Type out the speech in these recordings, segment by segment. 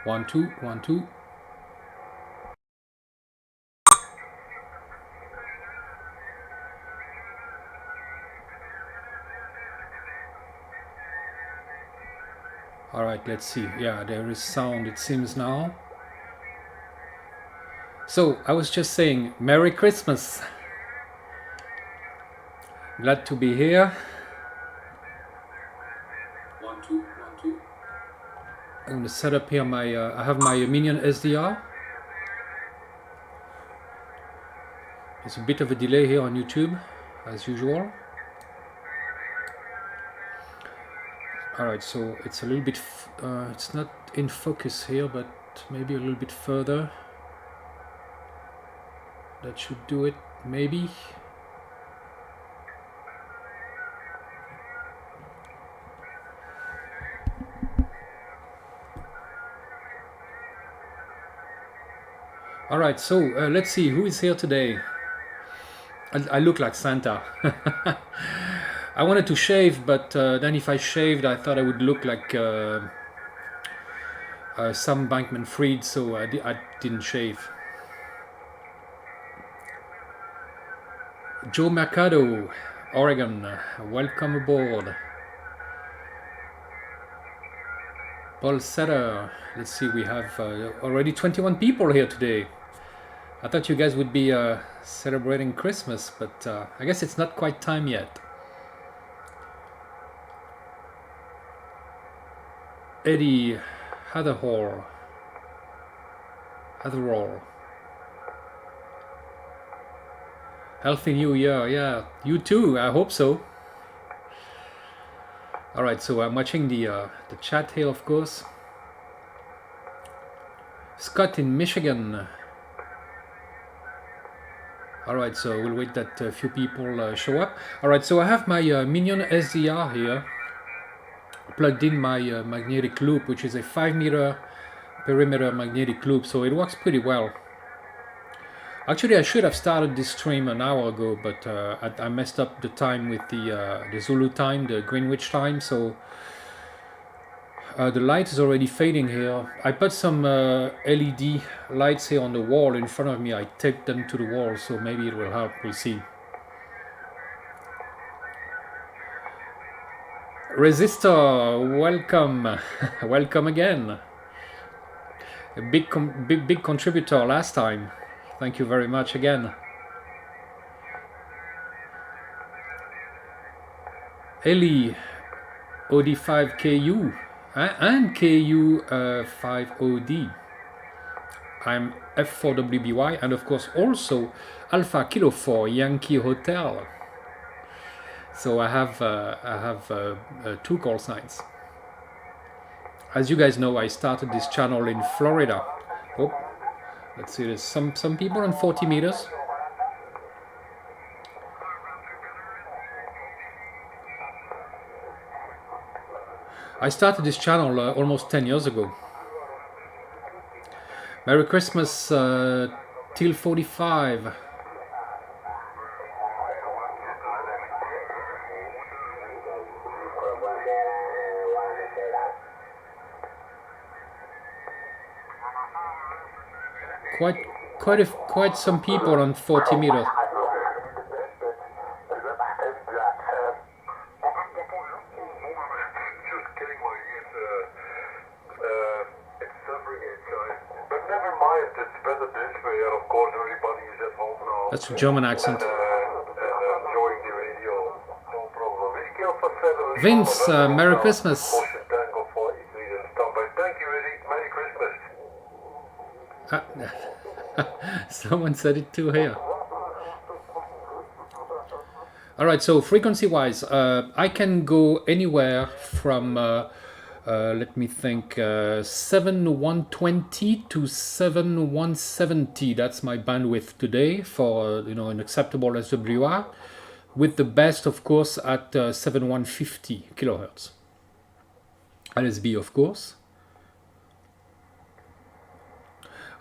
1 2 1 2. All right, let's see. Yeah, there is sound, it seems now. So I was just saying, Merry Christmas. Glad to be here. 1 2 1 2. I'm going to set up here my, I have my Minion SDR. There's a bit of a delay here on YouTube, as usual. Alright, so it's a little bit, it's not in focus here, but maybe a little bit further. That should do it, maybe. Alright, so let's see who is here today. I look like Santa. I wanted to shave, but then if I shaved, I thought I would look like Sam Bankman-Fried, so I didn't shave. Joe Mercado, Oregon, welcome aboard. Paul Setter, let's see, we have already 21 people here today. I thought you guys would be celebrating Christmas, but I guess it's not quite time yet. Eddie Hatherall. Healthy New Year, yeah, you too, I hope so. Alright, so I'm watching the chat here, of course. Scott in Michigan. Alright, so we'll wait that a few people show up. Alright, so I have my Minion SDR here, plugged in my magnetic loop, which is a 5-meter perimeter magnetic loop, so it works pretty well. Actually, I should have started this stream an hour ago, but I messed up the time with the Zulu time, the Greenwich time, so the light is already fading here. I put some LED lights here on the wall in front of me. I taped them to the wall, so maybe it will help. We'll see. Resistor, welcome. Welcome again. A big contributor last time. Thank you very much again. Eli, OD5KU. And KU5OD. I'm F4WBY, and of course also Alpha Kilo 4 Yankee Hotel. So I have two call signs. As you guys know, I started this channel in Florida. Oh, let's see, there's some people on 40 meters. I started this channel almost 10 years ago. Merry Christmas, till 45. Quite some people on 40 meters. That's a German accent. Vince, Merry Christmas. Someone said it too here. Alright, so frequency-wise, I can go anywhere from, let me think, 7120 to 7170. That's my bandwidth today for, an acceptable SWR, with the best, of course, at 7150 kilohertz. LSB, of course.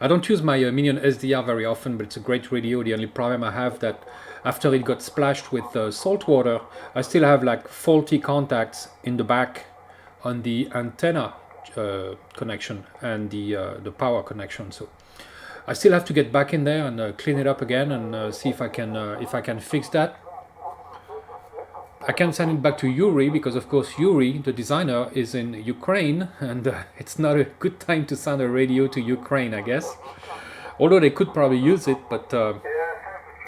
I don't use my Minion SDR very often, but it's a great radio. The only problem I have that after it got splashed with salt water, I still have like faulty contacts in the back on the antenna, connection and the power connection. So I still have to get back in there and clean it up again and see if I can fix that. I can send it back to Yuri because, of course, Yuri, the designer, is in Ukraine, and it's not a good time to send a radio to Ukraine, I guess. Although they could probably use it, but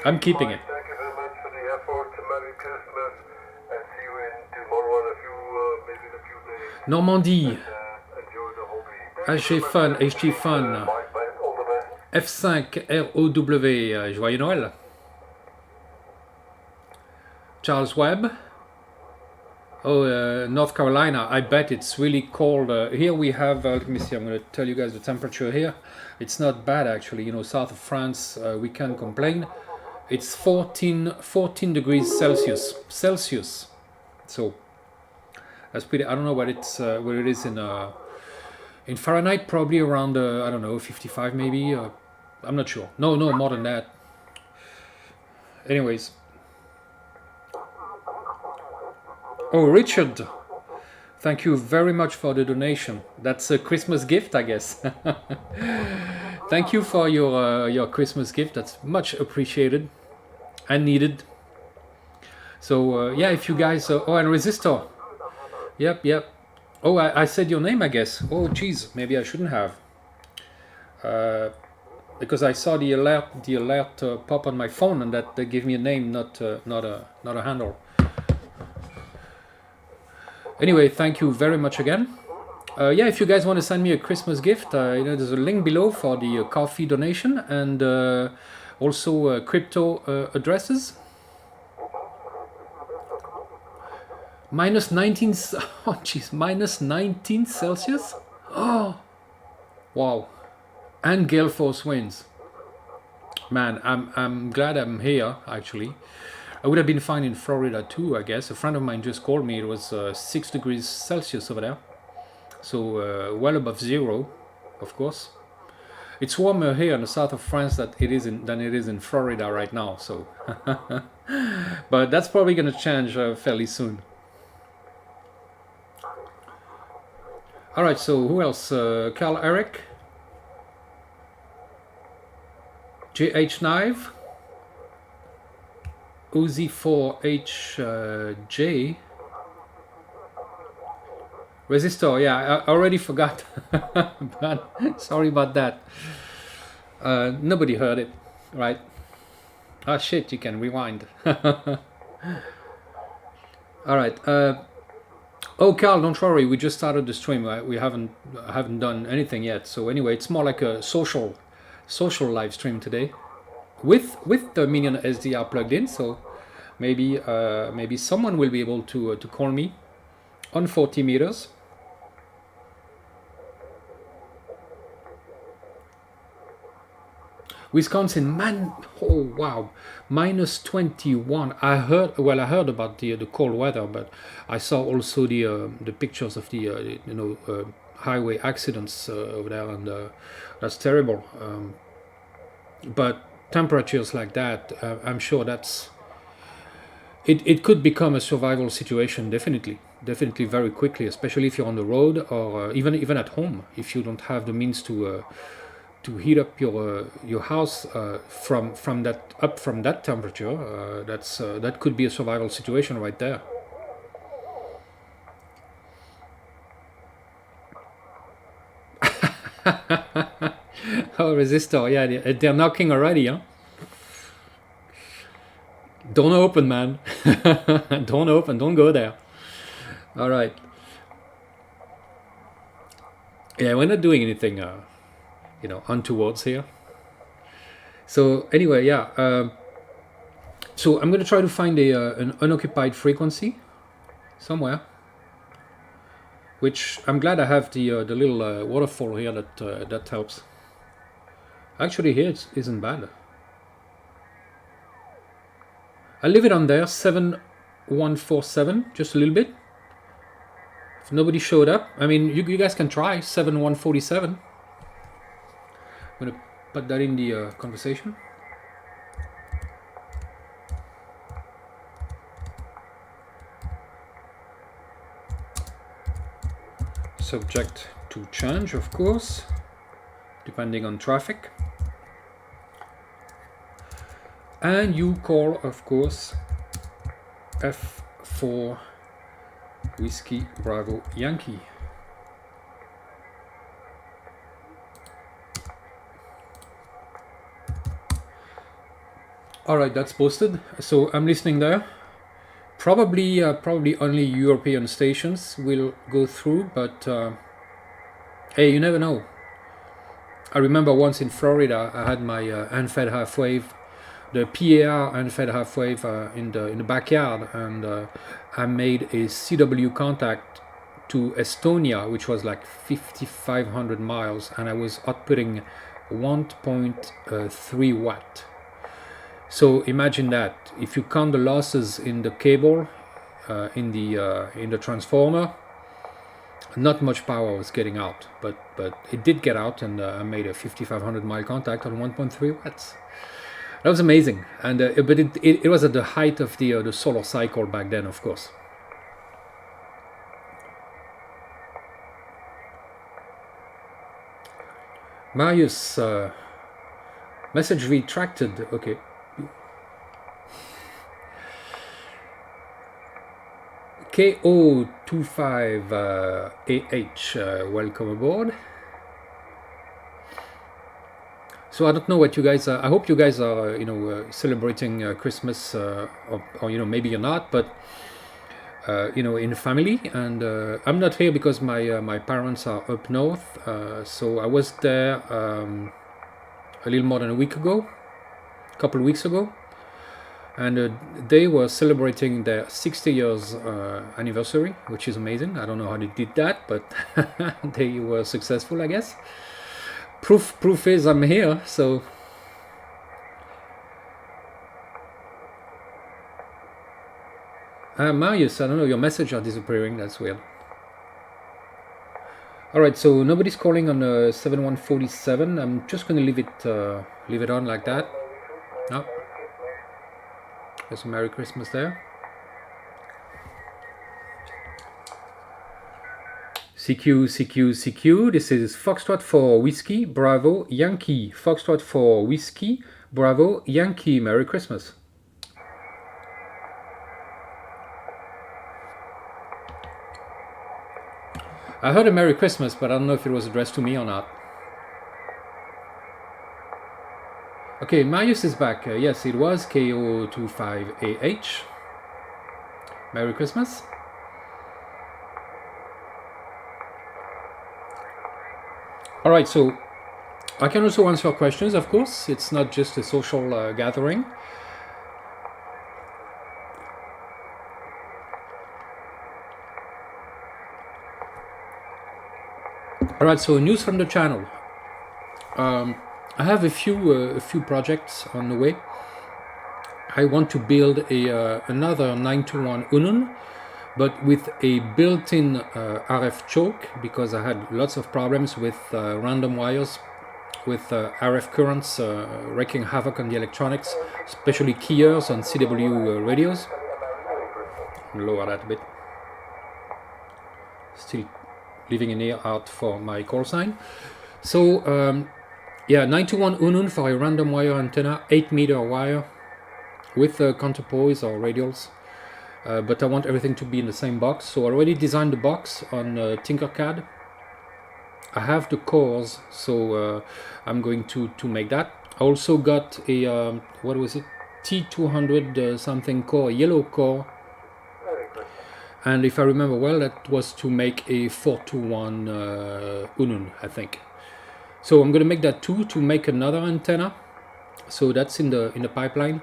I'm keeping it. Thank you very much for the effort. Merry Christmas, and see you in tomorrow in a few, maybe in a few days. Normandie, Enjoy the hobby. HG Fun, HG Fun, All the best. F5 ROW, joyeux Noël. Charles Webb. Oh, North Carolina, I bet it's really cold. Here we have, let me see, I'm going to tell you guys the temperature here. It's not bad actually, you know, south of France, we can't complain. It's 14 degrees Celsius. So that's pretty, I don't know what it's, what it is in Fahrenheit, probably around, I don't know, 55 maybe. I'm not sure. No, more than that. Anyways. Oh, Richard, thank you very much for the donation. That's a Christmas gift, I guess. Thank you for your Christmas gift. That's much appreciated and needed. So yeah, if you guys, oh, and Resistor. Yep. Oh, I said your name, I guess. Oh, geez, maybe I shouldn't have. Because I saw the alert pop on my phone, and that gave me a name, not a handle. Anyway, thank you very much again. Yeah, if you guys want to send me a Christmas gift, you know, there's a link below for the coffee donation and also crypto addresses. Minus 19, oh geez, minus 19 Celsius? Oh, wow. And gale force winds. Man, I'm glad I'm here, actually. I would have been fine in Florida too, I guess. A friend of mine just called me. It was 6 degrees Celsius over there. So well above zero, of course. It's warmer here in the south of France than it is in Florida right now. So, but that's probably going to change fairly soon. All right. So who else? Carl Eric, JH Knive, Uzi4HJ. Resistor, yeah, I already forgot. But sorry about that. Nobody heard it, right? Ah, shit, you can rewind. All right. Oh, Carl, don't worry. We just started the stream. We haven't done anything yet. So anyway, it's more like a social live stream today, with the Minion SDR plugged in. So maybe someone will be able to call me on 40 meters. Wisconsin, man, oh wow, minus 21. I heard about the cold weather, but I saw also the pictures of the highway accidents over there, and that's terrible. But temperatures like that, I'm sure that's it could become a survival situation, definitely very quickly, especially if you're on the road or even at home, if you don't have the means to heat up your house from that temperature. That could be a survival situation right there. Oh, Resistor, yeah, they're knocking already, huh? Don't open, man. Don't open, don't go there. All right. Yeah, we're not doing anything untowards here. So anyway, yeah. So I'm going to try to find an unoccupied frequency somewhere, which I'm glad I have the little waterfall here that helps. Actually, here it isn't bad. I'll leave it on there, 7147, just a little bit. If nobody showed up, I mean, you guys can try 7147. I'm going to put that in the conversation. subject to change, of course, depending on traffic. And you call, of course, F4 Whiskey Bravo Yankee. All right, that's posted. So I'm listening there. Probably only European stations will go through, but hey, you never know. I remember once in Florida, I had my unfed half wave, the PAR unfed half wave in the backyard, and I made a CW contact to Estonia, which was like 5,500 miles, and I was outputting 1.3 watt. So imagine that if you count the losses in the cable, in the transformer, not much power was getting out, but it did get out, and I made a 5,500 mile contact on 1.3 watts. That was amazing, and but it was at the height of the solar cycle back then, of course. Marius, message retracted. Okay. KO25AH, welcome aboard. So I don't know what you guys are. I hope you guys are, celebrating Christmas, or maybe you're not, but in family. And I'm not here because my parents are up north. So I was there a little more than a couple of weeks ago. And they were celebrating their 60 years anniversary, which is amazing. I don't know how they did that, but they were successful, I guess. Proof is I'm here, so. Marius, I don't know, your messages are disappearing, that's weird. Alright, so nobody's calling on 7147. I'm just going to leave it on like that. No. There's a Merry Christmas there. CQ. This is Foxtrot for Whiskey, Bravo, Yankee. Foxtrot for Whiskey, Bravo, Yankee. Merry Christmas. I heard a Merry Christmas, but I don't know if it was addressed to me or not. Okay, Marius is back. Yes, it was KO25AH. Merry Christmas. Alright, so I can also answer questions, of course. It's not just a social gathering. Alright, so news from the channel. I have a few projects on the way. I want to build another 921 Unun, but with a built-in RF choke, because I had lots of problems with random wires, with RF currents wreaking havoc on the electronics, especially keyers on CW radios. Lower that a bit. Still leaving an ear out for my call sign. So yeah, 921 Unun for a random wire antenna, 8-meter wire with counterpoise or radials. But I want everything to be in the same box. So I already designed the box on Tinkercad. I have the cores, so I'm going to make that. I also got a, what was it, T200 something core, a yellow core. And if I remember well, that was to make a 421 Unun, I think. So I'm going to make that too, to make another antenna. So that's in the pipeline.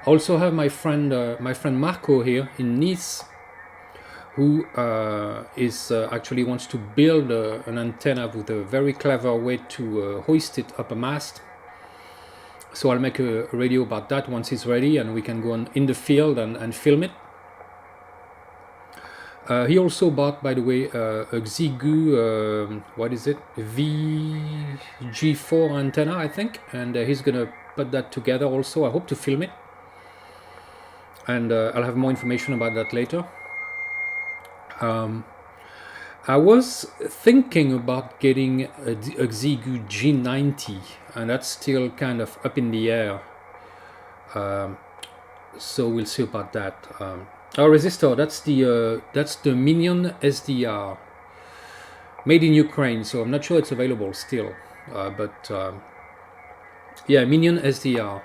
I also have my friend Marco here in Nice, who actually wants to build an antenna with a very clever way to hoist it up a mast. So I'll make a radio about that once it's ready, and we can go in the field and film it. He also bought, by the way, a Xiegu, what is it, VG4 antenna, I think, and he's gonna put that together also. I hope to film it, and I'll have more information about that later. I was thinking about getting a Xiegu G90, and that's still kind of up in the air. So we'll see about that. Our resistor, that's the Minion SDR, made in Ukraine. So I'm not sure it's available still, but yeah, Minion SDR.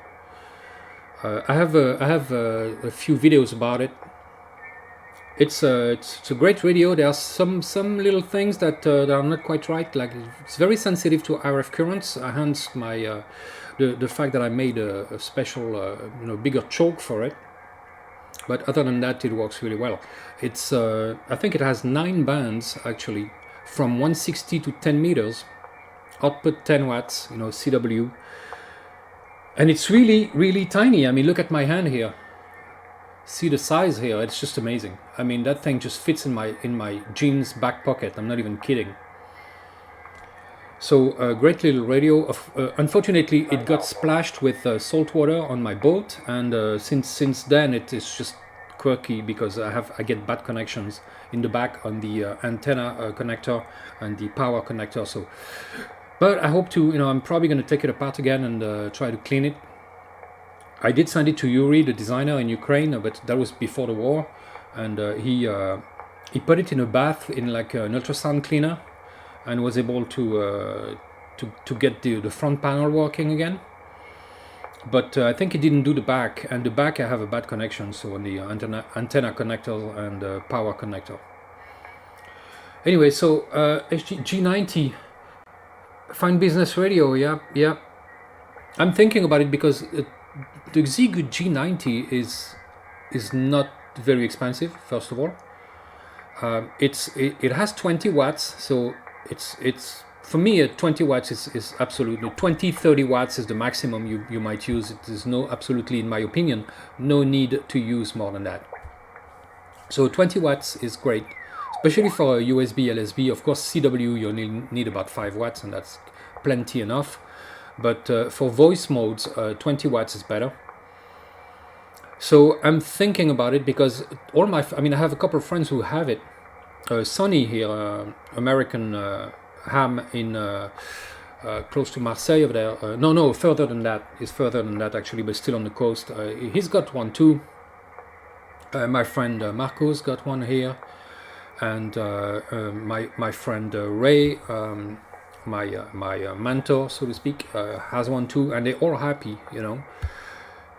I have a few videos about it. It's a great radio. There are some little things that are not quite right. Like it's very sensitive to RF currents. Hence my the fact that I made a special bigger choke for it. But other than that, it works really well. It's I think it has 9 bands actually, from 160 to 10 meters, output 10 watts. CW, and it's really tiny. I mean, look at my hand here. See the size here, it's just amazing. I mean, that thing just fits in my jeans back pocket. I'm not even kidding. So a great little radio. Unfortunately, it got splashed with salt water on my boat, and since then it is just quirky because I get bad connections in the back on the antenna connector and the power connector. So, but I hope to, I'm probably going to take it apart again and try to clean it. I did send it to Yuri, the designer in Ukraine, but that was before the war, and he put it in a bath in like an ultrasound cleaner, and was able to get the front panel working again. But I think he didn't do the back, and the back I have a bad connection, so on the antenna connector and power connector. Anyway, so G90, fine business radio, yeah. I'm thinking about it because the Xiegu G90 is not very expensive. First of all, it has 20 watts, so it's for me 20 watts is absolutely 20-30 watts is the maximum you might use. It is absolutely, in my opinion, no need to use more than that. So 20 watts is great, especially for a USB LSB. Of course, CW you only need about 5 watts, and that's plenty enough. But for voice modes, 20 watts is better. So I'm thinking about it because I have a couple of friends who have it. Sonny here, American ham in close to Marseille over there. No, further than that. It's further than that actually, but still on the coast. He's got one too. My friend Marco's got one here, and my friend Ray, my mentor, so to speak, has one too, and they're all happy,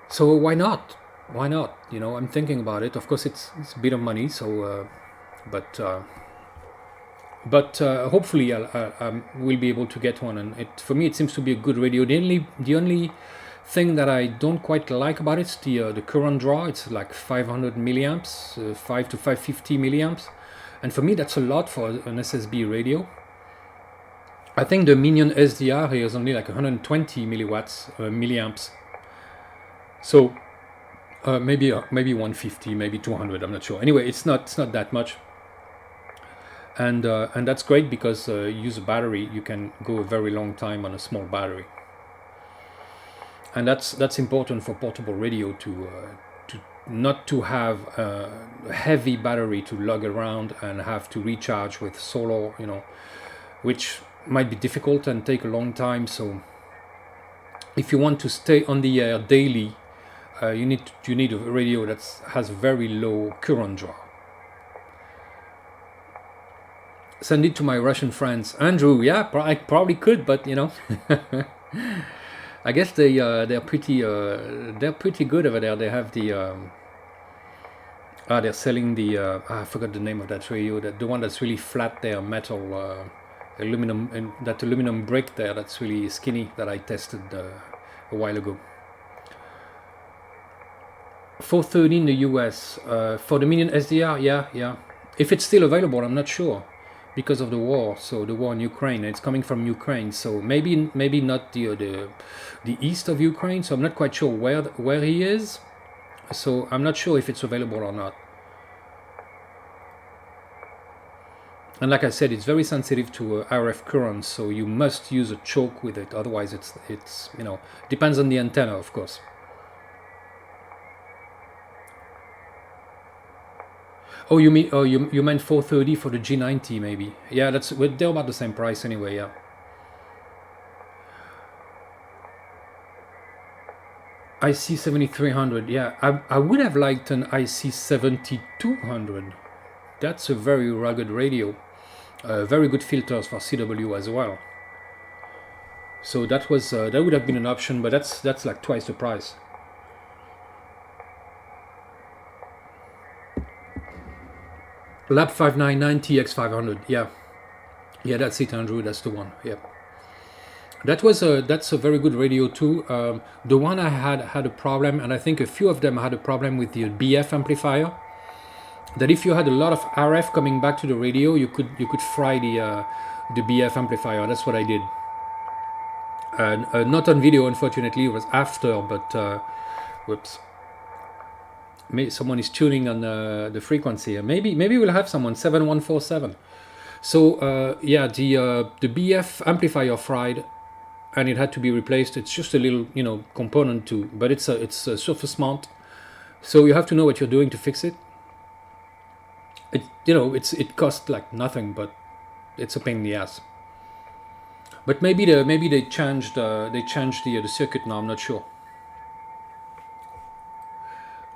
So why not? I'm thinking about it. Of course, it's a bit of money, so but hopefully I will be able to get one. And for me, it seems to be a good radio. The only thing that I don't quite like about it is the current draw. It's like 500 milliamps, 5 to 550 milliamps, and for me that's a lot for an SSB radio. I think the Minion SDR here is only like 120 milliamps. So maybe 150, maybe 200. I'm not sure. Anyway, it's not that much, and that's great because you use a battery. You can go a very long time on a small battery, and that's important for portable radio to not to have a heavy battery to lug around and have to recharge with solar, which might be difficult and take a long time. So if you want to stay on the air daily, you need a radio that has very low current draw. Send it to my Russian friends. Andrew, yeah, I probably could, but I guess they're pretty good over there. They have they're selling I forgot the name of that radio. The one that's really flat there, metal, aluminum, and that aluminum brick there that's really skinny that I tested a while ago. 430 in the US for the Minion SDR. Yeah. If it's still available, I'm not sure because of the war. So the war in Ukraine, it's coming from Ukraine. So maybe not the east of Ukraine. So I'm not quite sure where he is. So I'm not sure if it's available or not. And like I said, it's very sensitive to RF currents, so you must use a choke with it. Otherwise, it's depends on the antenna, of course. Oh, you mean, oh, you meant 430 for the G90 maybe? Yeah, they're about the same price anyway. Yeah. IC 7300. Yeah, I would have liked an IC 7200. That's a very rugged radio. Very good filters for CW as well. So that would have been an option, but that's like twice the price. Lab 599 TX500. Yeah, that's it, Andrew. That's the one. Yeah. That's a very good radio too. The one I had a problem, and I think a few of them had a problem with the BF amplifier. That if you had a lot of RF coming back to the radio, you could fry the BF amplifier. That's what I did. Not on video, unfortunately. It was after, but whoops. Someone is tuning on the frequency. Maybe we'll have someone 7147. So yeah, the BF amplifier fried, and it had to be replaced. It's just a little component too, but it's a surface mount, so you have to know what you're doing to fix it. It costs like nothing, but it's a pain in the ass. But maybe they changed the circuit now. I'm not sure.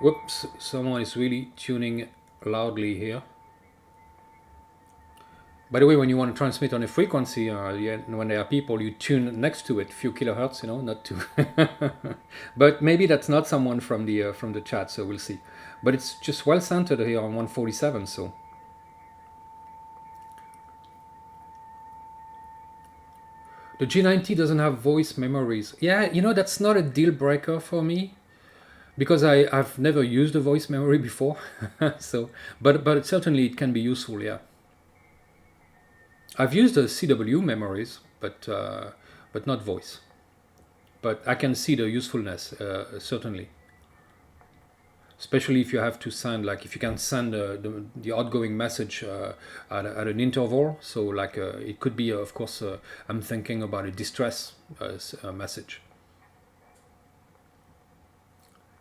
Whoops! Someone is really tuning loudly here. By the way, when you want to transmit on a frequency, when there are people, you tune next to it, a few kilohertz, not too. But maybe that's not someone from the chat, so we'll see. But it's just well centered here on 147, so. The G90 doesn't have voice memories. Yeah, that's not a deal breaker for me, because I've never used a voice memory before. So, but certainly it can be useful, yeah. I've used the CW memories, but not voice. But I can see the usefulness, certainly. Especially if you have to send, like if you can send the outgoing message at an interval. So like it could be, of course, I'm thinking about a distress message.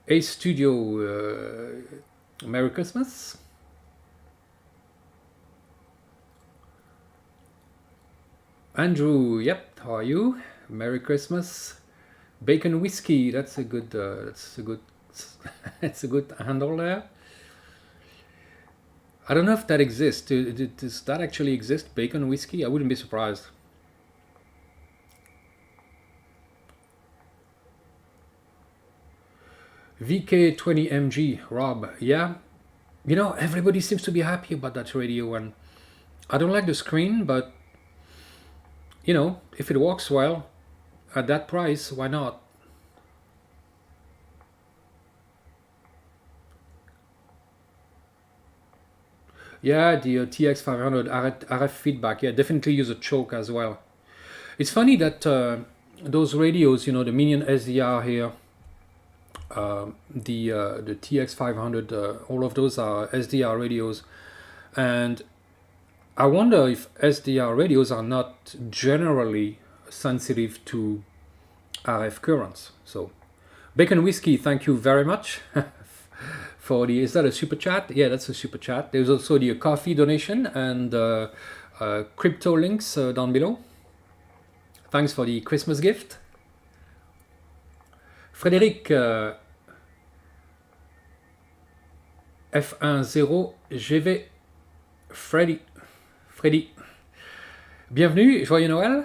Ace Studio, Merry Christmas. Andrew, yep. How are you? Merry Christmas. Bacon whiskey. That's a good. It's a good handle there. I don't know if that exists. Does that actually exist? Bacon whiskey? I wouldn't be surprised. VK20MG, Rob. Yeah. Everybody seems to be happy about that radio, and I don't like the screen, but if it works well at that price, why not? Yeah, the TX500 RF feedback. Yeah, definitely use a choke as well. It's funny that those radios, the Minion SDR here, the TX500, all of those are SDR radios, and I wonder if SDR radios are not generally sensitive to RF currents. So, Bacon Whiskey, thank you very much for the. Is that a super chat? Yeah, that's a super chat. There's also the coffee donation and crypto links down below. Thanks for the Christmas gift. Frédéric, F10 GV, Freddy. Bienvenue, joyeux Noël.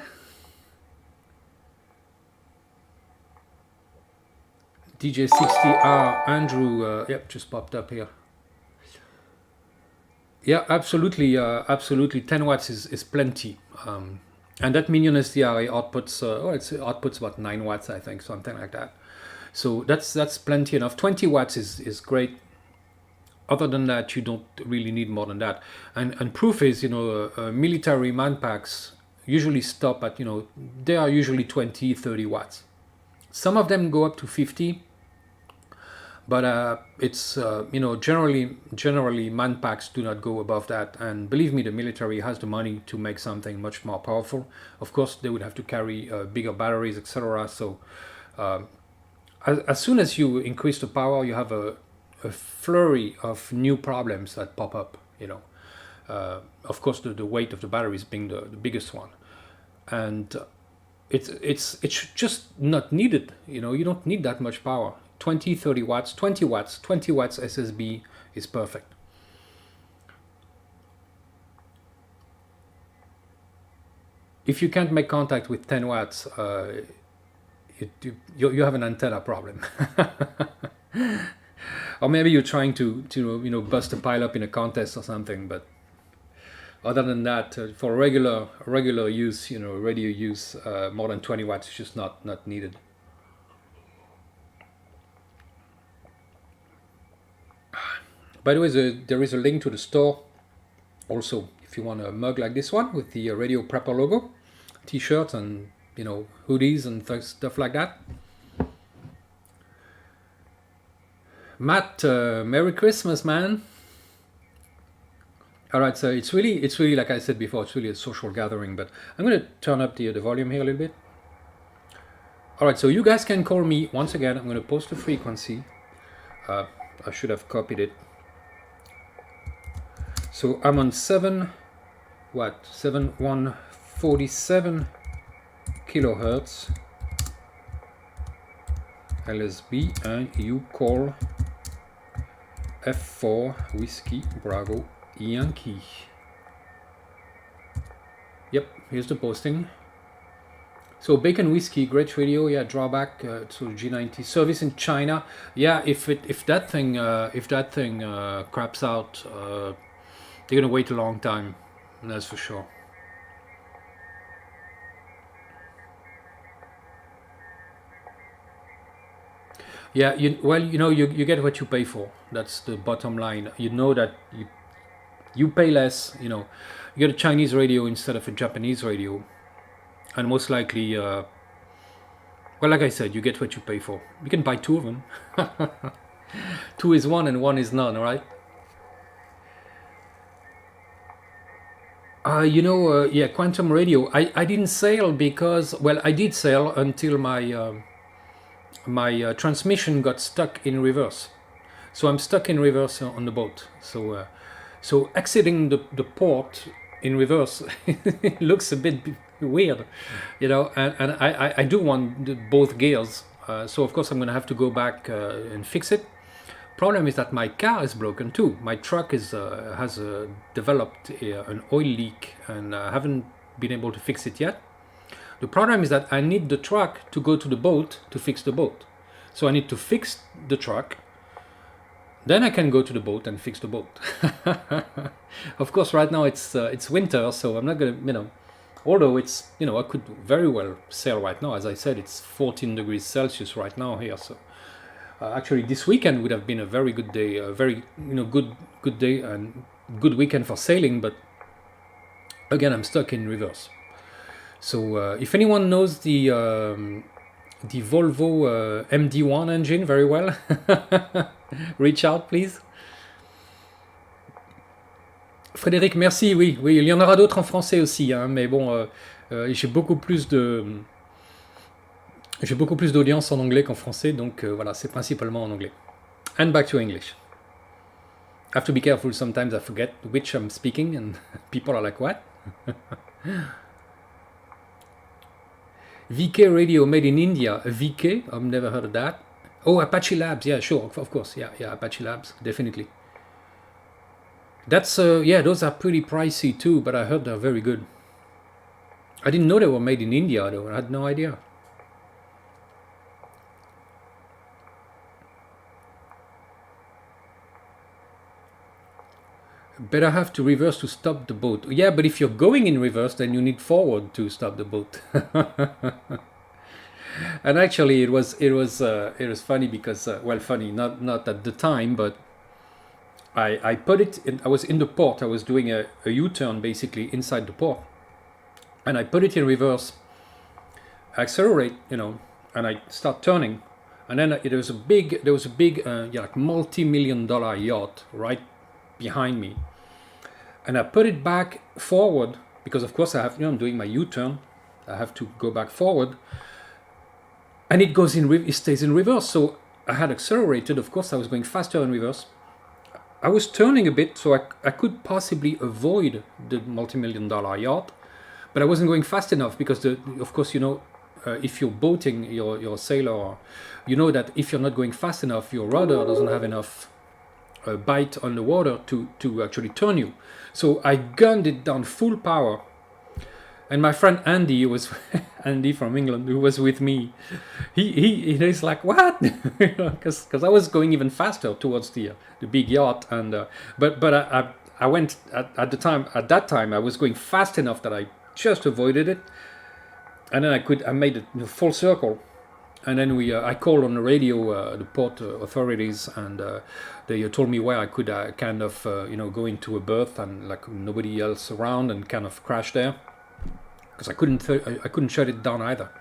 DJ60R, Andrew, yep, just popped up here. Yeah, absolutely, 10 watts is plenty. And that Minion SDR outputs, it outputs about 9 watts, I think, something like that. So that's plenty enough. 20 watts is great. Other than that, you don't really need more than that. And proof is, military man packs usually stop at, they are usually 20, 30 watts. Some of them go up to 50, but it's, generally man packs do not go above that. And believe me, the military has the money to make something much more powerful. Of course, they would have to carry bigger batteries, etc. So as soon as you increase the power, you have a a flurry of new problems that pop up. Of course, the weight of the batteries being the biggest one, and it's just not needed. You don't need that much power. 20, 30 watts, 20 watts, 20 watts SSB is perfect. If you can't make contact with 10 watts, you have an antenna problem. Or maybe you're trying to bust a pile up in a contest or something. But other than that, for regular use, radio use, more than 20 watts is just not needed. By the way, there is a link to the store also if you want a mug like this one with the Radio Prepper logo, t-shirts and hoodies and stuff like that. Matt, Merry Christmas, man. All right, so it's really like I said before, it's really a social gathering, but I'm going to turn up the volume here a little bit. All right, so you guys can call me once again. I'm going to post the frequency. I should have copied it. So I'm on 7147 kilohertz LSB, and you call F4 Whiskey Bravo Yankee. Yep, here's the posting. So Bacon Whiskey, great radio. Yeah, drawback to G90 service in China. Yeah, if that thing craps out, they're gonna wait a long time. That's for sure. Yeah, you get what you pay for. That's the bottom line. You know that you pay less. You get a Chinese radio instead of a Japanese radio, and most likely, well, like I said, you get what you pay for. You can buy two of them. Two is one and one is none, right? Yeah, quantum radio. I didn't sail because, well, I did sail until my transmission got stuck in reverse. So I'm stuck in reverse on the boat. So exiting the port in reverse it looks a bit weird, and I do want both gears. So of course I'm going to have to go back and fix it. Problem is that my car is broken too. My truck has developed an oil leak, and I haven't been able to fix it yet. The problem is that I need the truck to go to the boat to fix the boat. So I need to fix the truck, then I can go to the boat and fix the boat. Of course, right now it's winter, so I'm not gonna, although it's, I could very well sail right now. As I said, it's 14 degrees Celsius right now here. So actually, this weekend would have been a very good day, a very good day and good weekend for sailing. But again, I'm stuck in reverse. So if anyone knows the Volvo MD1 engine very well, reach out please. Frédéric, merci. Oui, il y en aura d'autres en français aussi, hein, mais bon, j'ai beaucoup plus d'audience en anglais qu'en français, donc voilà, c'est principalement en anglais. And back to English. I have to be careful, sometimes I forget which I'm speaking and people are like, what? VK radio made in India. VK, I've never heard of that. Oh, Apache Labs, yeah, sure, of course, yeah, Apache Labs, definitely. That's those are pretty pricey too, but I heard they're very good. I didn't know they were made in India though. I had no idea. Better have to reverse to stop the boat. Yeah, but if you're going in reverse, then you need forward to stop the boat. And actually, it was funny because funny not at the time, but I put it in. I was in the port. I was doing a U-turn basically inside the port, and I put it in reverse. I accelerate, and I start turning, and then there was a big like multi-million-dollar yacht right behind me, and I put it back forward because of course I have, I'm doing my U-turn. I have to go back forward, and it stays in reverse. So I had accelerated. Of course, I was going faster in reverse. I was turning a bit, so I could possibly avoid the multi-million-dollar yacht, but I wasn't going fast enough because, of course, you know, if you're boating, you're a sailor, you know that if you're not going fast enough, your rudder doesn't have enough bite on the water to actually turn you. So I gunned it down full power. And my friend Andy was Andy from England, who was with me. He's like, what? Because I was going even faster towards the big yacht, and but I went at that time I was going fast enough that I just avoided it, and then I made it full circle, and then I called on the radio the port authorities, and they told me where I could kind of go into a berth and like nobody else around and kind of crash there. Because I couldn't shut it down either,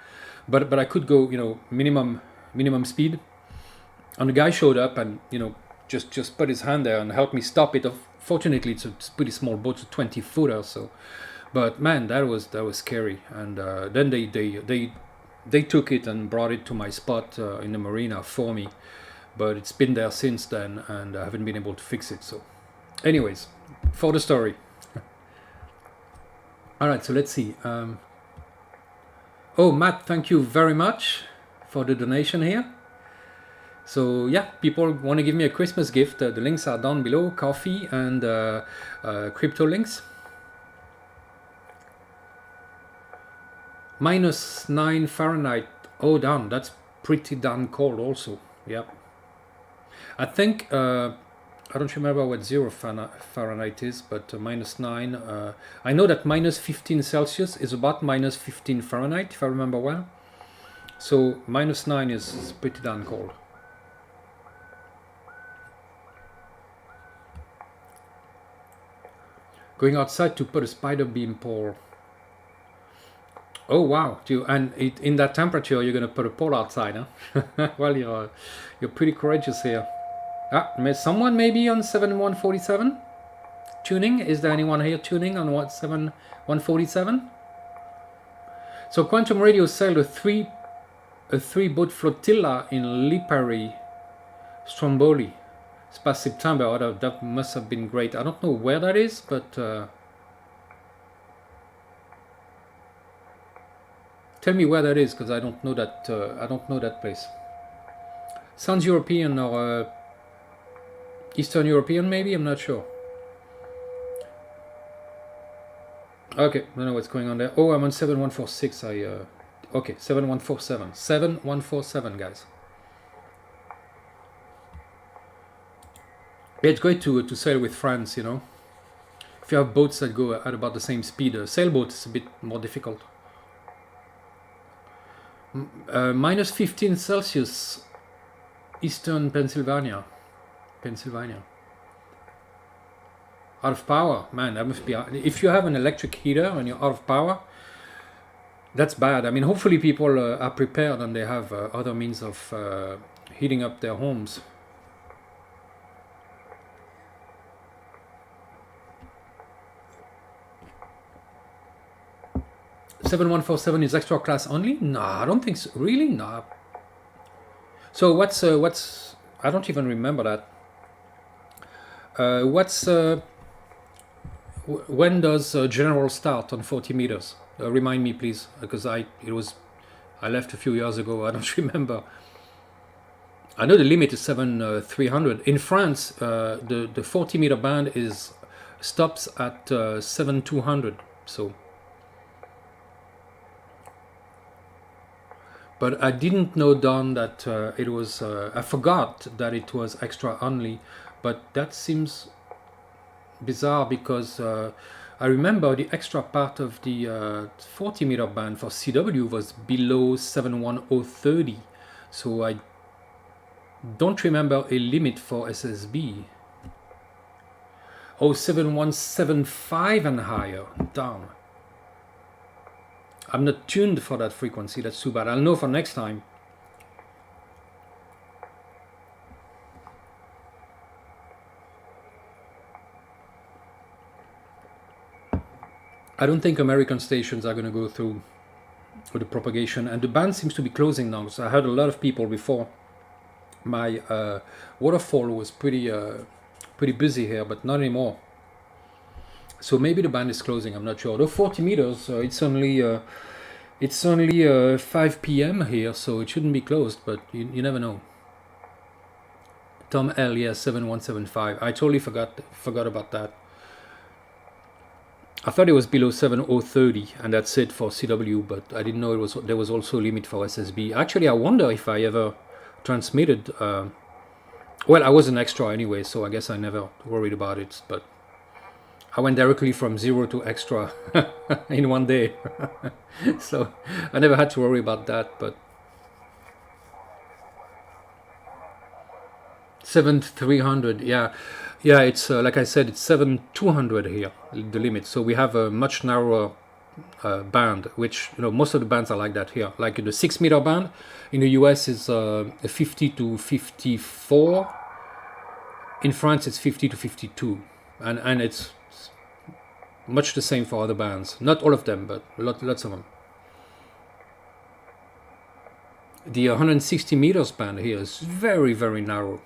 but I could go minimum speed, and the guy showed up and just put his hand there and helped me stop it. Fortunately, it's a pretty small boat, it's a 20-footer, so. But man, that was scary. And then they took it and brought it to my spot in the marina for me, but it's been there since then, and I haven't been able to fix it. So, anyways, for the story. All right, so let's see. Oh, Matt, thank you very much for the donation here. So yeah, people want to give me a Christmas gift. The links are down below, coffee and crypto links. -9 Fahrenheit. Oh, damn, that's pretty darn cold also. Yeah. I think... I don't remember what 0 Fahrenheit is, but -9. I know that -15 Celsius is about -15 Fahrenheit, if I remember well. So -9 is pretty darn cold. Going outside to put a spider beam pole. Oh wow! And in that temperature, you're gonna put a pole outside, huh? Well, you're pretty courageous here. Someone maybe on 7147 tuning? Is there anyone here tuning on 7147? So Quantum Radio sailed a three boat flotilla in Lipari, Stromboli. It's past September. Oh, that must have been great. I don't know where that is, but tell me where that is, because I don't know that. I don't know that place. Sounds European or Eastern European, maybe? I'm not sure. Okay, I don't know what's going on there. Oh, I'm on 7146. Okay, 7147. 7147, guys. Yeah, it's great to sail with friends, you know. If you have boats that go at about the same speed, a sailboat is a bit more difficult. -15 Celsius, Eastern Pennsylvania. Out of power, man, that must be... If you have an electric heater and you're out of power, that's bad. I mean, hopefully people are prepared and they have other means of heating up their homes. $7147 is extra class only? No, I don't think so. Really? No. So what's I don't even remember that. When does general start on 40 meters? Remind me, please, because I left a few years ago. I don't remember. I know the limit is 7,300. In France, the 40 meter band stops at 7,200. So, but I didn't know, Don, that it was. I forgot that it was extra only. But that seems bizarre because I remember the extra part of the 40 meter band for CW was below 71030. So I don't remember a limit for SSB. Oh, 7175 and higher. Damn. I'm not tuned for that frequency. That's too bad. I'll know for next time. I don't think American stations are going to go through with the propagation, and the band seems to be closing now. So I heard a lot of people before my waterfall was pretty busy here, but not anymore. So maybe the band is closing. I'm not sure. Though 40 meters, it's only 5 p.m. here, so it shouldn't be closed. But you never know. Tom L, yeah, 7175. I totally forgot about that. I thought it was below 7030, and that's it for CW, but I didn't know there was also a limit for SSB. Actually, I wonder if I ever transmitted. Well, I was an extra anyway, so I guess I never worried about it. But I went directly from 0 to extra in one day, so I never had to worry about that. But 7300, yeah. It's like I said, it's 7200 here, the limit. So we have a much narrower band, which most of the bands are like that here. Like the 6-meter band in the US is 50 to 54. In France, it's 50 to 52, and it's much the same for other bands. Not all of them, but lots of them. The 160 meters band here is very, very narrow.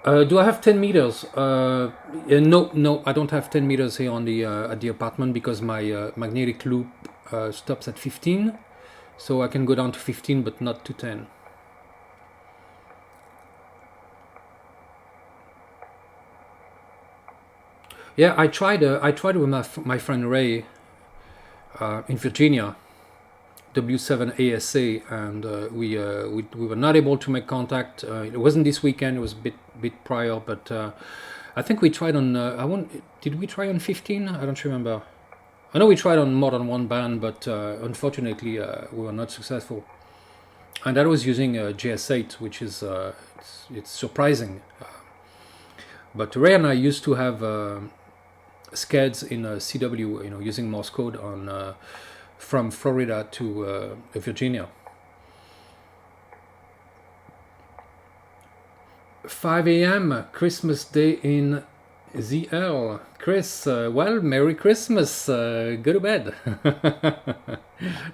Do I have 10 meters? No, I don't have 10 meters here on the at the apartment because my magnetic loop stops at 15. So I can go down to 15, but not to 10. Yeah, I tried with my friend Ray in Virginia, W7ASA, and we were not able to make contact. It wasn't this weekend; it was a bit prior. But I think we tried on. Did we try on 15? I don't remember. I know we tried on more than one band, but unfortunately we were not successful. And that was using JS8, which is it's surprising. But Ray and I used to have SCADs in CW, using Morse code on from Florida to Virginia. 5 a.m. Christmas Day in ZL. Chris, well, Merry Christmas. Go to bed.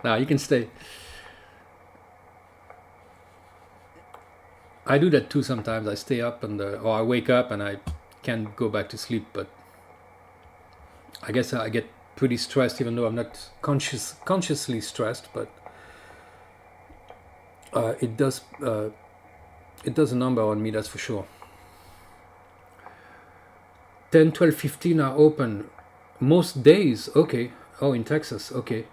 Now you can stay. I do that too sometimes. I stay up or I wake up and I can't go back to sleep, but I guess I get pretty stressed, even though I'm not consciously stressed, but it does a number on me, that's for sure. 10, 12, 15 are open most days. Okay. Oh, in Texas. Okay.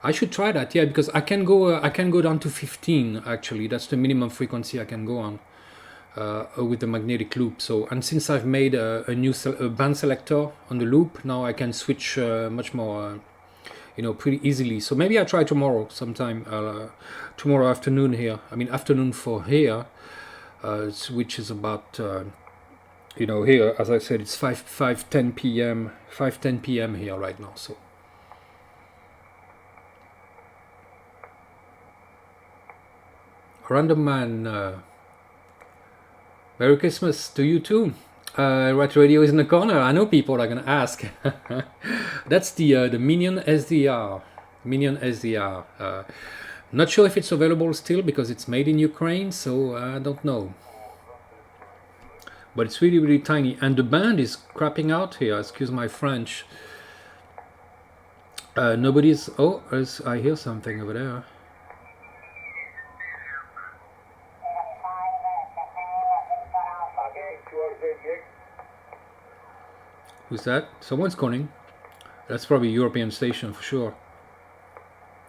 I should try that. Yeah, because I can go down to 15 actually. That's the minimum frequency I can go on with the magnetic loop. So, and since I've made a new band selector on the loop, now I can switch much more pretty easily. So maybe I'll try tomorrow sometime, tomorrow afternoon here. I mean afternoon for here, which is about here, as I said, it's 5:10 p.m. here right now. So Random Man, Merry Christmas to you too. Rat Radio is in the corner. I know people are gonna ask. That's the Minion SDR. Minion SDR. Not sure if it's available still because it's made in Ukraine, so I don't know. But it's really, really tiny, and the band is crapping out here. Excuse my French. Nobody's. Oh, I hear something over there. Who's that? Someone's calling. That's probably a European station for sure.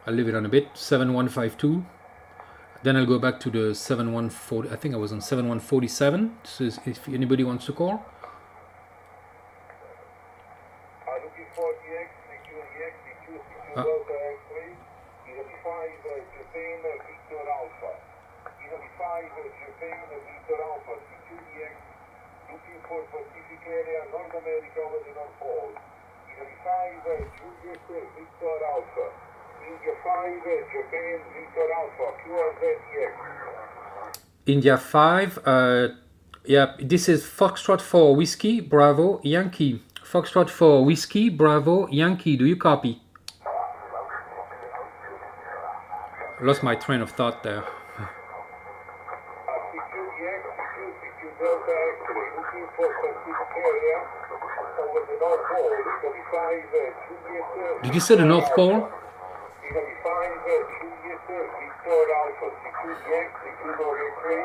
I'll leave it on a bit. 7152. Then I'll go back to the 7140. I think I was on 7147. So if anybody wants to call. Looking for DX, DQ, Delta X3, identify Japan Victor Alpha. Identify Japan Victor Alpha, CQDX, looking for Pacific area, North America over the North Pole. Identify Julius Victor Alpha. India 5, Japan, Victor Alpha, QRZX. India 5, yeah, this is Foxtrot 4 Whiskey, Bravo, Yankee. Foxtrot 4 Whiskey, Bravo, Yankee, do you copy? Lost my train of thought there. Secure EX, secure Delta X-ray, looking for specific area over the North Pole, Italy 5, Juliet, Did you say the North Pole? Italy 5, Juliet, Victor Alpha, secure EX, secure X-ray,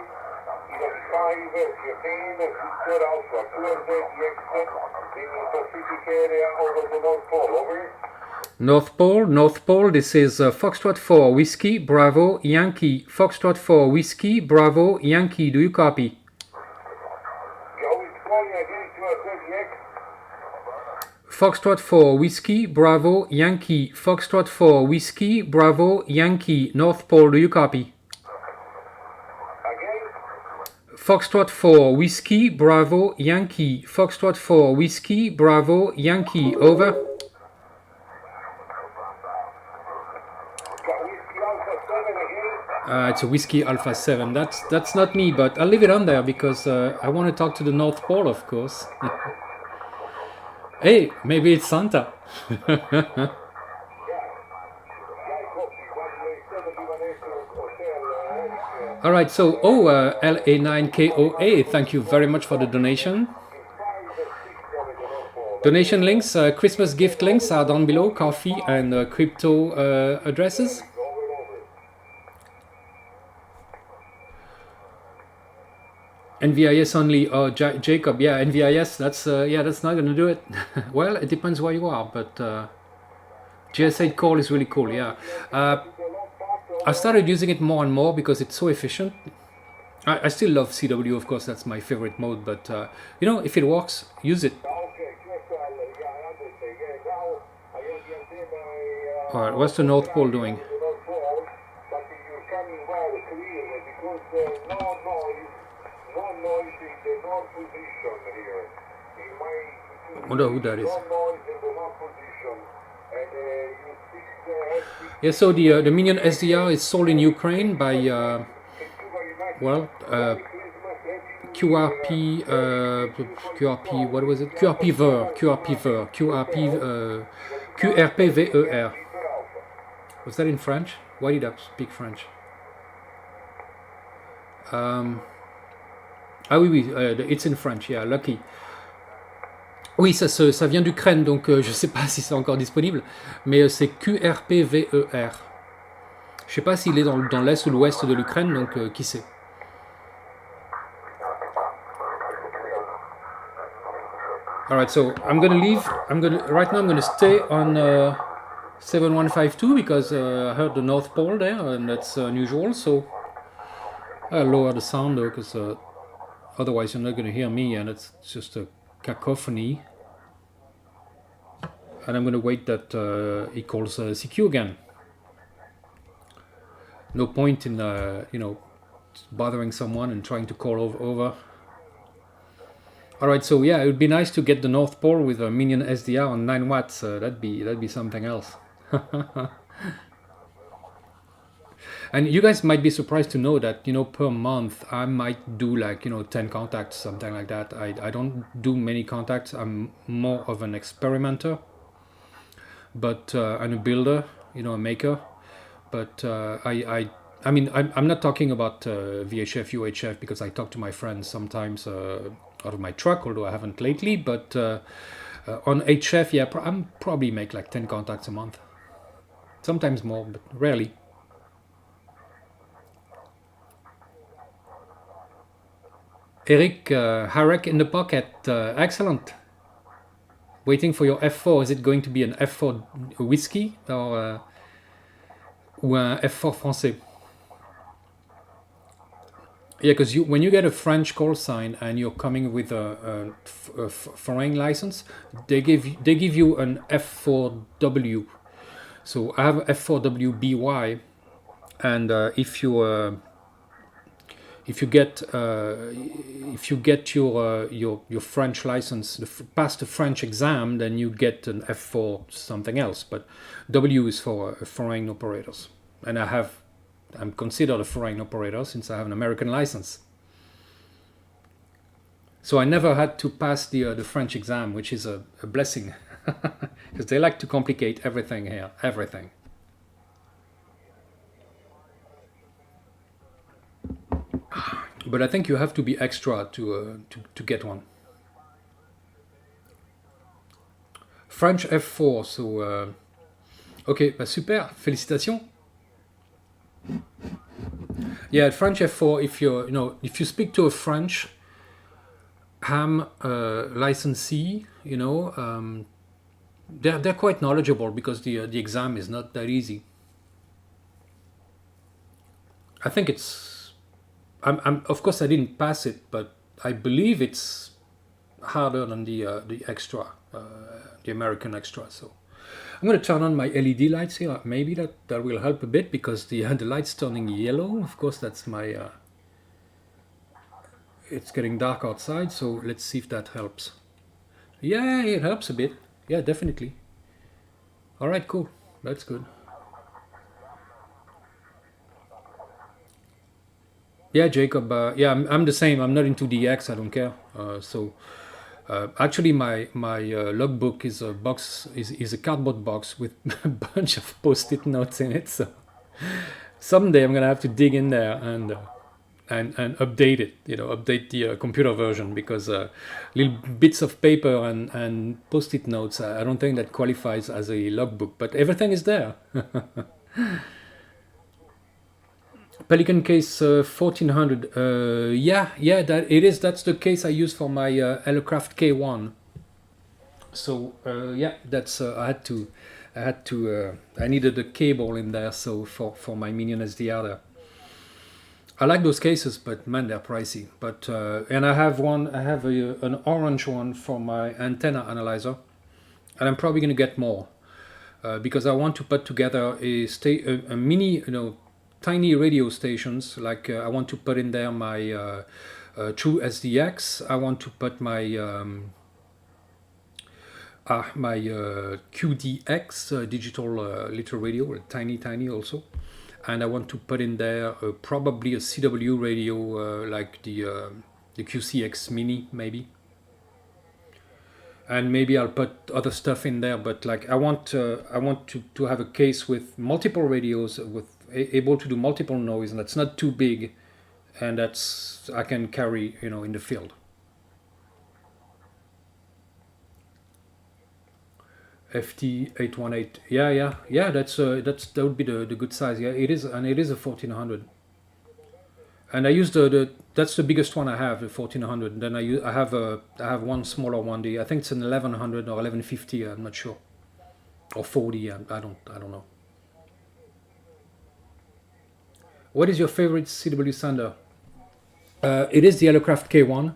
Italy 5, Japan, Victor Alpha, QSOs, in Pacific area over the North Pole, over. North Pole, this is Foxtrot 4, Whiskey, Bravo, Yankee. Foxtrot 4, Whiskey, Bravo, Yankee. Do you copy? Foxtrot 4, Whiskey, Bravo, Yankee. Foxtrot 4, Whiskey, Bravo, Yankee. North Pole, do you copy? Foxtrot 4, Whiskey, Bravo, Yankee. Foxtrot 4, Whiskey, Bravo, Yankee. Over. It's a Whiskey Alpha 7. That's not me, but I'll leave it on there because I want to talk to the North Pole, of course. Hey, maybe it's Santa. All right, so LA9KOA, thank you very much for the donation. Donation links, Christmas gift links are down below, coffee and crypto addresses. NVIS only. Oh, Jacob, yeah, NVIS. That's not gonna do it. Well, it depends where you are, but GS8 call is really cool. Yeah, I started using it more and more because it's so efficient. I still love CW, of course. That's my favorite mode, but you know, if it works, use it. All right, what's the North Pole doing? I wonder who that is. Yeah, so the Minion SDR is sold in Ukraine by QRP, what was it? QRPVER. Was that in French? Why did I speak French? Ah oui, it's in French, yeah, lucky. Oui, ça vient d'Ukraine, donc je sais pas si c'est encore disponible, mais c'est QRPVER. Je sais pas s'il est dans l'est ou l'ouest de l'Ukraine, donc qui sait. Alright, so I'm gonna leave. Right now I'm gonna stay on 7152 because I heard the North Pole there, and that's unusual. So I'll lower the sound though, because otherwise you're not gonna hear me, and it's just a cacophony. And I'm gonna wait that he calls CQ again. No point in you know, bothering someone and trying to call over. Alright, so yeah, it would be nice to get the North Pole with a Minion SDR on 9 watts. That'd be something else. And you guys might be surprised to know that, you know, per month I might do like, you know, 10 contacts, something like that. I don't do many contacts. I'm more of an experimenter, but I'm a builder, you know, a maker. But I mean, I'm not talking about VHF, UHF, because I talk to my friends sometimes out of my truck, although I haven't lately. But on HF, yeah, I'm probably make like 10 contacts a month. Sometimes more, but rarely. Eric, Harek in the pocket, excellent. Waiting for your F4. Is it going to be an F4 whiskey or un F4 français? Yeah, because when you get a French call sign and you're coming with a foreign license, they give you an F4W. So I have F4WBY, and if you get your French license, pass the French exam, then you get an F4 something else. But W is for foreign operators, and I'm considered a foreign operator since I have an American license. So I never had to pass the French exam, which is a blessing, because they like to complicate everything here, everything. but I think you have to be extra to get one. French F4, so ok, bah super, félicitations. Yeah, French F4. If if you speak to a French ham licensee, they're quite knowledgeable because the exam is not that easy. I think it's. I'm of course I didn't pass it, but I believe it's harder than the extra, the American extra. So I'm going to turn on my LED lights here. Maybe that will help a bit because the light's turning yellow. Of course, that's my. It's getting dark outside, so let's see if that helps. Yeah, it helps a bit. Yeah, definitely. All right, cool. That's good. Yeah, Jacob. Yeah, I'm the same. I'm not into DX. I don't care. Actually, my logbook is a box. Is a cardboard box with a bunch of post-it notes in it. So someday I'm gonna have to dig in there and update it. Update the computer version because little bits of paper and post-it notes. I don't think that qualifies as a logbook, but everything is there. Pelican case 1400. Yeah, that it is. That's the case I use for my Aircraft K1. So yeah, that's I needed a cable in there, so for my Minion SDR there. I like those cases, but man, they're pricey. But and I have an orange one for my antenna analyzer, and I'm probably gonna get more because I want to put together a mini, tiny radio stations. Like I want to put in there my True SDX. I want to put my QDX digital little radio, tiny also. And I want to put in there probably a CW radio like the QCX Mini maybe. And maybe I'll put other stuff in there, but like I want to have a case with multiple radios with able to do multiple noise, and that's not too big, and that's I can carry in the field. FT818. Yeah. That would be the good size. Yeah, it is, and it is a 1400. And I use that's the biggest one I have, the 1400. Then I have one smaller one. I think it's an 1100 or 1150. I'm not sure, or 40. I don't know. What is your favorite CW sender? It is the Aircraft K1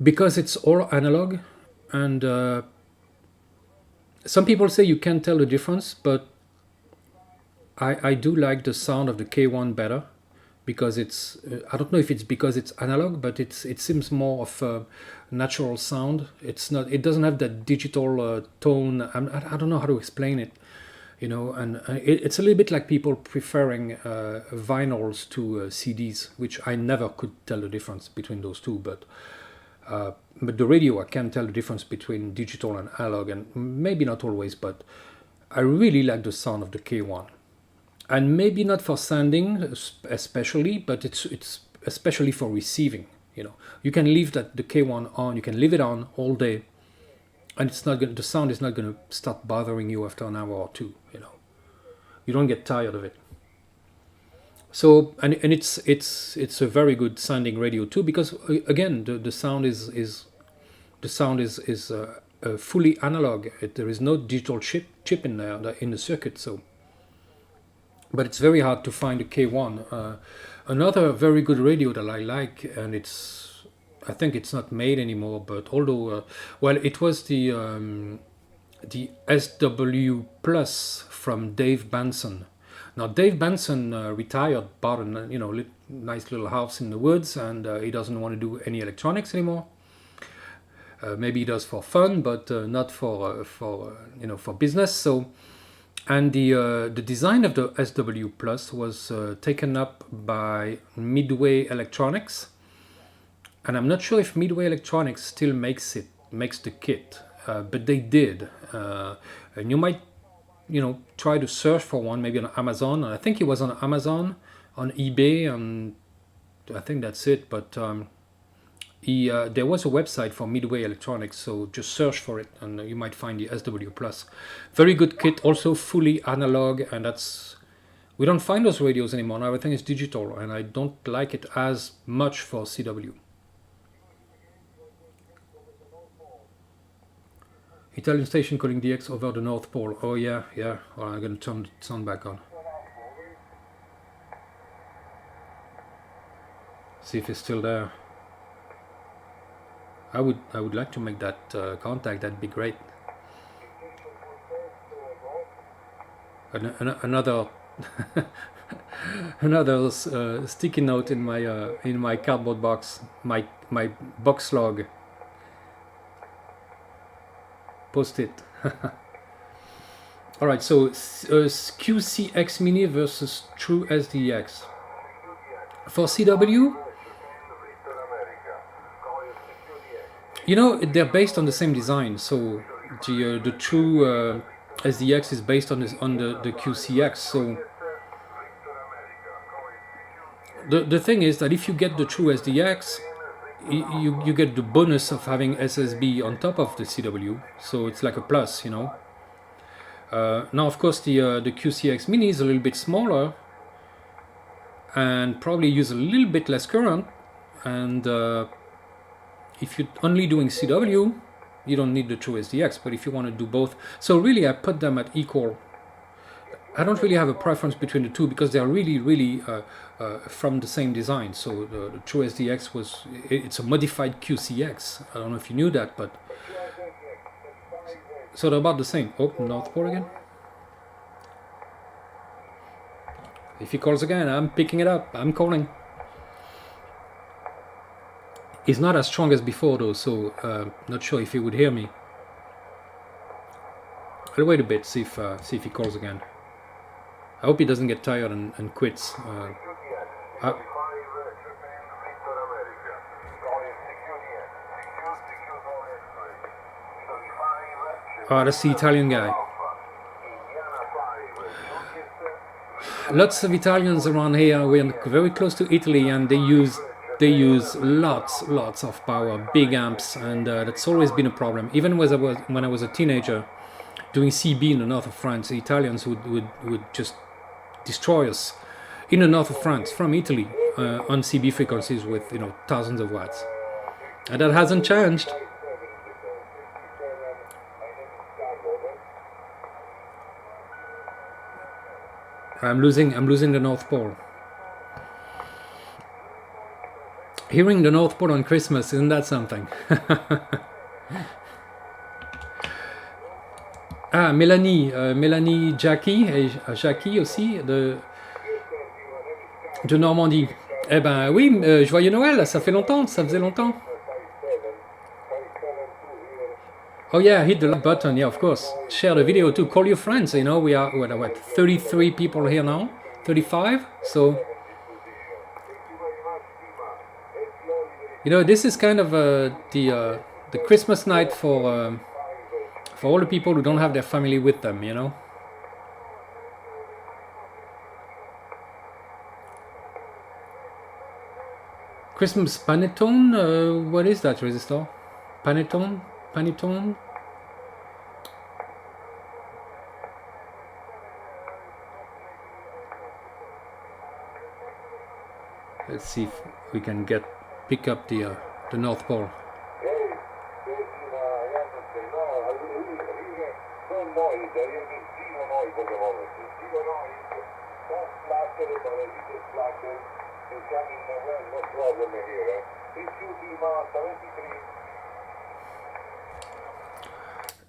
because it's all analog, and some people say you can't tell the difference, but I do like the sound of the K1 better because it's I don't know if it's because it's analog, but it seems more of a natural sound. It doesn't have that digital tone. I don't know how to explain it, and it's a little bit like people preferring vinyls to CDs, which I never could tell the difference between those two, but the radio, I can tell the difference between digital and analog, and maybe not always, but I really like the sound of the K1. And maybe not for sending especially, but it's especially for receiving. You can leave the K1 on, you can leave it on all day, and the sound is not going to start bothering you after an hour or two. You don't get tired of it. So and it's a very good sounding radio too, because again the sound is fully analog. There is no digital chip in there in the circuit. So, but it's very hard to find a K1. Another very good radio that I like, and I think it's not made anymore. But although it was the SW Plus from Dave Benson. Now Dave Benson retired, bought a nice little house in the woods, and he doesn't want to do any electronics anymore. Maybe he does for fun, but not for business. So, and the design of the SW Plus was taken up by Midway Electronics, and I'm not sure if Midway Electronics still makes the kit, but they did, and you might try to search for one maybe on Amazon. I think it was on Amazon, on eBay, and I think that's it. But there was a website for Midway Electronics, so just search for it and you might find the SW Plus. Very good kit, also fully analog, and that's, we don't find those radios anymore. Now everything is digital, and I don't like it as much for CW. Italian station calling DX over the North Pole. Oh yeah, yeah. Well, I'm gonna turn the sound back on. See if it's still there. I would like to make that contact. That'd be great. Another another sticky note in my cardboard box. My box log. Post it. All right. So QCX Mini versus True SDX. For CW, you know, they're based on the same design. So the True SDX is based on the QCX. So the thing is that if you get the True SDX, you get the bonus of having SSB on top of the CW. So it's like a plus, you know. Now, of course, the QCX Mini is a little bit smaller and probably use a little bit less current. And if you're only doing CW, you don't need the True SDX. But if you want to do both, so really I put them at equal. I don't really have a preference between the two because they are really from the same design. So the True SDX it's a modified QCX. I don't know if you knew that, but so they're about the same. Oh, North Pole again. If he calls again, I'm picking it up. I'm calling. He's not as strong as before though, so not sure if he would hear me. I'll wait a bit, see if he calls again. I hope he doesn't get tired and quits. Oh, that's the Italian guy. Lots of Italians around here. We're very close to Italy, and they use lots of power, big amps, and that's always been a problem. Even when I was a teenager, doing CB in the north of France, the Italians would just destroy us in the north of France from Italy on CB frequencies with thousands of watts, and that hasn't changed. I'm losing the North Pole. Hearing the North Pole on Christmas, isn't that something? Ah, Mélanie Jackie, et Jackie aussi, de Normandie. Eh ben oui, joyeux Noël, ça fait longtemps, ça faisait longtemps. Oh yeah, hit the like button, yeah, of course. Share the video too, call your friends, we are, what 33 people here now, 35, so... this is kind of the Christmas night for all the people who don't have their family with them, Christmas panettone, what is that, Resistor? Panettone? Let's see if we can pick up the North Pole.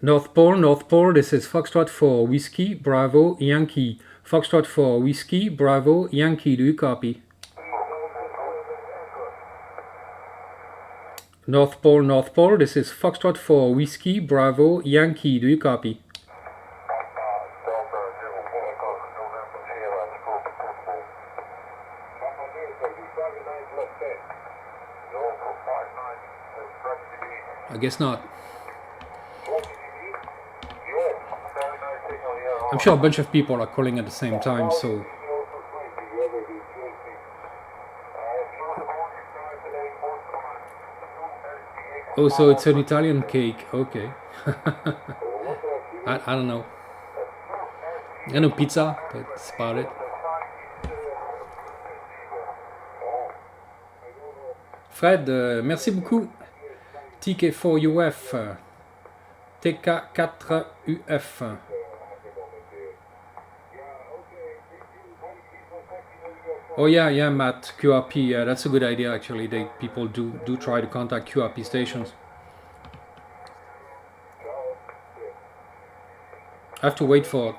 North Pole, this is Foxtrot for Whiskey, Bravo, Yankee. Foxtrot for Whiskey, Bravo, Yankee, do you copy? North Pole, this is Foxtrot for Whiskey, Bravo, Yankee, do you copy? I guess not. I'm sure a bunch of people are calling at the same time, so... Oh, so it's an Italian cake. Okay. I don't know. I know pizza, but that's about it. Fred, merci beaucoup. TK4UF. TK4UF. Oh yeah, Matt. QRP. Yeah, that's a good idea. Actually, people do try to contact QRP stations. I have to wait for.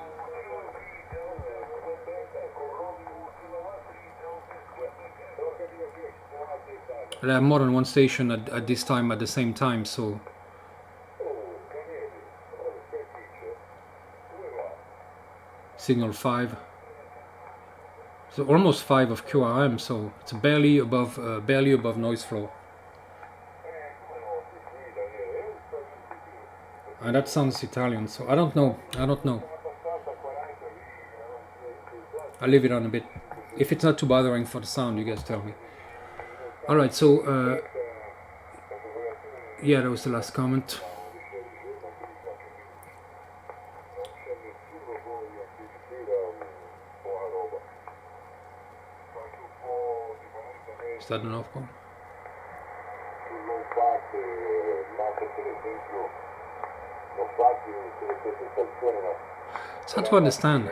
There are more than one station at this time at the same time, so. Signal 5. So almost 5 of QRM, so it's barely above noise floor. And that sounds Italian, so I don't know. I'll leave it on a bit. If it's not too bothering for the sound, you guys tell me. Alright, so yeah, that was the last comment. Is that enough? It's hard to understand.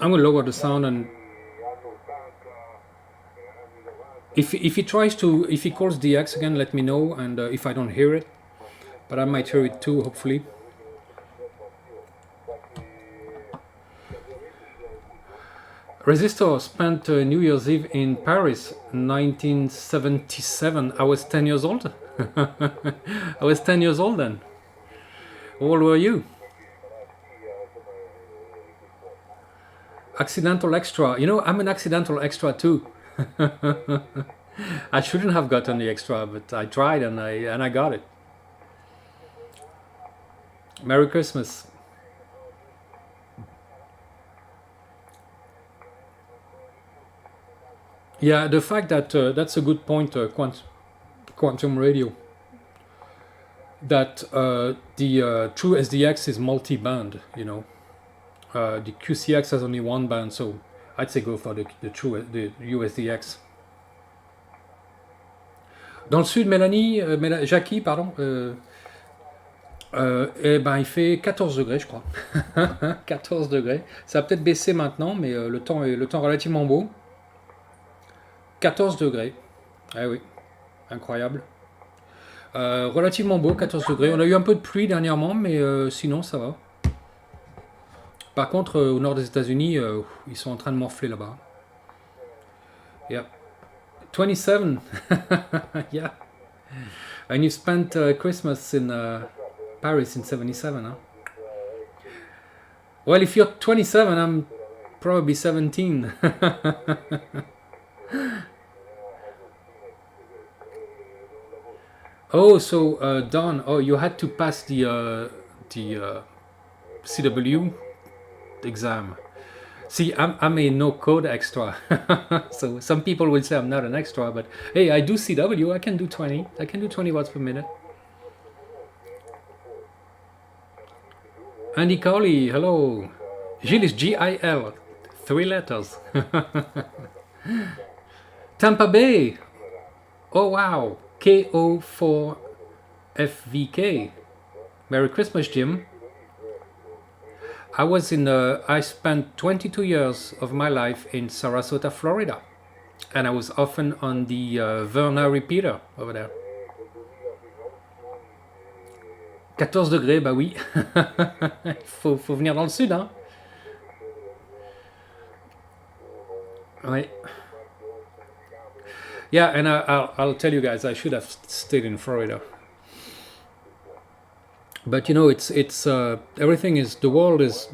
I'm going to lower the sound, and if he calls DX again, let me know, and if I don't hear it, but I might hear it too, hopefully. Resistor spent New Year's Eve in Paris, 1977. I was 10 years old. I was 10 years old then. How old were you? Accidental extra. You know, I'm an accidental extra too. I shouldn't have gotten the extra, but I tried and I got it. Merry Christmas. Yeah, the fact that that's a good point, quantum radio. That the true SDX is multi-band, you know. The QCX has only one band, so I'd say go for the USDX. Dans le sud, Jackie, pardon, eh ben, il fait 14 degrés, je crois. 14 degrés. Ça a peut-être baissé maintenant, mais le temps est relativement beau. 14 degrés. Ah oui, incroyable. Relativement beau, 14 degrés. On a eu un peu de pluie dernièrement, mais sinon ça va. Par contre, au nord des États-Unis, ils sont en train de morfler là-bas. Yeah. 27. Yeah. And you spent Christmas in Paris in 77, huh? Well, if you're 27, I'm probably 17. Oh, so Don, you had to pass the CW exam. See, I'm a no-code extra. So some people will say I'm not an extra, but hey, I do CW. I can do 20. I can do 20 watts per minute. Andy Cowley, hello. Gilles is G-I-L, 3 letters. Tampa Bay. Oh wow. KO4FVK. Merry Christmas, Jim. I spent 22 years of my life in Sarasota, Florida. And I was often on the Verna repeater over there. 14 degrés, bah oui. faut venir dans le sud, hein. Ouais. Yeah, and I'll tell you guys, I should have stayed in Florida. But you know, it's everything is the world is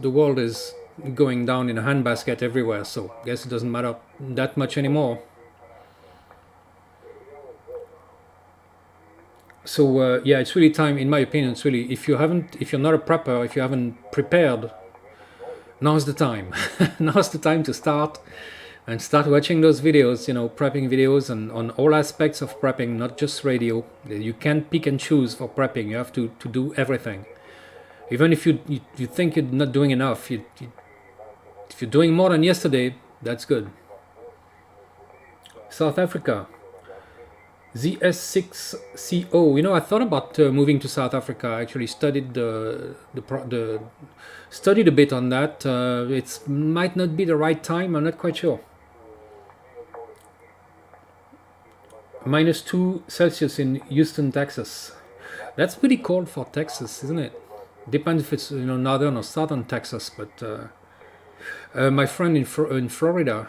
going down in a handbasket everywhere. So I guess it doesn't matter that much anymore. So yeah, it's really time, in my opinion. It's really, if you're not a prepper, if you haven't prepared, now's the time. Now's the time to start and start watching those videos, prepping videos, and on all aspects of prepping, not just radio. You can't pick and choose for prepping. You have to do everything. Even if you think you're not doing enough, if you're doing more than yesterday, that's good. South Africa. ZS6CO. I thought about moving to South Africa. I actually studied studied a bit on that. It might not be the right time. I'm not quite sure. -2 in Houston, Texas. That's pretty cold for Texas, isn't it? Depends if it's northern or southern Texas. But my friend in Florida,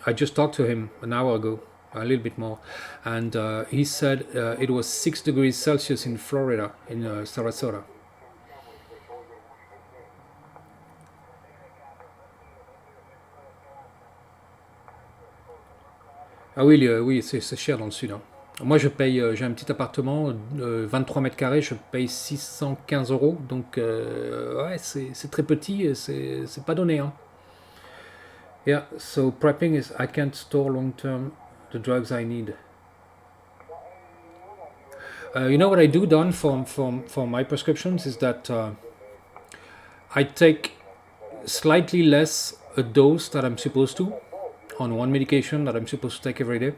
I just talked to him an hour ago, a little bit more, and he said it was 6 degrees Celsius in Florida, in Sarasota. Ah oui, oui, c'est cher dans le sud. Hein. Moi, je paye, j'ai un petit appartement, 23 mètres carrés, je paye 615 €. Donc, ouais, c'est très petit et c'est pas donné. Hein. Yeah, so prepping is, I can't store long term the drugs I need. You know what I do, Don, for my prescriptions is that I take slightly less a dose that I'm supposed to on one medication that I'm supposed to take every day.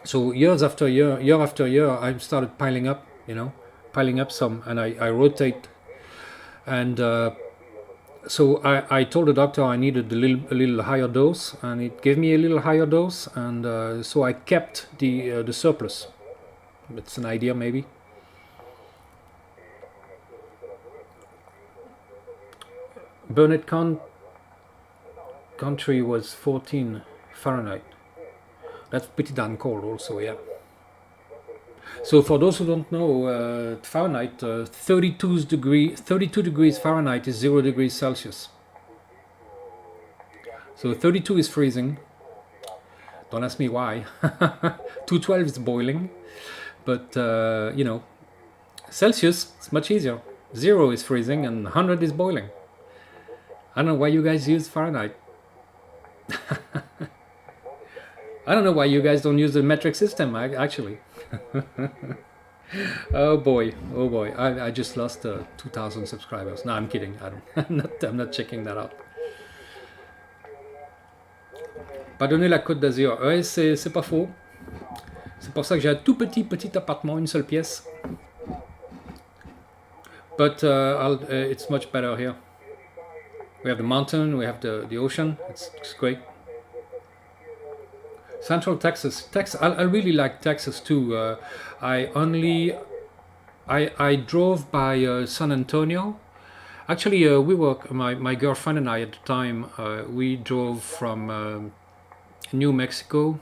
So year after year, I started piling up some, and I rotate. And so I told the doctor I needed a little higher dose, and it gave me a little higher dose, and so I kept the surplus. It's an idea, maybe. Burnett country was 14 Fahrenheit. That's pretty damn cold also, yeah. So for those who don't know, Fahrenheit, 32 degrees Fahrenheit is 0 degrees Celsius. So 32 is freezing. Don't ask me why. 212 is boiling. But, Celsius, it's much easier. 0 is freezing and 100 is boiling. I don't know why you guys use Fahrenheit. I don't know why you guys don't use the metric system, actually. Oh boy. I just lost 2,000 subscribers. No, I'm kidding. I'm not checking that out. Pardonnez la Côte d'Azur. Ouais, c'est pas faux. C'est pour ça que j'ai un tout petit appartement, une seule pièce. But it's much better here. We have the mountain, we have the ocean. It's great. Central Texas. I really like Texas too. I drove by San Antonio. Actually, we were my girlfriend and I at the time. We drove from New Mexico.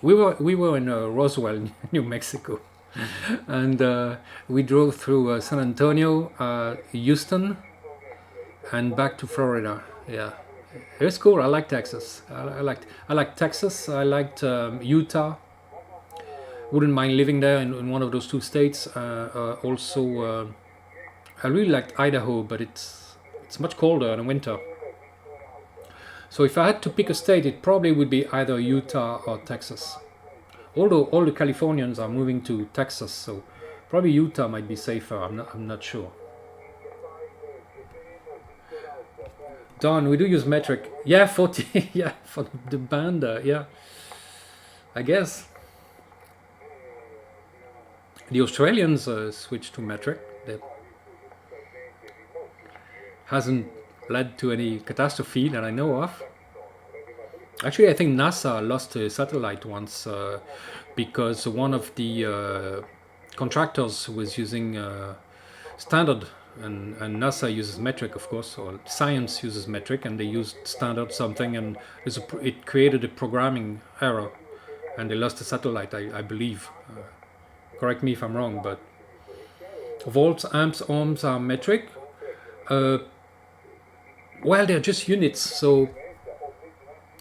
We were in Roswell, New Mexico, and we drove through San Antonio, Houston, and back to Florida. Yeah. It's cool. I like Texas. I like Texas. I liked Utah. Wouldn't mind living there in one of those two states. Also, I really liked Idaho, but it's much colder in the winter. So if I had to pick a state, it probably would be either Utah or Texas. Although all the Californians are moving to Texas, so probably Utah might be safer. I'm not sure. Don, we do use metric. Yeah, 40. Yeah, for the band. Yeah, I guess. The Australians switched to metric. That hasn't led to any catastrophe that I know of. Actually, I think NASA lost a satellite once because one of the contractors was using standard. And NASA uses metric, of course, or science uses metric, and they used standard something, and it created a programming error, and they lost the satellite, I believe. Correct me if I'm wrong, but volts, amps, ohms are metric. Well, they're just units, so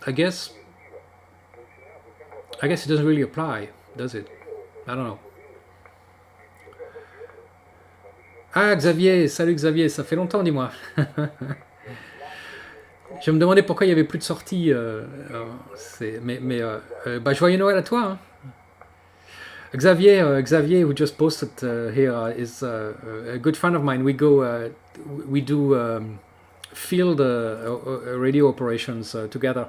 I guess it doesn't really apply, does it? I don't know. Ah, Xavier, salut Xavier, ça fait longtemps, dis-moi. Je me demandais pourquoi il n'y avait plus de sorties. Bah, joyeux Noël à toi. Hein. Xavier, who just posted here, is a good friend of mine. We do field radio operations together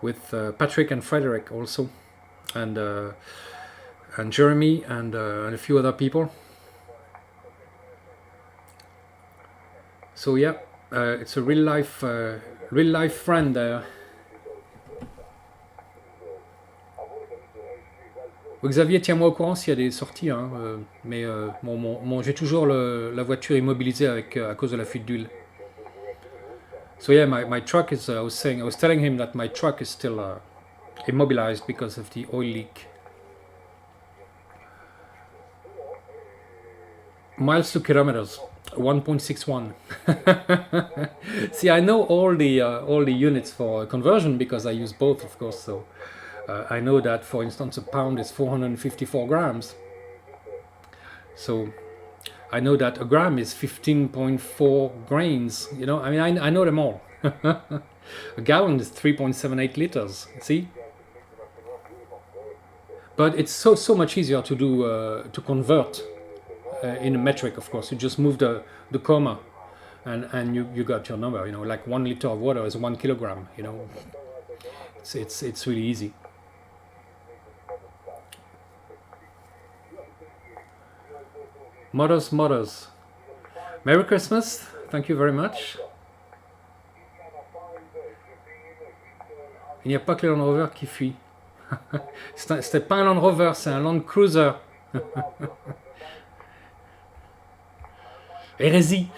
with Patrick and Frederick also, and Jeremy and a few other people. So yeah, it's a real life friend there. Xavier, tiens-moi au courant s'il y a des sorties, hein, j'ai toujours la voiture immobilisée à cause de la fuite d'huile. So yeah, my truck is. I was telling him that my truck is still immobilized because of the oil leak. Miles to kilometers, 1.61. See, I know all the units for conversion because I use both, of course. So I know that, for instance, a pound is 454 grams. So I know that a gram is 15.4 grains. You know, I mean, I know them all. A gallon is 3.78 liters. See, but it's so much easier to do to convert in a metric. Of course, you just move the comma, and you got your number. You know, like 1 liter of water is 1 kilogram. You know, it's really easy. Mothers. Merry Christmas. Thank you very much. Il n'y a pas que le Land Rover qui fuit. C'était pas un Land Rover, c'est un Land Cruiser. Hérésie.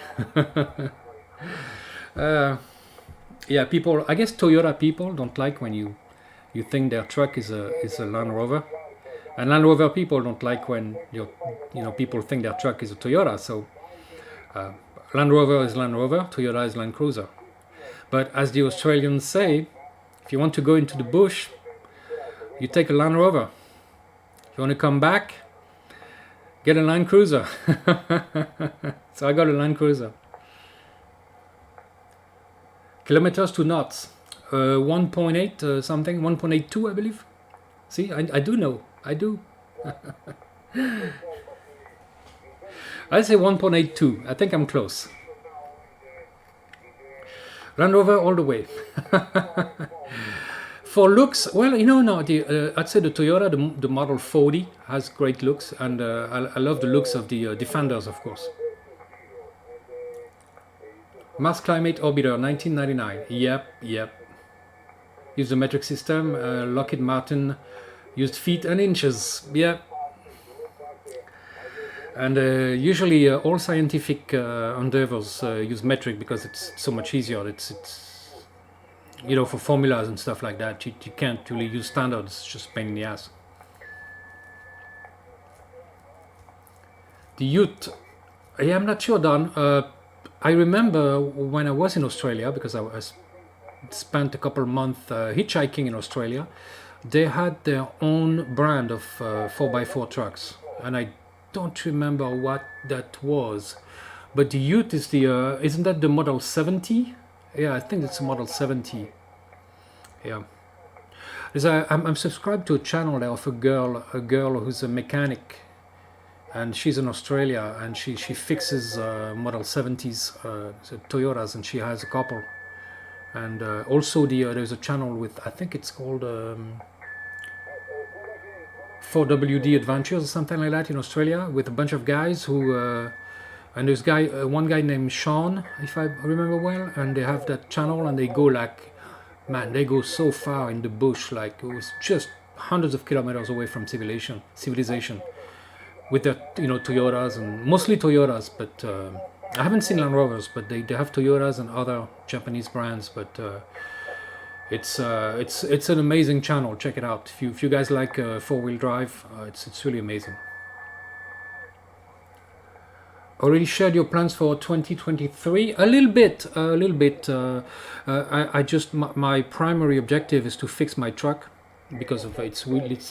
Yeah, people. I guess Toyota people don't like when you think their truck is a Land Rover. And Land Rover people don't like when people think their truck is a Toyota. So Land Rover is Land Rover, Toyota is Land Cruiser. But as the Australians say, if you want to go into the bush, you take a Land Rover. If you want to come back, get a Land Cruiser. So I got a Land Cruiser. Kilometers to knots, 1.8 something, 1.82 I believe. See, I do know. I do. I say 1.82. I think I'm close. Land Rover all the way. For looks, well, no. I'd say the Toyota, the Model 40 has great looks, and I love the looks of the Defenders, of course. Mars Climate Orbiter, 1999. Yep. Use the metric system. Lockheed Martin used feet and inches. Yeah. And usually all scientific endeavors use metric because it's so much easier. It's for formulas and stuff like that. You can't really use standards. It's just a pain in the ass. The Ute. Yeah, I'm not sure, Don. I remember when I was in Australia, because I spent a couple of months hitchhiking in Australia, they had their own brand of 4x4 trucks, and I don't remember what that was. But the Ute is isn't that the Model 70? Yeah, I think it's a Model 70. Yeah. I'm subscribed to a channel there of a girl who's a mechanic, and she's in Australia, and she fixes Model 70s, Toyotas, and she has a couple. And also there's a channel with, I think it's called 4WD Adventures or something like that in Australia, with a bunch of guys who and there's one guy named Sean, if I remember well, and they have that channel, and they go they go so far in the bush, like it was just hundreds of kilometers away from civilization with their Toyotas, and mostly Toyotas, but I haven't seen Land Rovers, but they have Toyotas and other Japanese brands. But it's an amazing channel. Check it out if you guys like 4-wheel drive. It's really amazing. Already shared your plans for 2023? A little bit. I just my primary objective is to fix my truck, because of it's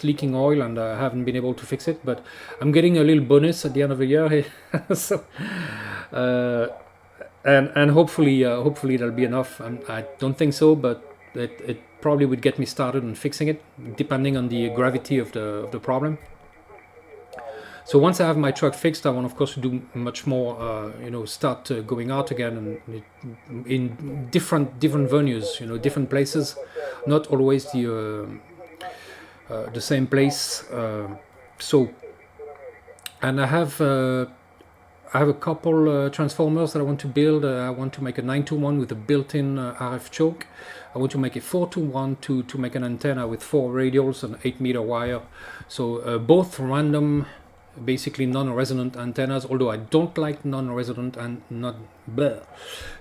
leaking oil, and I haven't been able to fix it. But I'm getting a little bonus at the end of the year here, so and hopefully that'll be enough. I don't think so, but it probably would get me started on fixing it, depending on the gravity of the problem. So once I have my truck fixed, I want, of course, to do much more. Start going out again and in different venues, different places, not always the same place. And I have a couple transformers that I want to build. I want to make a 9-to-1 with a built-in RF choke. I want to make a 4-to-1 to make an antenna with 4 radials and 8-meter wire. So both random, basically non-resonant antennas, although I don't like non-resonant and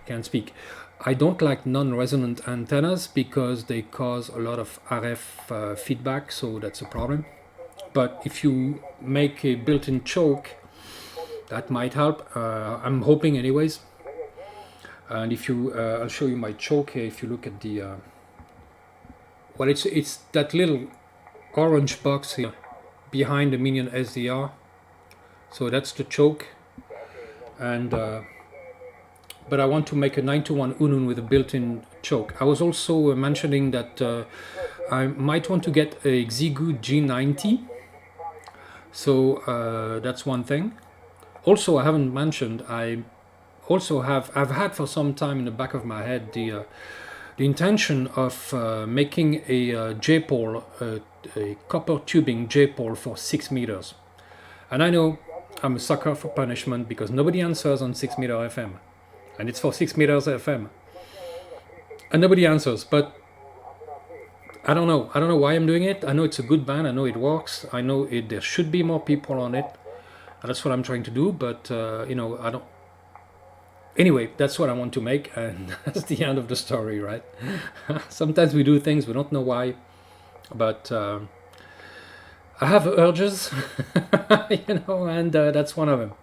can't speak. I don't like non-resonant antennas because they cause a lot of RF feedback, so that's a problem. But if you make a built-in choke, that might help. I'm hoping anyways. And if you, I'll show you my choke here. If you look at the, well, it's that little orange box here behind the Minion SDR. So that's the choke. And but I want to make a 9-to-1 Unun with a built-in choke. I was also mentioning that I might want to get a Xiegu G90. So that's one thing. Also, I haven't mentioned, I've had for some time in the back of my head the intention of making a J-pole, a copper tubing J-pole for 6 meters. And I know I'm a sucker for punishment because nobody answers on 6 meter FM. And it's for 6 meters FM. And nobody answers, but I don't know. I don't know why I'm doing it. I know it's a good band. I know it works. I know there should be more people on it. And that's what I'm trying to do, but I don't. Anyway, that's what I want to make, and that's the end of the story, right? Sometimes we do things we don't know why, but I have urges, and that's one of them.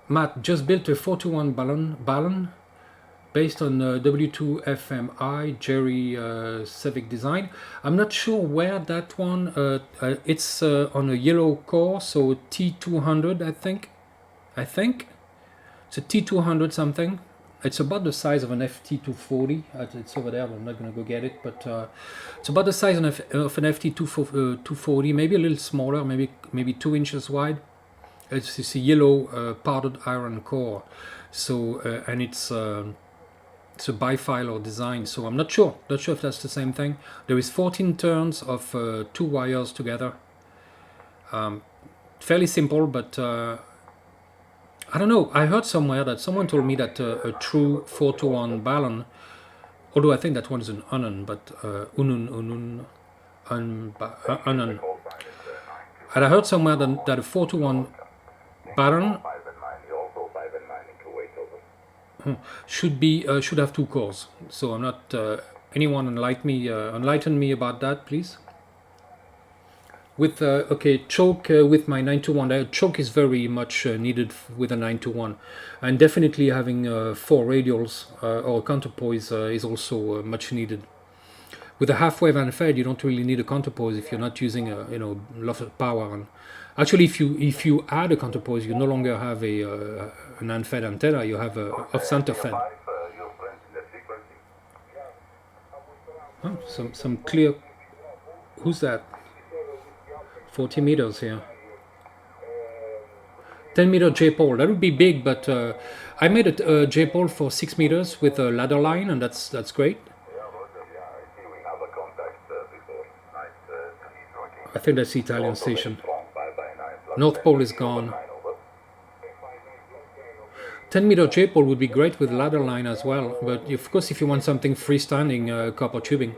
Matt just built a 4-to-1 balloon based on W2FMI Jerry Civic design. I'm not sure where that one. It's on a yellow core, so T200, I think. It's a T200 something. It's about the size of an FT240. It's over there. I'm not going to go get it, but it's about the size of an FT240, maybe a little smaller, maybe 2 inches wide. It's a yellow powdered iron core. So and it's a bifilar design. So I'm not sure if that's the same thing. There is 14 turns of 2 wires together. Fairly simple, but I don't know. I heard somewhere that someone told me that a true 4-to-1 balloon, although I think that one is an Unun, but Unun. And I heard somewhere that a 4-to-1 balloon should have 2 cores. So I'm not. Anyone enlighten me about that, please. With choke with my 9-to-1. Choke is very much needed with a 9-to-1, and definitely having 4 radials or counterpoise is also much needed. With a half-wave unfed, you don't really need a counterpoise if you're not using a lot of power. And actually, if you add a counterpoise, you no longer have an unfed antenna. You have a off-center fed. Oh, some clear. Who's that? 40 meters here. 10-meter J-pole. That would be big, but I made a J-pole for 6 meters with a ladder line, and that's great. I think that's the Italian station. North Pole is gone. 10-meter J-pole would be great with ladder line as well, but of course if you want something freestanding, copper tubing.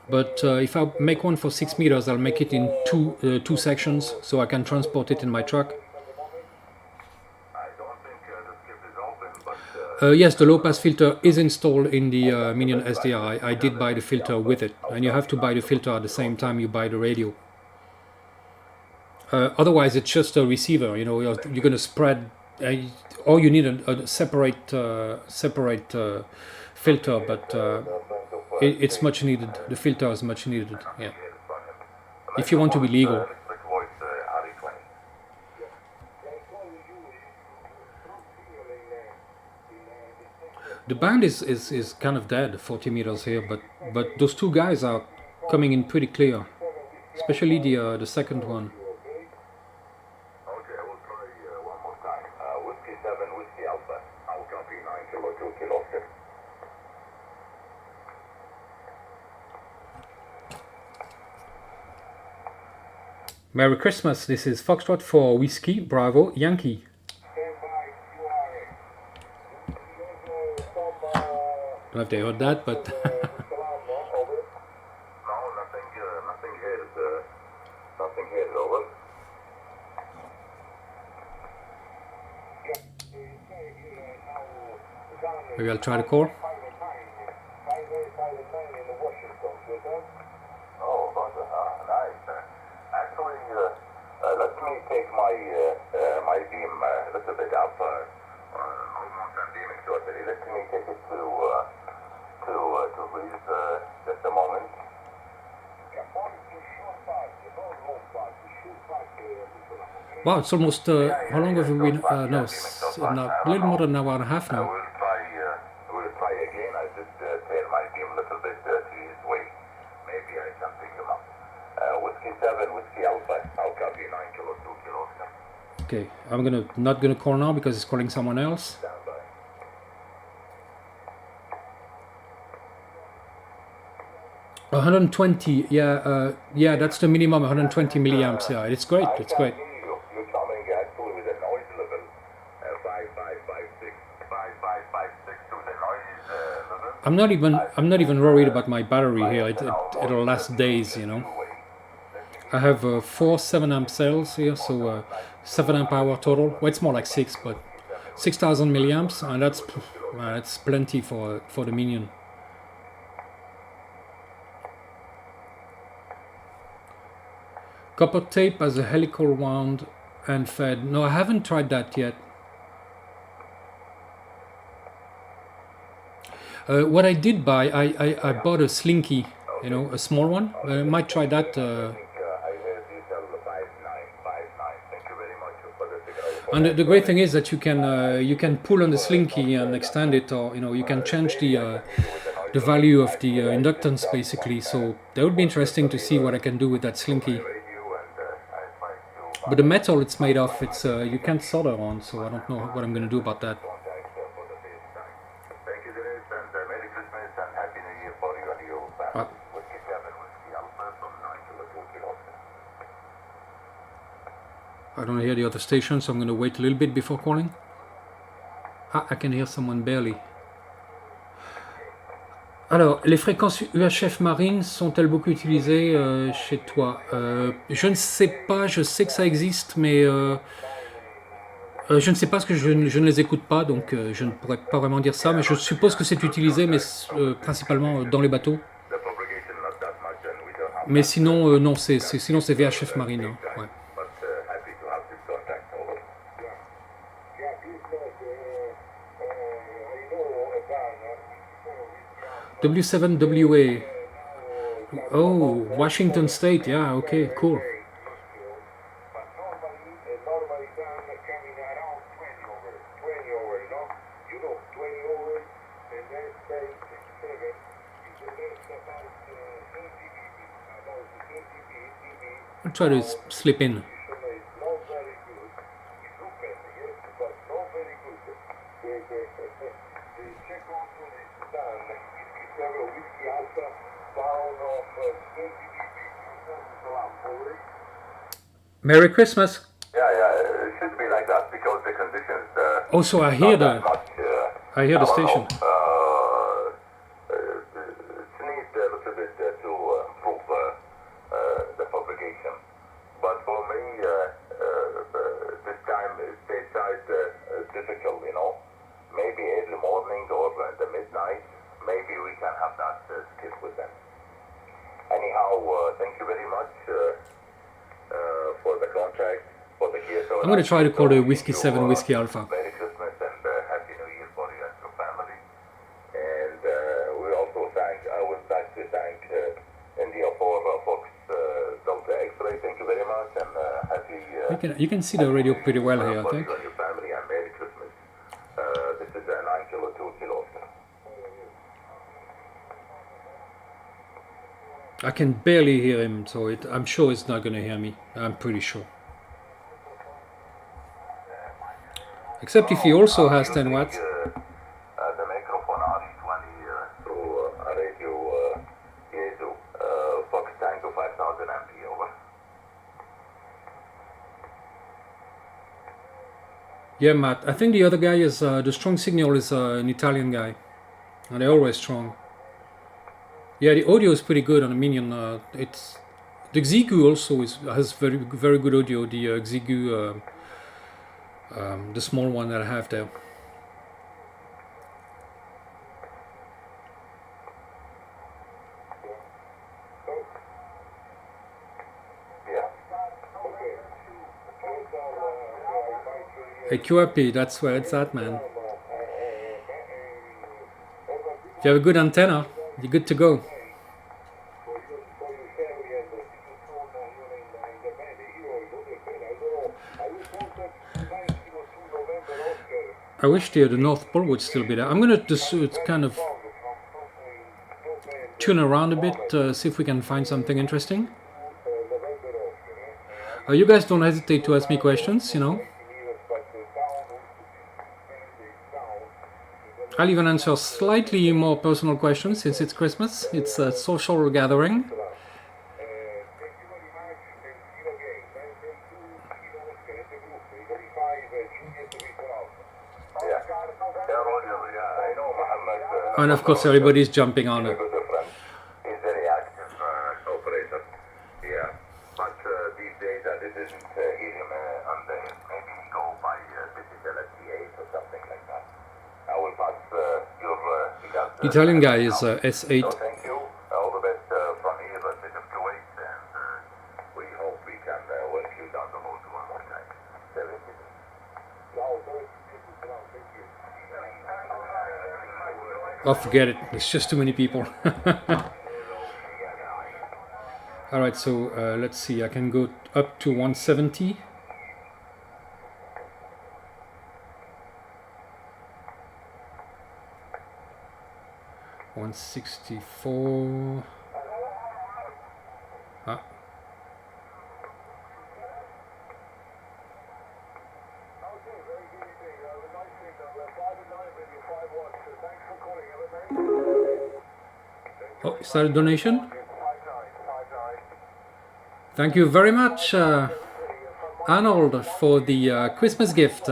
But if I make one for 6 meters, I'll make it in two sections, so I can transport it in my truck. Yes, the low-pass filter is installed in the Minion SDR. I did buy the filter with it, and you have to buy the filter at the same time you buy the radio. Otherwise, it's just a receiver. You're going to spread. Or you need a separate filter, but it's much needed. The filter is much needed. Yeah, if you want to be legal. The band is kind of dead, 40 meters here, but those two guys are coming in pretty clear, especially the second one. Okay, I will try one more time. Whiskey 7, Whiskey Alpha. I'll copy 9 kilo, 2 kilo. Merry Christmas, this is Foxtrot for Whiskey, Bravo, Yankee. I don't know if they heard that, but No, nothing here is over. maybe I'll try to call. Oh, nice. Actually, let me take my beam a little bit up. Almost I'm beaming shortly. Let me take it to breathe just a moment. Wow, it's almost, how long have we been? No, it's a little more than an hour and a half now. We'll try again. I just tail my beam a little bit to his way. Maybe I can pick him up. Whiskey 7, Whiskey Alpha. I'll copy 9 kilo, 2 kilos. Okay, I'm not gonna call now because it's calling someone else. Stand by. 120, yeah, that's the minimum, 120 milliamps. Yeah, it's great, it's great. You're coming actually with a noise level 5556 to the noise level. I'm not even worried about my battery here. It'll last days, you know. I have 4 7-amp cells here, so 7-amp hour total. Well, it's more like 6, but 6,000 milliamps, and that's plenty for the Minion. Copper tape as a helical wound and fed. No, I haven't tried that yet. What I did buy, I bought a slinky, you know, a small one. I might try that. And the great thing is that you can pull on the slinky and extend it, or you know, you can change the value of the inductance basically. So that would be interesting to see what I can do with that slinky. But the metal it's made of, it's you can't solder on, so I don't know what I'm going to do about that. Thank you, Dennis, and Merry Christmas and Happy New Year for you and your family. Whiskey 7, Whiskey Alpha from 9 kilo, 2 kilos. I don't hear the other station, so I'm going to wait a little bit before calling. I can hear someone barely. Alors, les fréquences UHF marines sont-elles beaucoup utilisées chez toi? Je ne sais pas, je sais que ça existe, mais je ne sais pas parce que je ne les écoute pas, donc je ne pourrais pas vraiment dire ça, mais je suppose que c'est utilisé, mais principalement dans les bateaux. Mais sinon, non, sinon c'est VHF marine. Hein, ouais. W7WA. Oh, Washington State. Yeah, okay, cool. I'll try to slip in. Merry Christmas. Yeah, it should be like that because the conditions. Also, I hear the station. It needs a little bit to improve the propagation. But for me, this time stateside is difficult, you know. Maybe early morning or the midnight. Maybe we can have that skip with them. Anyhow, thank you very much for the contract, for the QSOs. I'm going to try to call the Whiskey 7 Whiskey Alpha. Merry Christmas and Happy New Year for you and your family. And You can see the radio pretty well here, I think. On your family and Merry Christmas. This is a 9 kilo, 2 kilo. I can barely hear him, so I'm sure it's not going to hear me. I'm pretty sure. Except if he also has 10 watts. The microphone RE20 through radio QSO, Fox Tango 5000 MP, over. Yeah, Matt. I think the other guy is the strong signal is an Italian guy, and they're always strong. Yeah, the audio is pretty good on the Minion. It's the Xigu also has very good audio. The Xigu, the small one that I have there. Hey, QRP, that's where it's at, man. If you have a good antenna, you're good to go. I wish the North Pole would still be there. I'm gonna just kind of tune around a bit, see if we can find something interesting. You guys don't hesitate to ask me questions, you know. I'll even answer slightly more personal questions since it's Christmas. It's a social gathering. And of course everybody's jumping on it. He's very active operator. Yeah, but these days I didn't hear him on the, maybe go by digital SDA or something like that. I will pass your regards. The Italian guy is S8. So thank you. All the best from here, a bit of Kuwait, and we hope we can work you down the road one more time. 70. Oh, forget it. It's just too many people. Alright, so let's see. I can go up to 170. $164. Ah. Oh, is that a donation? Thank you very much, Arnold, for the Christmas gift.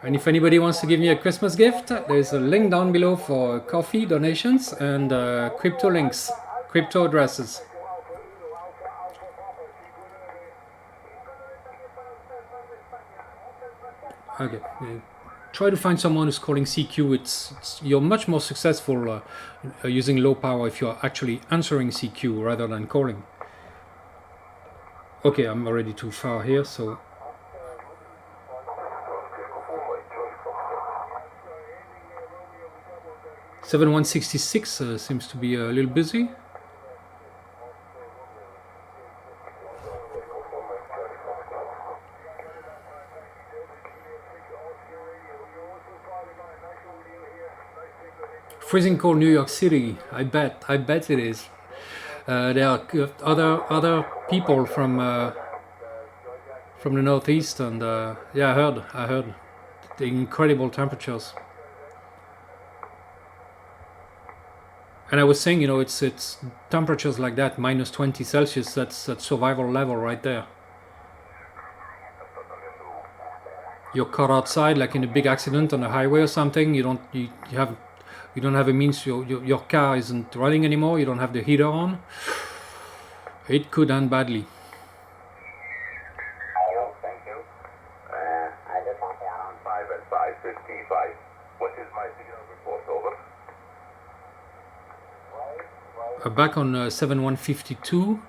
And if anybody wants to give me a Christmas gift, there's a link down below for coffee donations and crypto links, crypto addresses. Okay. Try to find someone who's calling CQ. You're much more successful using low power if you're actually answering CQ rather than calling. Okay, I'm already too far here, so 7166 seems to be a little busy. Freezing cold New York City. I bet it is. There are other people from the northeast, and yeah, I heard the incredible temperatures. And I was saying, you know, it's temperatures like that, minus 20 Celsius. That's survival level right there. You're caught outside, like in a big accident on a highway or something. You don't have a means. Your car isn't running anymore. You don't have the heater on. It could end badly. Thank you. I just want to around 5 and 5:55. What is my signal report? Over. Back on 7152.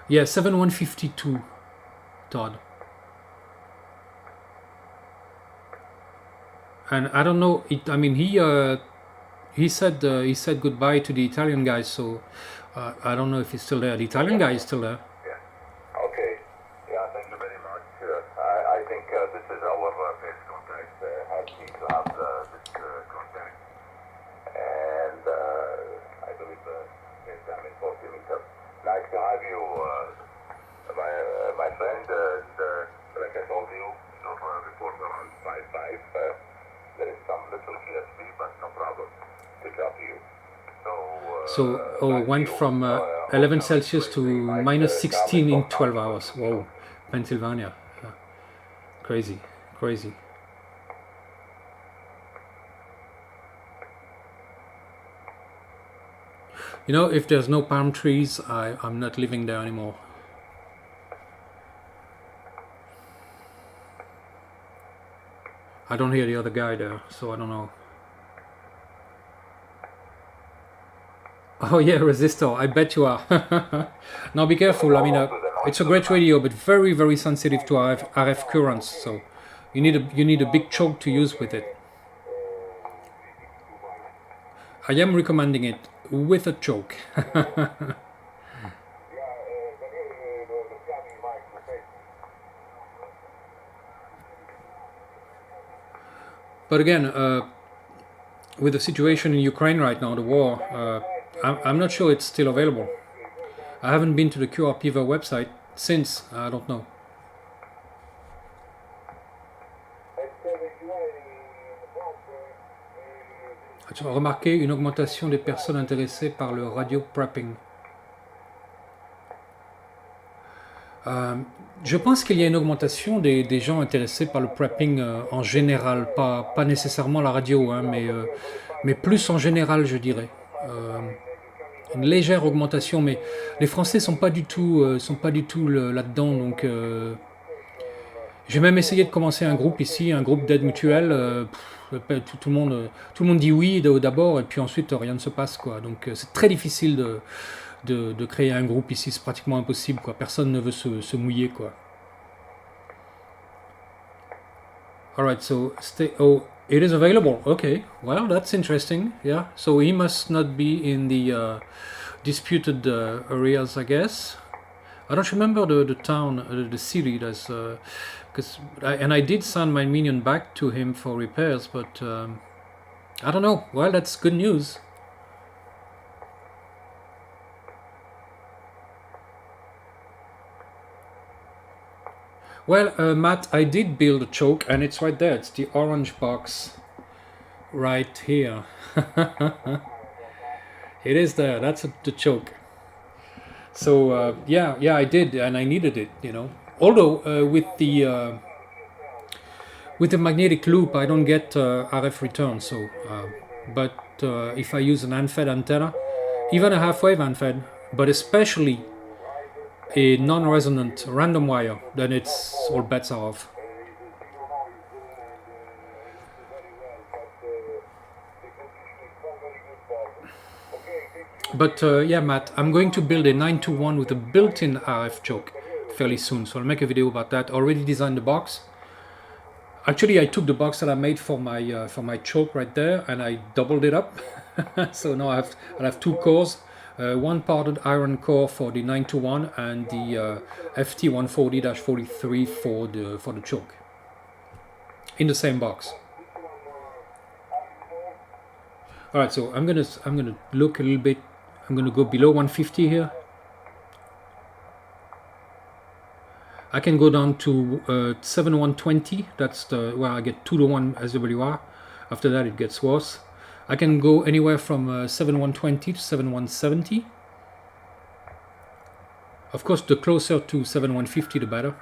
Yeah, 7152. Todd. And I don't know. I mean, he said goodbye to the Italian guys, so I don't know if he's still there. The Italian guy is still there. Yeah. little QSB, but no problem. It's up to you. So it went from 11 Celsius to minus 16 in 12 hours. Whoa, Pennsylvania. Crazy, crazy. You know, if there's no palm trees, I'm not living there anymore. I don't hear the other guy there, so I don't know. Oh yeah, resistor. I bet you are. Now be careful. I mean, it's a great radio, but very, very sensitive to RF currents. So you need a big choke to use with it. I am recommending it with a choke. But again, with the situation in Ukraine right now, the war, I'm not sure it's still available. I haven't been to the QRPV website since, I don't know. As-tu remarqué une augmentation des personnes intéressées par le radio prepping? Je pense qu'il y a une augmentation des gens intéressés par le prepping en général, pas nécessairement la radio, hein, mais plus en général, je dirais. Une légère augmentation, mais les Français sont pas du tout là-dedans, donc j'ai même essayé de commencer un groupe ici, un groupe d'aide mutuelle. Tout le monde dit oui d'abord, et puis ensuite rien ne se passe, quoi. Donc c'est très difficile de créer un groupe ici, c'est pratiquement impossible, quoi. Personne ne veut se mouiller, quoi. Alright, so oh, it is available. Okay, well, that's interesting. Yeah, so he must not be in the disputed areas, I guess. I don't remember the town, the city. That's and I did send my Minion back to him for repairs, but I don't know. Well, that's good news. Well, Matt, I did build a choke, and it's right there. It's the orange box right here. It is there. That's the choke. So yeah, I did, and I needed it, you know. Although with the magnetic loop, I don't get RF return. So, but if I use an unfed antenna, even a half-wave unfed, but especially a non-resonant random wire, then it's all bets are off. But yeah, Matt, I'm going to build a 921 with a built-in RF choke fairly soon, so I'll make a video about that. Already designed the box. Actually, I took the box that I made for my choke right there, and I doubled it up. So now I'll have two cores. One parted iron core for the 921 and the FT140-43 for the choke in the same box. All right, so I'm gonna look a little bit. I'm gonna go below 150 here. I can go down to 7120. That's where I get 2-to-1 SWR. After that, it gets worse. I can go anywhere from 7120 to 7170. Of course, the closer to 7150, the better.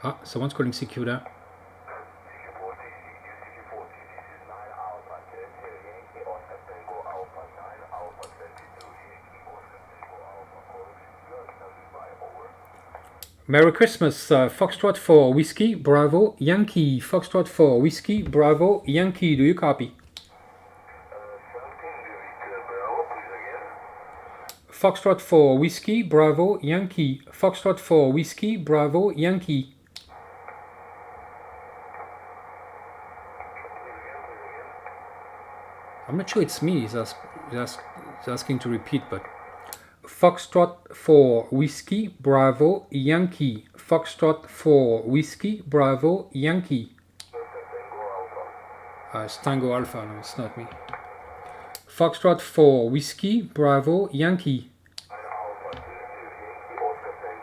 Ah, someone's calling CQ there. Merry Christmas, Foxtrot for Whiskey, Bravo, Yankee. Foxtrot for Whiskey, Bravo, Yankee. Do you copy? Foxtrot for Whiskey, Bravo, Yankee. Foxtrot for Whiskey, Bravo, Yankee. I'm not sure it's me. He's asking to repeat, but Foxtrot for Whiskey, Bravo, Yankee. Foxtrot for Whiskey, Bravo, Yankee. It's Tango Alpha, no, it's not me. Foxtrot for Whiskey, Bravo, Yankee.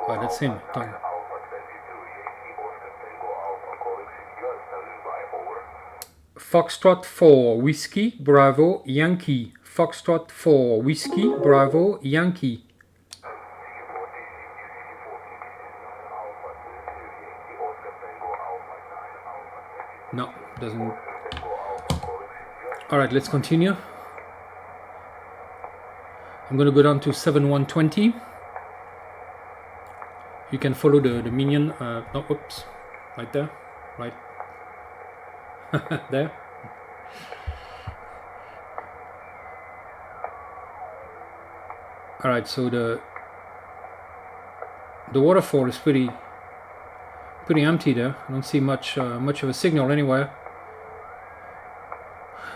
Oh, that's him. Tango. Foxtrot 4 Whiskey Bravo Yankee. Foxtrot 4 Whiskey Bravo Yankee. No, doesn't. All right, let's continue. I'm going to go down to 7120. You can follow the Minion. No, oops, right there, right there. All right, so the waterfall is pretty empty there. I don't see much of a signal anywhere.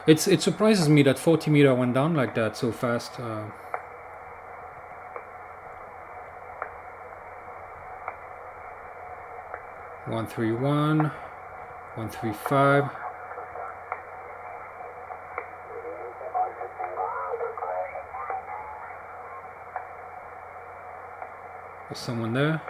It surprises me that 40 meter went down like that so fast. 131, 135. There's someone there.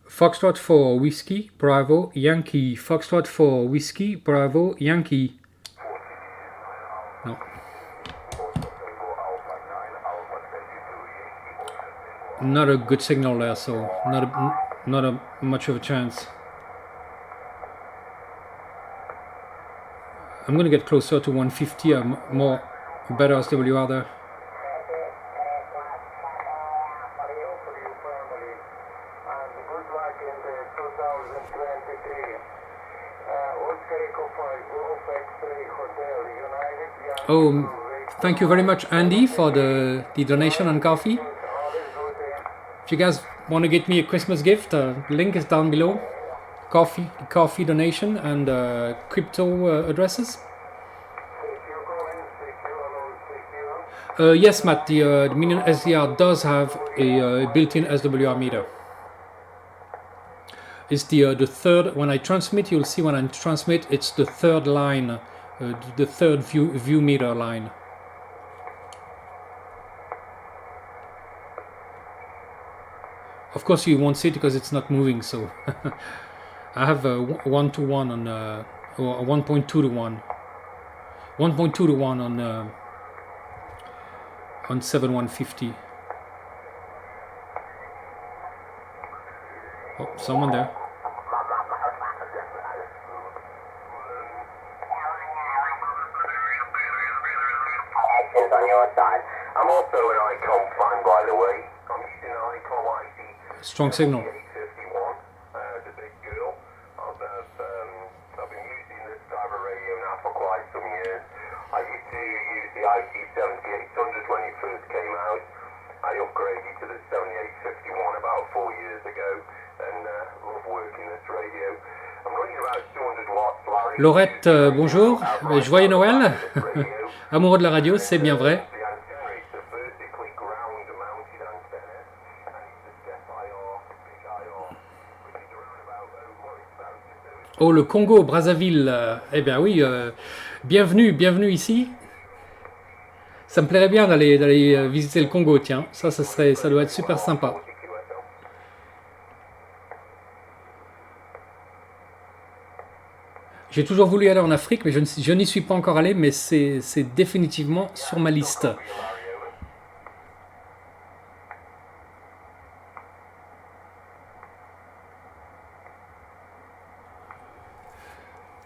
Foxtrot 4 Whiskey Bravo Yankee. Foxtrot 4 Whiskey Bravo Yankee. No. Not a good signal there, so not a much of a chance. I'm gonna get closer to 150. More better SWR there. Oh, thank you very much, Andy, for the donation on coffee. If you guys want to get me a Christmas gift, link is down below. Coffee donation and crypto addresses. Yes, Matt, the Minion SDR does have a built-in SWR meter. It's the third. When I transmit, you'll see when I transmit, it's the third line, the third view meter line. Of course, you won't see it because it's not moving. So I have a 1-to-1 on, or 1.2 to 1, 1.2 to 1 on 7150. Oh, someone there. On your side. I'm also an icon fan, by the way. I'm using an icon ID. Strong signal. 51, the big girl. I've been using this type of radio now for quite some years. I used to use the IT7800 when it first came out. I upgraded to the 7851 about 4 years ago, and love working this radio. I'm running about 200 watts, Larry. Laurette, bonjour. Joyeux Noël. Amoureux de la radio, c'est bien vrai. Oh, le Congo, Brazzaville. Eh bien oui, bienvenue ici. Ça me plairait bien d'aller visiter le Congo, tiens. Ça doit être super sympa. J'ai toujours voulu aller en Afrique, mais je n'y suis pas encore allé, mais c'est définitivement sur ma liste.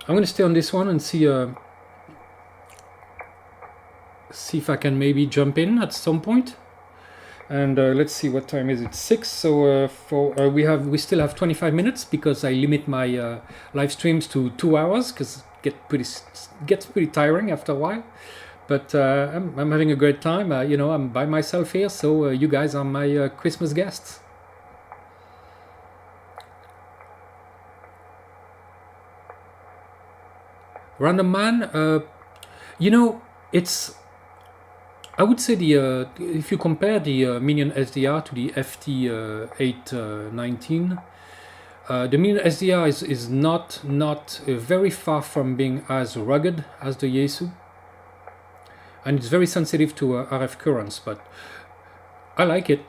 I'm going to stay on this one and see if I can maybe jump in at some point. And let's see, what time is it? 6. So we still have 25 minutes because I limit my live streams to 2 hours because it gets pretty tiring after a while. But I'm having a great time. You know, I'm by myself here, so you guys are my Christmas guests. Random Man, you know, I would say if you compare the Minion SDR to the FT819, the Minion SDR is not very far from being as rugged as the Yaesu. and it's very sensitive to RF currents, but I like it.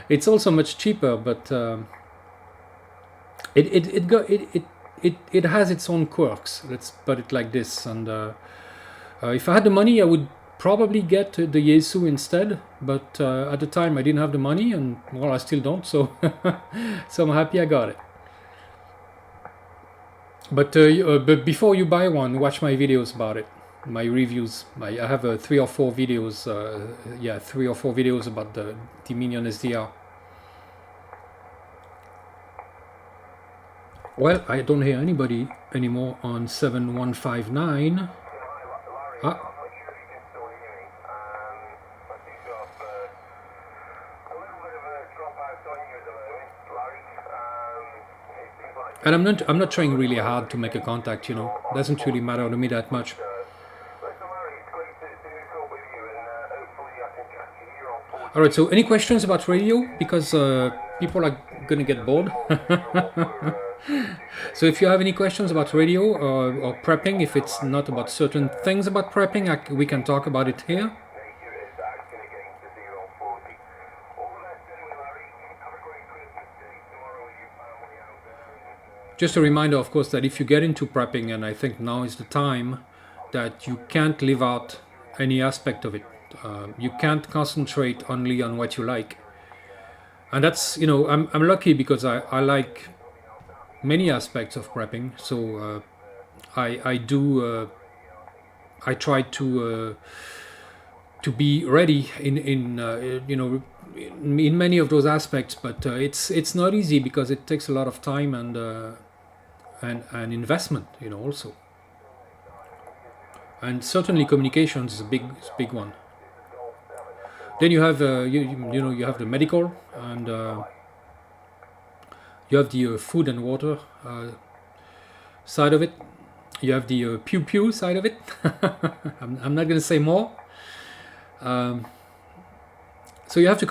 It's also much cheaper, but it has its own quirks. Let's put it like this. And if I had the money, I would probably get the Yaesu instead. But at the time, I didn't have the money, and well, I still don't. So, so I'm happy I got it. But before you buy one, watch my videos about it, my reviews. I have 3 or 4 videos. Yeah, 3 or 4 videos about the Minion SDR. Well, I don't hear anybody anymore on 7159. Ah. And I'm not trying really hard to make a contact, you know. Doesn't really matter to me that much. All right, so any questions about radio? Because people are gonna get bored. So if you have any questions about radio or prepping, if it's not about certain things about prepping, we can talk about it here. Just a reminder, of course, that if you get into prepping, and I think now is the time, that you can't leave out any aspect of it. You can't concentrate only on what you like. And that's, you know, I'm lucky because I like many aspects of prepping. So I try to be ready in you know, in many of those aspects, but it's not easy because it takes a lot of time and investment, you know, also. And certainly communications is a big one. Then you have you know, you have the medical, and you have the food and water side of it. You have the pew pew side of it. I'm not going to say more. So you have to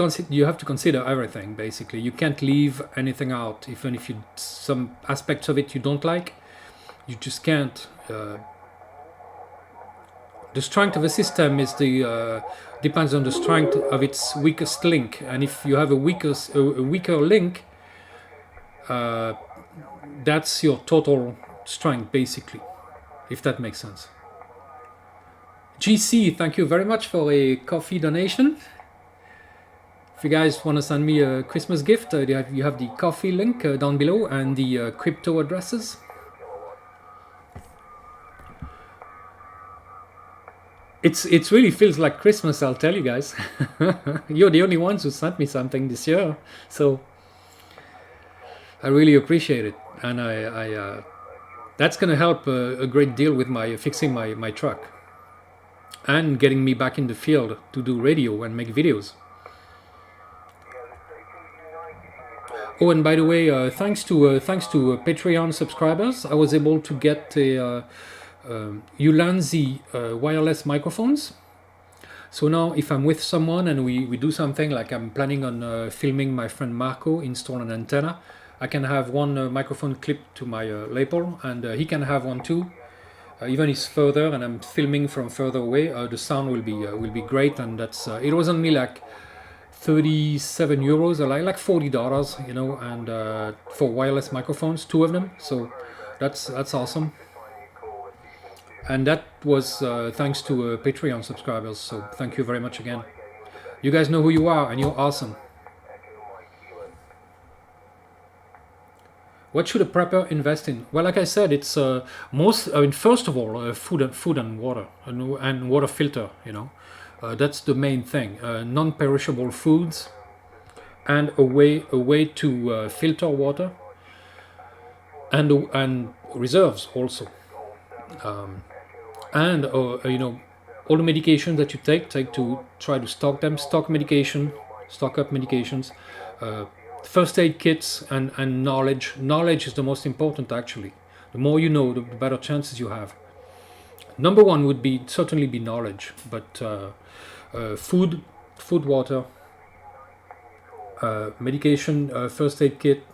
consider everything, basically. You can't leave anything out, even if some aspects of it you don't like. You just can't. The strength of a system is depends on the strength of its weakest link, and if you have a weaker link, that's your total strength, basically, if that makes sense. GC, thank you very much for a coffee donation. If you guys want to send me a Christmas gift, you have the coffee link down below and the crypto addresses. It really feels like Christmas, I'll tell you guys. You're the only ones who sent me something this year, so I really appreciate it, and I that's gonna help a great deal with fixing my truck and getting me back in the field to do radio and make videos. Oh, and by the way, thanks to Patreon subscribers, I was able to get a Ulanzi wireless microphones. So now if I'm with someone and we do something, like I'm planning on filming my friend Marco install an antenna, I can have one microphone clipped to my lapel, and he can have one too. Even if it's further and I'm filming from further away, the sound will be great. And that's it was only like 37 euros, or like $40, you know, and for wireless microphones, 2 of them. So that's awesome. And that was thanks to Patreon subscribers, so thank you very much again. You guys know who you are, and you're awesome. What should a prepper invest in? Well, like I said, it's first of all, food and water, and water filter, you know. That's the main thing. Non-perishable foods, and a way to filter water, and reserves also. And you know, all the medications that you take to try to stock them. Stock up medications, first aid kits, and knowledge. Knowledge is the most important, actually. The more you know, the better chances you have. Number one would certainly be knowledge, but food, water, medication, first aid kit,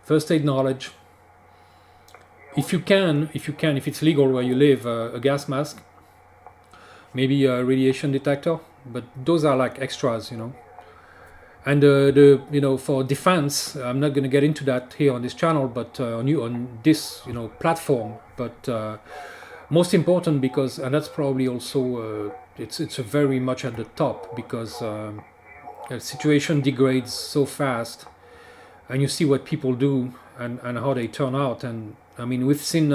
first aid knowledge. If it's legal where you live, a gas mask, maybe a radiation detector, but those are like extras, you know. And the you know, for defense, I'm not going to get into that here on this channel, but on this, you know, platform. But most important, because, and that's probably also it's a very much at the top, because the situation degrades so fast, and you see what people do and how they turn out. And I mean, we've seen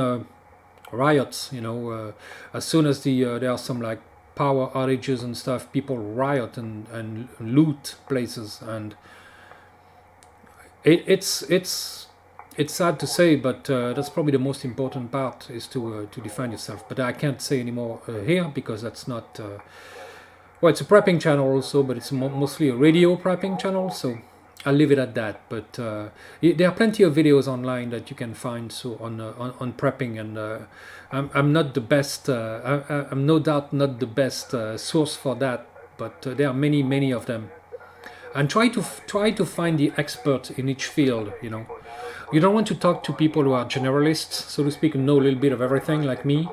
riots, you know, as soon as there are some like power outages and stuff, people riot and loot places. And it's sad to say, but that's probably the most important part, is to defend yourself. But I can't say anymore here, because that's not well, it's a prepping channel also, but it's mostly a radio prepping channel, so I'll leave it at that. But there are plenty of videos online that you can find, so on prepping, and I'm not the best. I'm no doubt not the best source for that, but there are many of them. And try to find the expert in each field. You know, you don't want to talk to people who are generalists, so to speak, and know a little bit of everything like me.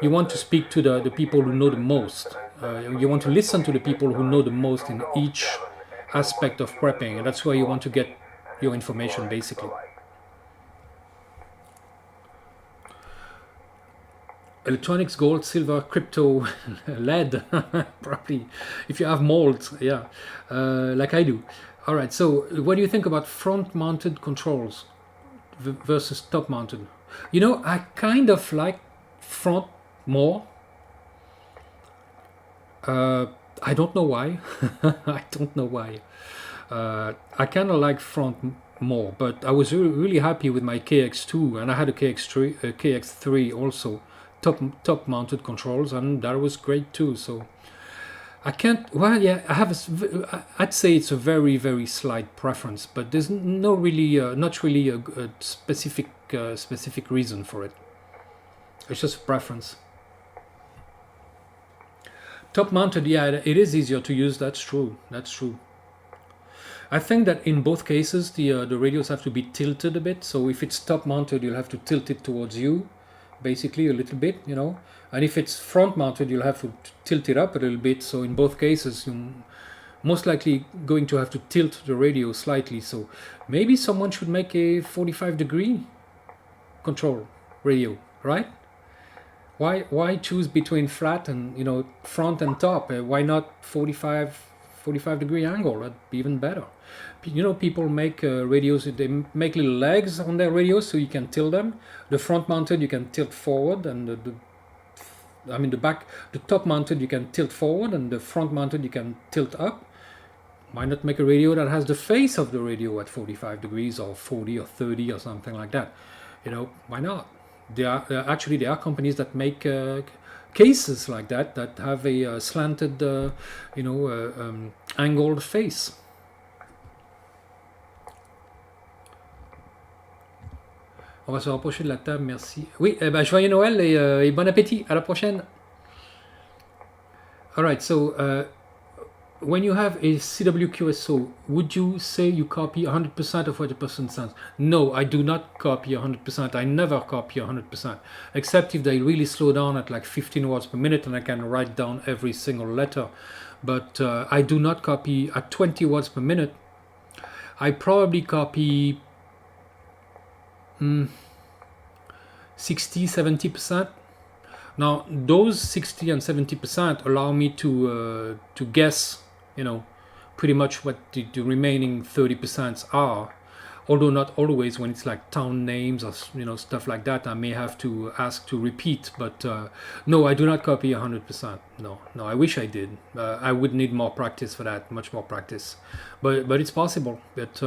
You want to speak to the people who know the most. You want to listen to the people who know the most in each aspect of prepping, and that's where you want to get your information, basically. Electronics, gold, silver, crypto, lead, probably, if you have mold, yeah, like I do. All right, so what do you think about front-mounted controls versus top-mounted? You know, I kind of like front more. I don't know why. I don't know why. I kind of like front more, but I was really happy with my KX2, and I had a KX3 also, top mounted controls, and that was great too. So I can't. Well, yeah, I have. I'd say it's a very slight preference, but there's no really, not really a specific reason for it. It's just a preference. Top mounted, yeah, it is easier to use. That's true. That's true. I think that in both cases the radios have to be tilted a bit. So if it's top mounted, you'll have to tilt it towards you, basically a little bit, you know. And if it's front mounted, you'll have to tilt it up a little bit. So in both cases, you're most likely going to have to tilt the radio slightly. So maybe someone should make a 45-degree control radio, right? Why choose between flat and, you know, front and top? Why not 45-degree angle? That'd be even better. You know, people make radios. They make little legs on their radios so you can tilt them. The front mounted you can tilt forward, and the top mounted you can tilt forward, and the front mounted you can tilt up. Why not make a radio that has the face of the radio at 45 degrees or 40 or 30 or something like that? You know, why not? There are companies that make cases like that have a slanted, angled face. On va se rapprocher de la table, merci. Oui, joyeux Noël et bon appétit. À la prochaine. All right, so when you have a CW QSO, would you say you copy 100% of what the person sends? No, I do not copy 100%. I never copy 100%, except if they really slow down at like 15 words per minute and I can write down every single letter. But I do not copy at 20 words per minute. I probably copy 60-70%. Now, those 60 and 70% allow me to guess, you know, pretty much what the remaining 30% are. Although not always. When it's like town names or, you know, stuff like that, I may have to ask to repeat. But no, I do not copy 100%. No, I wish I did. I would need more practice for that, much more practice. But it's possible. But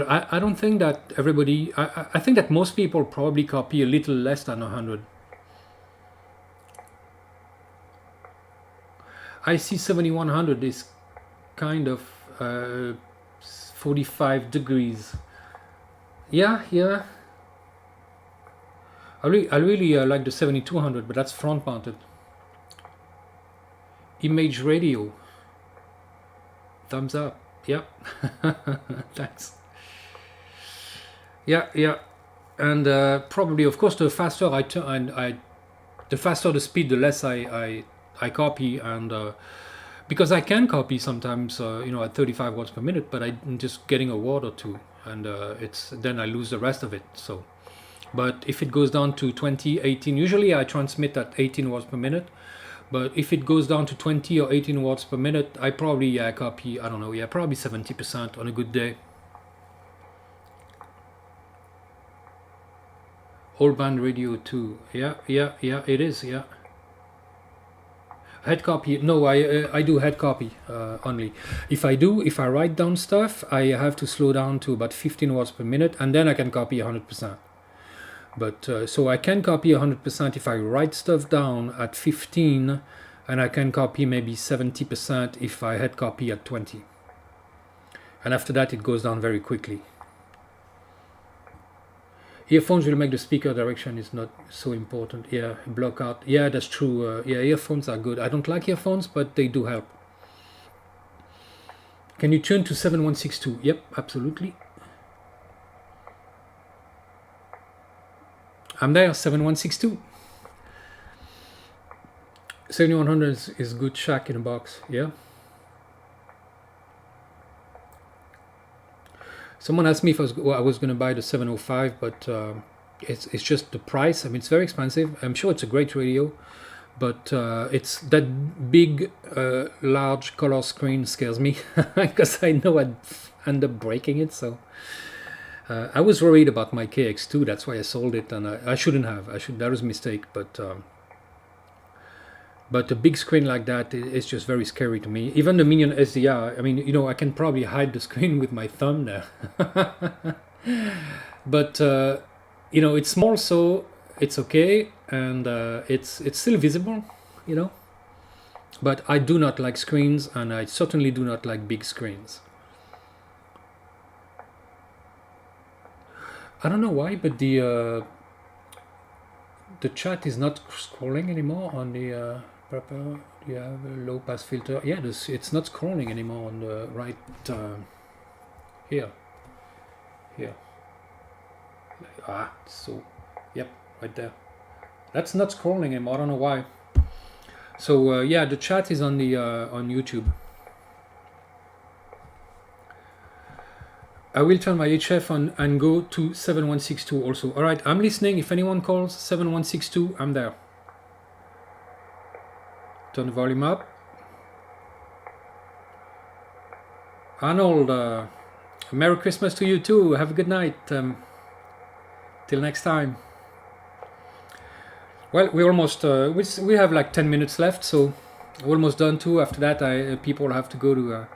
I don't think that everybody. I think that most people probably copy a little less than 100. IC 7100 is kind of 45 degrees. Yeah. I really like the 7200, but that's front mounted. Image radio. Thumbs up. Yeah. Thanks. Yeah. And probably, of course, the faster I turn, the faster the speed, the less I I copy and because I can copy sometimes, at 35 watts per minute, but I'm just getting a word or two, and then I lose the rest of it. So, but if it goes down to 20, 18, usually I transmit at 18 watts per minute. But if it goes down to 20 or 18 watts per minute, I probably copy, I don't know, probably 70% on a good day. Whole band radio too. Yeah, it is, yeah. Head copy, no, I do head copy only. If I write down stuff, I have to slow down to about 15 watts per minute, and then I can copy 100%. But so I can copy 100% if I write stuff down at 15, and I can copy maybe 70% if I head copy at 20. And after that, it goes down very quickly. Earphones will make the speaker direction is not so important. Yeah, block out. Yeah, that's true. Yeah, earphones are good. I don't like earphones, but they do help. Can you tune to 7162? Yep, absolutely. I'm there, 7162. 7100 is good shack in a box, yeah. Someone asked me if I was going to buy the 705, but it's just the price. I mean, it's very expensive. I'm sure it's a great radio, but it's that big, large color screen scares me because I know I'd end up breaking it. So I was worried about my KX2. That's why I sold it, and I shouldn't have. That was a mistake, but a big screen like that is just very scary to me. Even the Minion SDR, I mean, I can probably hide the screen with my thumb there. But, it's small, so it's okay, and it's still visible, But I do not like screens, and I certainly do not like big screens. I don't know why, but the chat is not scrolling anymore on the... Do you have a low pass filter? Yeah, it's not scrolling anymore on the right here. So yep, right there. That's not scrolling anymore. I don't know why. So yeah, the chat is on the on YouTube. I will turn my HF on and go to 7162 also. All right, I'm listening. If anyone calls 7162, I'm there. Turn the volume up. Arnold, Merry Christmas to you too. Have a good night. Till next time. Well, we almost we have like 10 minutes left, so we're almost done too. After that, people have to go to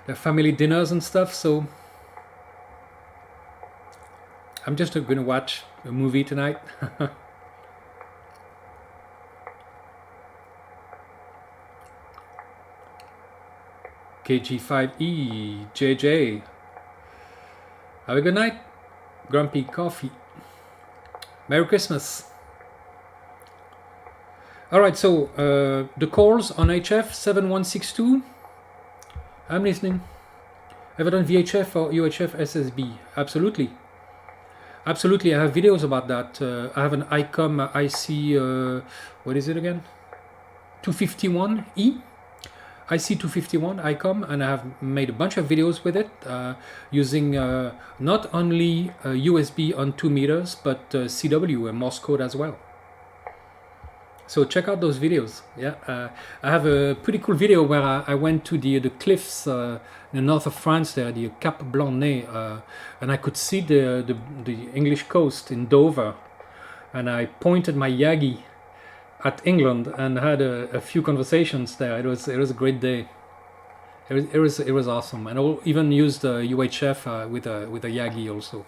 their family dinners and stuff. So I'm just going to watch a movie tonight. KG5E, JJ. Have a good night. Grumpy Coffee. Merry Christmas. All right, so the calls on HF 7162. I'm listening. Ever done VHF or UHF SSB? Absolutely. Absolutely, I have videos about that. I have an ICOM IC, what is it again? 251E? IC251 ICOM, and I have made a bunch of videos with it using not only USB on 2 meters, but CW and Morse code as well. So check out those videos. Yeah, I have a pretty cool video where I went to the cliffs in the north of France, there, the Cap Blanc-Nez, and I could see the English coast in Dover, and I pointed my Yagi at England and had a few conversations there. It was a great day. It was awesome, and I even used UHF with a Yagi also,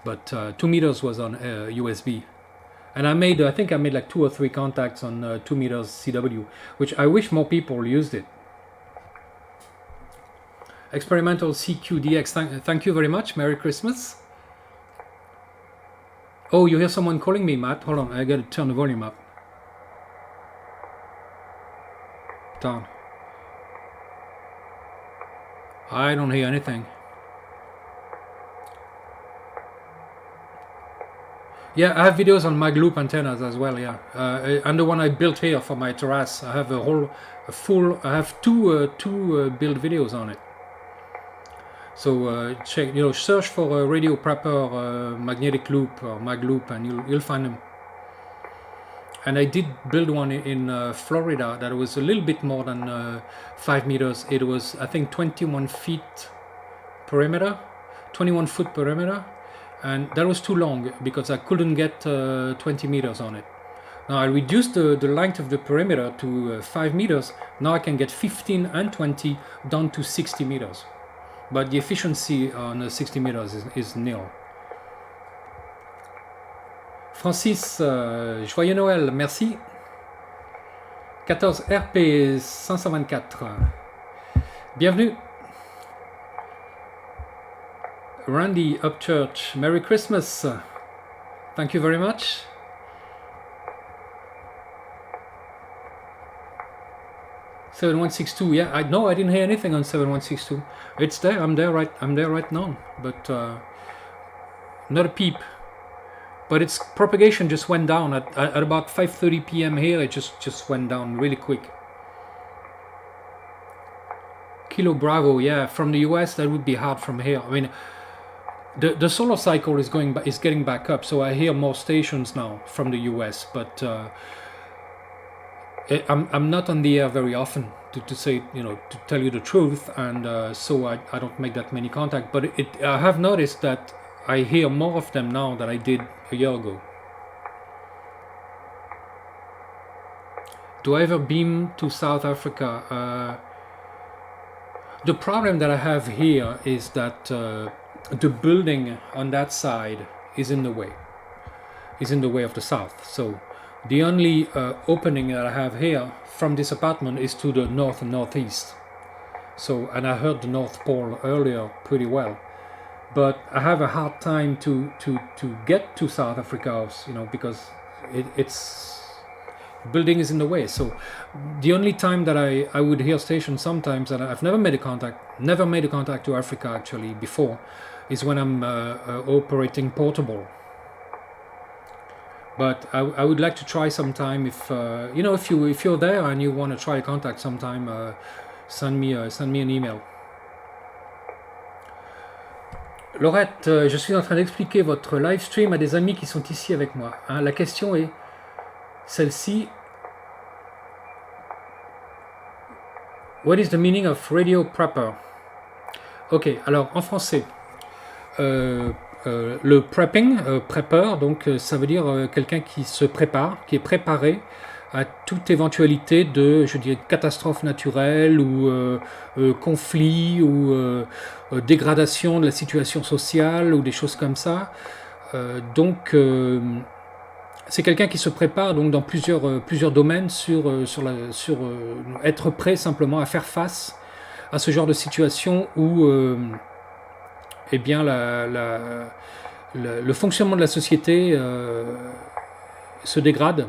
but 2 meters was on USB. And I think I made like 2 or 3 contacts on 2 meters CW, which I wish more people used it. Experimental CQDX, thank you very much. Merry Christmas. Oh, you hear someone calling me, Matt? Hold on, I gotta turn the volume up. Down. I don't hear anything. Yeah, I have videos on mag loop antennas as well. Yeah, and the one I built here for my terrace, I have I have two build videos on it. So check, search for radio proper magnetic loop or mag loop, and you'll find them. And I did build one in Florida that was a little bit more than 5 meters. It was, I think, 21 feet perimeter, 21 foot perimeter, and that was too long because I couldn't get 20 meters on it. Now I reduced the length of the perimeter to 5 meters. Now I can get 15 and 20 down to 60 meters. But the efficiency on 60 meters is nil. Francis, joyeux Noël, merci. 14 RP 524. Bienvenue. Randy Upchurch, Merry Christmas. Thank you very much. (7162), yeah. I didn't hear anything on 7162. It's there. I'm there right now. But not a peep. But its propagation just went down at about 5:30 p.m. here. It just went down really quick. Kilo Bravo, yeah. From the US, that would be hard from here. I mean, the solar cycle is getting back up, so I hear more stations now from the US. But I'm not on the air very often to say, to tell you the truth, and so I don't make that many contacts. But I have noticed that I hear more of them now than I did a year ago. Do I ever beam to South Africa? The problem that I have here is that the building on that side is in the way of the south. So the only opening that I have here from this apartment is to the north and northeast. So, and I heard the North Pole earlier pretty well, but I have a hard time to get to South Africa, because it's building is in the way. So the only time that I would hear stations sometimes, and I've never made a contact to Africa actually before, is when I'm operating portable. But I would like to try sometime. If if you're there and you want to try a contact sometime, send me an email. Laurette, je suis en train d'expliquer votre live stream à des amis qui sont ici avec moi. La question est celle-ci. What is the meaning of radio prepper? Ok, alors en français. Le prepping, prepper, donc ça veut dire quelqu'un qui se prépare, qui est préparé à toute éventualité de, je dirais, catastrophe naturelle ou conflit ou dégradation de la situation sociale ou des choses comme ça. Donc c'est quelqu'un qui se prépare donc dans plusieurs domaines sur être prêt simplement à faire face à ce genre de situation où eh bien le fonctionnement de la société se dégrade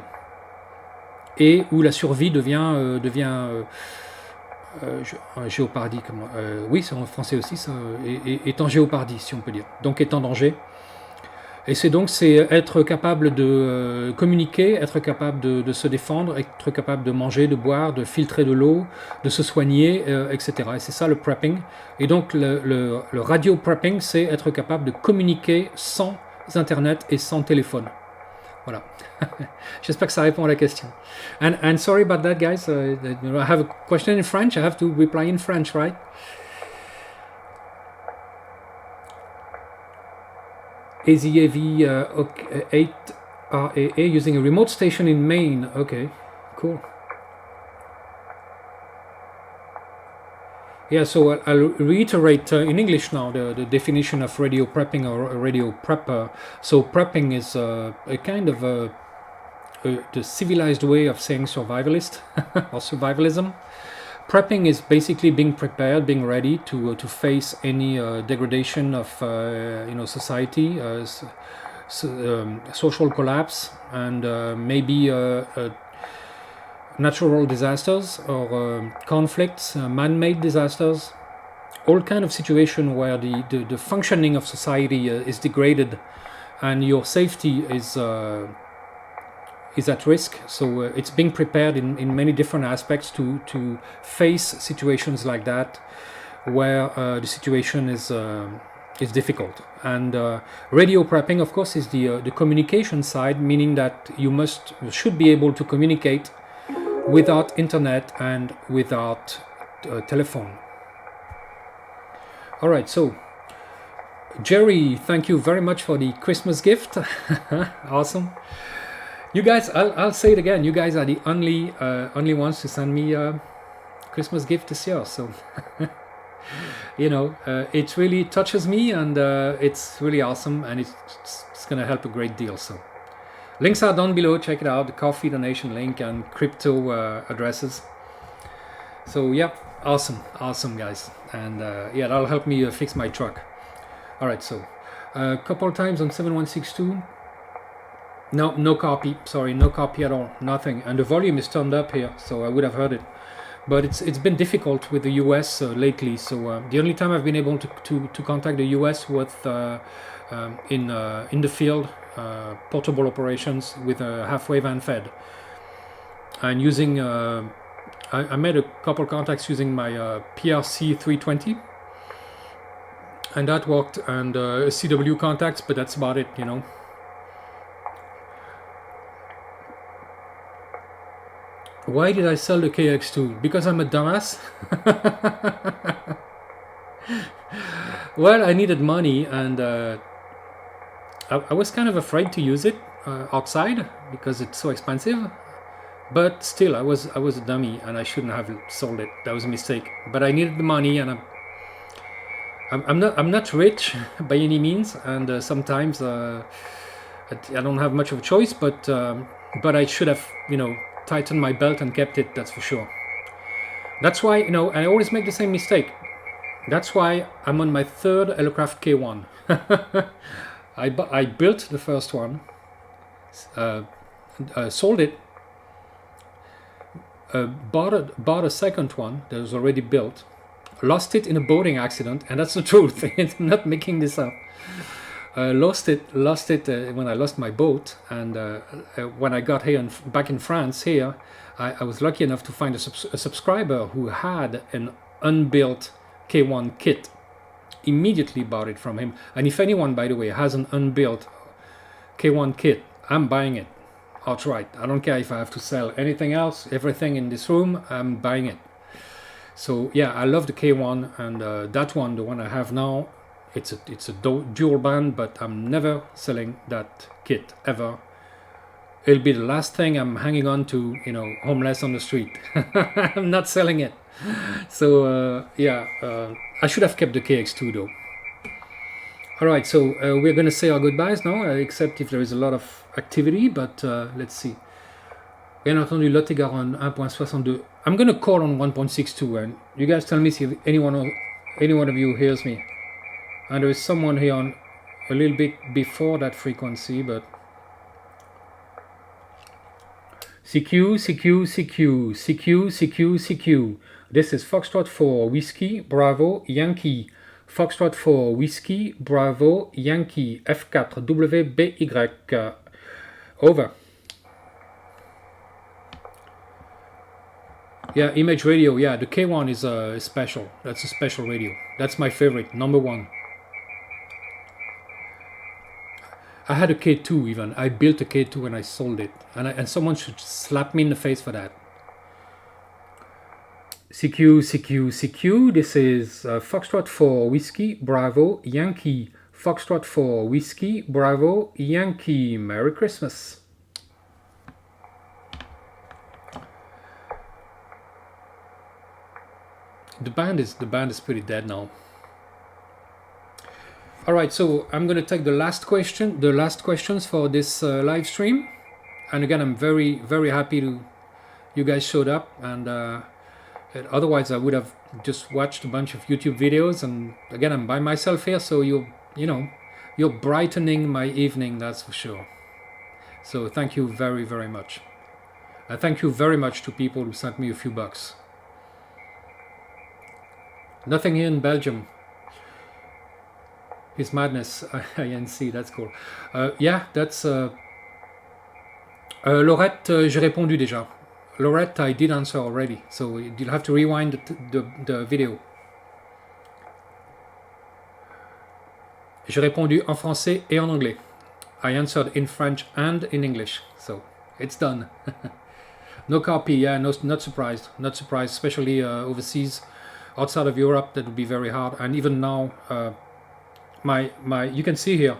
et où la survie devient géopardie, oui, c'est en français aussi, ça, est en géopardie, si on peut dire, donc est en danger. Et c'est être capable de communiquer, être capable de se défendre, être capable de manger, de boire, de filtrer de l'eau, de se soigner, etc. Et c'est ça le prepping. Et donc le radio prepping, c'est être capable de communiquer sans internet et sans téléphone. Voilà. J'espère que ça répond à la question. And sorry about that, guys. I have a question in French. I have to reply in French, right? AZAV 8RAA using a remote station in Maine. Okay, cool. Yeah, so I'll reiterate in English now the definition of radio prepping or radio prepper. So prepping is a kind of the civilized way of saying survivalist or survivalism. Prepping is basically being prepared, being ready to face any degradation of society, social collapse, and maybe natural disasters or conflicts, man-made disasters, all kind of situation where the functioning of society is degraded and your safety is at risk. So it's being prepared in many different aspects to face situations like that, where the situation is difficult. And radio prepping, of course, is the communication side, meaning that you should be able to communicate without internet and without telephone. All right, so Jerry, thank you very much for the Christmas gift. Awesome. You guys, I'll say it again. You guys are the only ones to send me a Christmas gift this year. So, you know, it really touches me, and it's really awesome, and it's going to help a great deal. So, links are down below. Check it out. The coffee donation link and crypto addresses. So, yeah, awesome, guys, and yeah, that'll help me fix my truck. All right, so a couple of times on 7162. No copy. Sorry, no copy at all. Nothing. And the volume is turned up here, so I would have heard it. But it's been difficult with the US lately. So the only time I've been able to contact the US was in the field, portable operations with a halfway van fed, and using. I made a couple contacts using my PRC 320, and that worked, and CW contacts, but that's about it, you know. Why did I sell the KX2? Because I'm a dumbass? Well, I needed money, and I was kind of afraid to use it outside because it's so expensive. But still, I was a dummy, and I shouldn't have sold it. That was a mistake. But I needed the money, and I'm not rich by any means, and sometimes I don't have much of a choice. But I should have, you know, tightened my belt and kept it. That's for sure. That's why, you know, I always make the same mistake. That's why I'm on my third Aircraft K1. I built the first one, sold it, bought a second one that was already built, lost it in a boating accident, and that's the truth. I'm not making this up. Lost it when I lost my boat, and when I got here back in France here, I was lucky enough to find a subscriber who had an unbuilt K1 kit. Immediately bought it from him, and if anyone, by the way, has an unbuilt K1 kit, I'm buying it outright. I don't care if I have to sell anything else, everything in this room, I'm buying it. So yeah, I love the K1, and that one, the one I have now, it's a dual band, but I'm never selling that kit ever. It'll be the last thing I'm hanging on to, you know, homeless on the street. I'm not selling it. So yeah, I should have kept the KX2 though. All right, so we're gonna say our goodbyes now, except if there is a lot of activity, but let's see. Bien entendu, Lot-et-Garonne 1.62. I'm gonna call on 1.62, and you guys tell me if any one of you hears me. And there is someone here on a little bit before that frequency, but CQ. This is Foxtrot 4 Whiskey Bravo Yankee. Foxtrot 4 Whiskey Bravo Yankee F4 WBY. Over. Yeah, image radio. Yeah, the K1 is special. That's a special radio. That's my favorite, #1. I had a K2 even. I built a K2 and I sold it. And someone should slap me in the face for that. CQ. This is Foxtrot 4 Whiskey Bravo Yankee. Foxtrot 4 Whiskey Bravo Yankee. Merry Christmas. The band is pretty dead now. All right, so I'm going to take the last questions for this live stream. And again, I'm very, very happy you guys showed up. And otherwise, I would have just watched a bunch of YouTube videos. And again, I'm by myself here, so you're brightening my evening, that's for sure. So thank you very, very much. Thank you very much to people who sent me a few bucks. Nothing here in Belgium. His madness, INC, that's cool. Yeah, that's... Laurette, j'ai répondu déjà. Laurette, I did answer already, so you'll have to rewind the video. J'ai répondu en français et en anglais. I answered in French and in English, so it's done. No copy, yeah, no, not surprised, especially overseas, outside of Europe, that would be very hard. And even now, you can see here,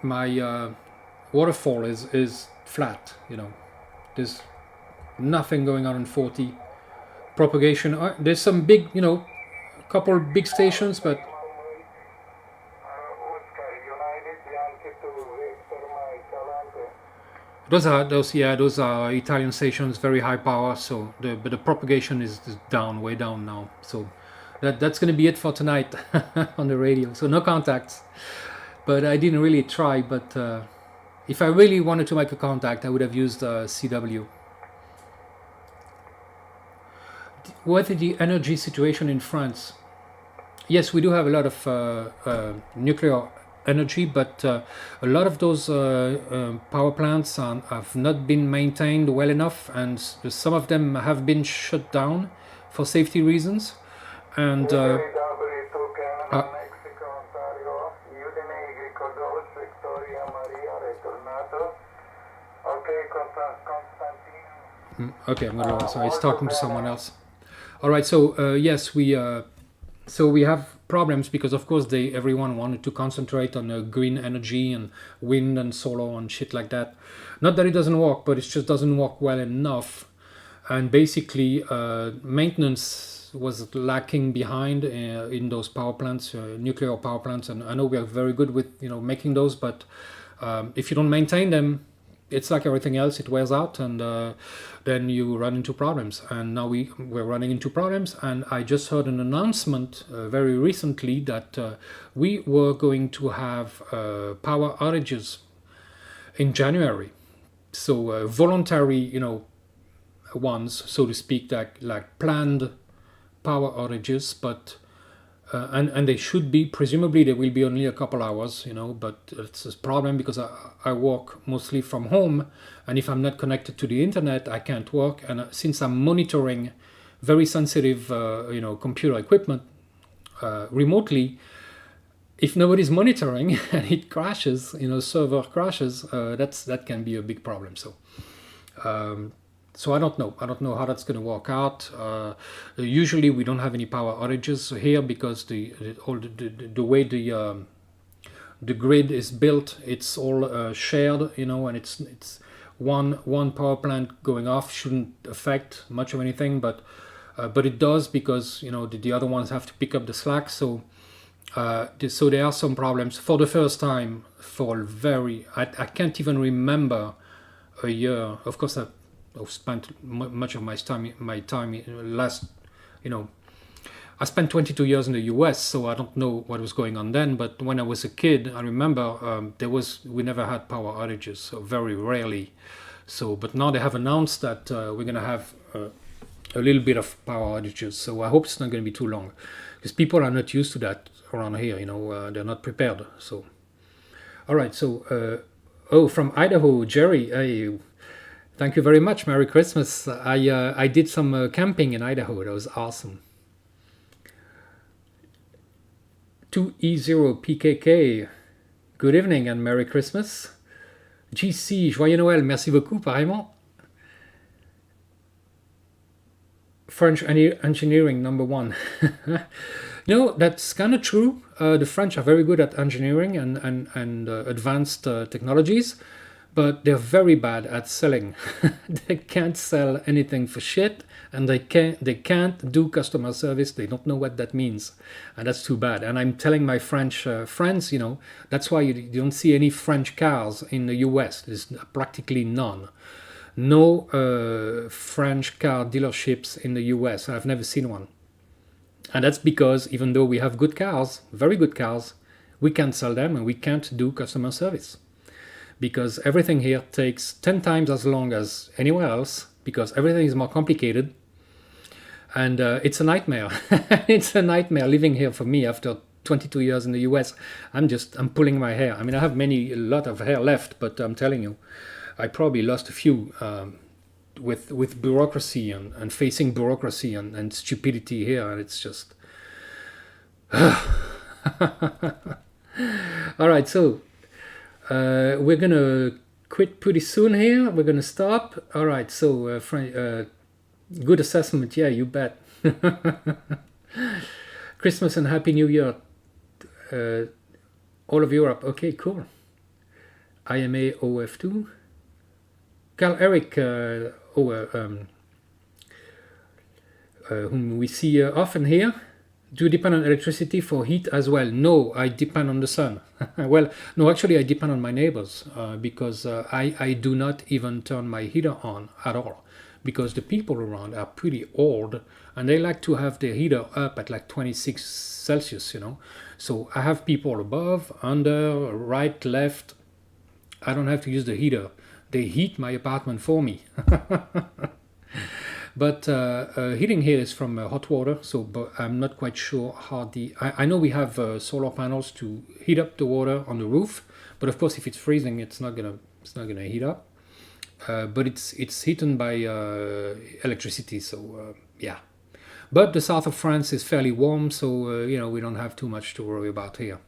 my waterfall is flat, you know. There's nothing going on in 40. Propagation, there's some big, you know, couple big stations, but those are Italian stations, very high power. So but the propagation is down, way down now. So that's going to be it for tonight on the radio. So no contacts, but I didn't really try. But if I really wanted to make a contact, I would have used CW. What is the energy situation in France? Yes, we do have a lot of nuclear energy, but a lot of those power plants have not been maintained well enough, and some of them have been shut down for safety reasons. And okay, I'm gonna. So he's talking to someone else. All right. So yes, we have problems because of course everyone wanted to concentrate on green energy and wind and solar and shit like that. Not that it doesn't work, but it just doesn't work well enough. And basically, maintenance was lacking behind in those power plants, nuclear power plants. And I know we are very good with making those, but if you don't maintain them, it's like everything else, it wears out, and then you run into problems. And now we're running into problems, and I just heard an announcement very recently that we were going to have power outages in January. So voluntary, ones, so to speak, like planned power outages, but and they should be, presumably they will be only a couple hours, but it's a problem because I work mostly from home, and if I'm not connected to the internet, I can't work. And since I'm monitoring very sensitive, computer equipment remotely, if nobody's monitoring and it crashes, server crashes, that can be a big problem. So I don't know how that's going to work out. Usually we don't have any power outages here because the way the grid is built, it's all shared, and it's one power plant going off shouldn't affect much of anything, but it does because the other ones have to pick up the slack. So there are some problems for the first time I can't even remember a year. Of course, I've spent much of my time last, I spent 22 years in the US, so I don't know what was going on then. But when I was a kid, I remember we never had power outages, so very rarely. So, but now they have announced that we're going to have a little bit of power outages. So I hope it's not going to be too long, because people are not used to that around here. They're not prepared. So, all right. So, from Idaho, Jerry. Hey, thank you very much. Merry Christmas. I did some camping in Idaho. That was awesome. 2E0PKK. Good evening and Merry Christmas. GC, Joyeux Noël. Merci beaucoup, pareillement. French engineering #1. That's kind of true. The French are very good at engineering and advanced technologies, but they're very bad at selling. They can't sell anything for shit, and they can't do customer service. They don't know what that means, and that's too bad. And I'm telling my French friends, that's why you don't see any French cars in the US. There's practically none. No French car dealerships in the US. I've never seen one. And that's because even though we have good cars, very good cars, we can't sell them and we can't do customer service. Because everything here takes 10 times as long as anywhere else, because everything is more complicated. And it's a nightmare. It's a nightmare living here for me after 22 years in the US. I'm pulling my hair. I mean, I have a lot of hair left, but I'm telling you, I probably lost a few with bureaucracy and facing bureaucracy and stupidity here, and it's just. All right, so we're gonna quit pretty soon here. We're gonna stop. All right, so good assessment. Yeah, you bet. Christmas and Happy New Year, all of Europe. Okay, cool. IMA OF2. Carl Eric, whom we see often here. Do you depend on electricity for heat as well? No, I depend on the sun. Well, no, actually I depend on my neighbors because I do not even turn my heater on at all, because the people around are pretty old and they like to have their heater up at like 26 Celsius, you know. So I have people above, under, right, left. I don't have to use the heater. They heat my apartment for me. But heating here is from hot water, so but I'm not quite sure how I know we have solar panels to heat up the water on the roof, but of course if it's freezing, it's not gonna heat up. But it's heated by electricity, so yeah. But the south of France is fairly warm, so you know, we don't have too much to worry about here.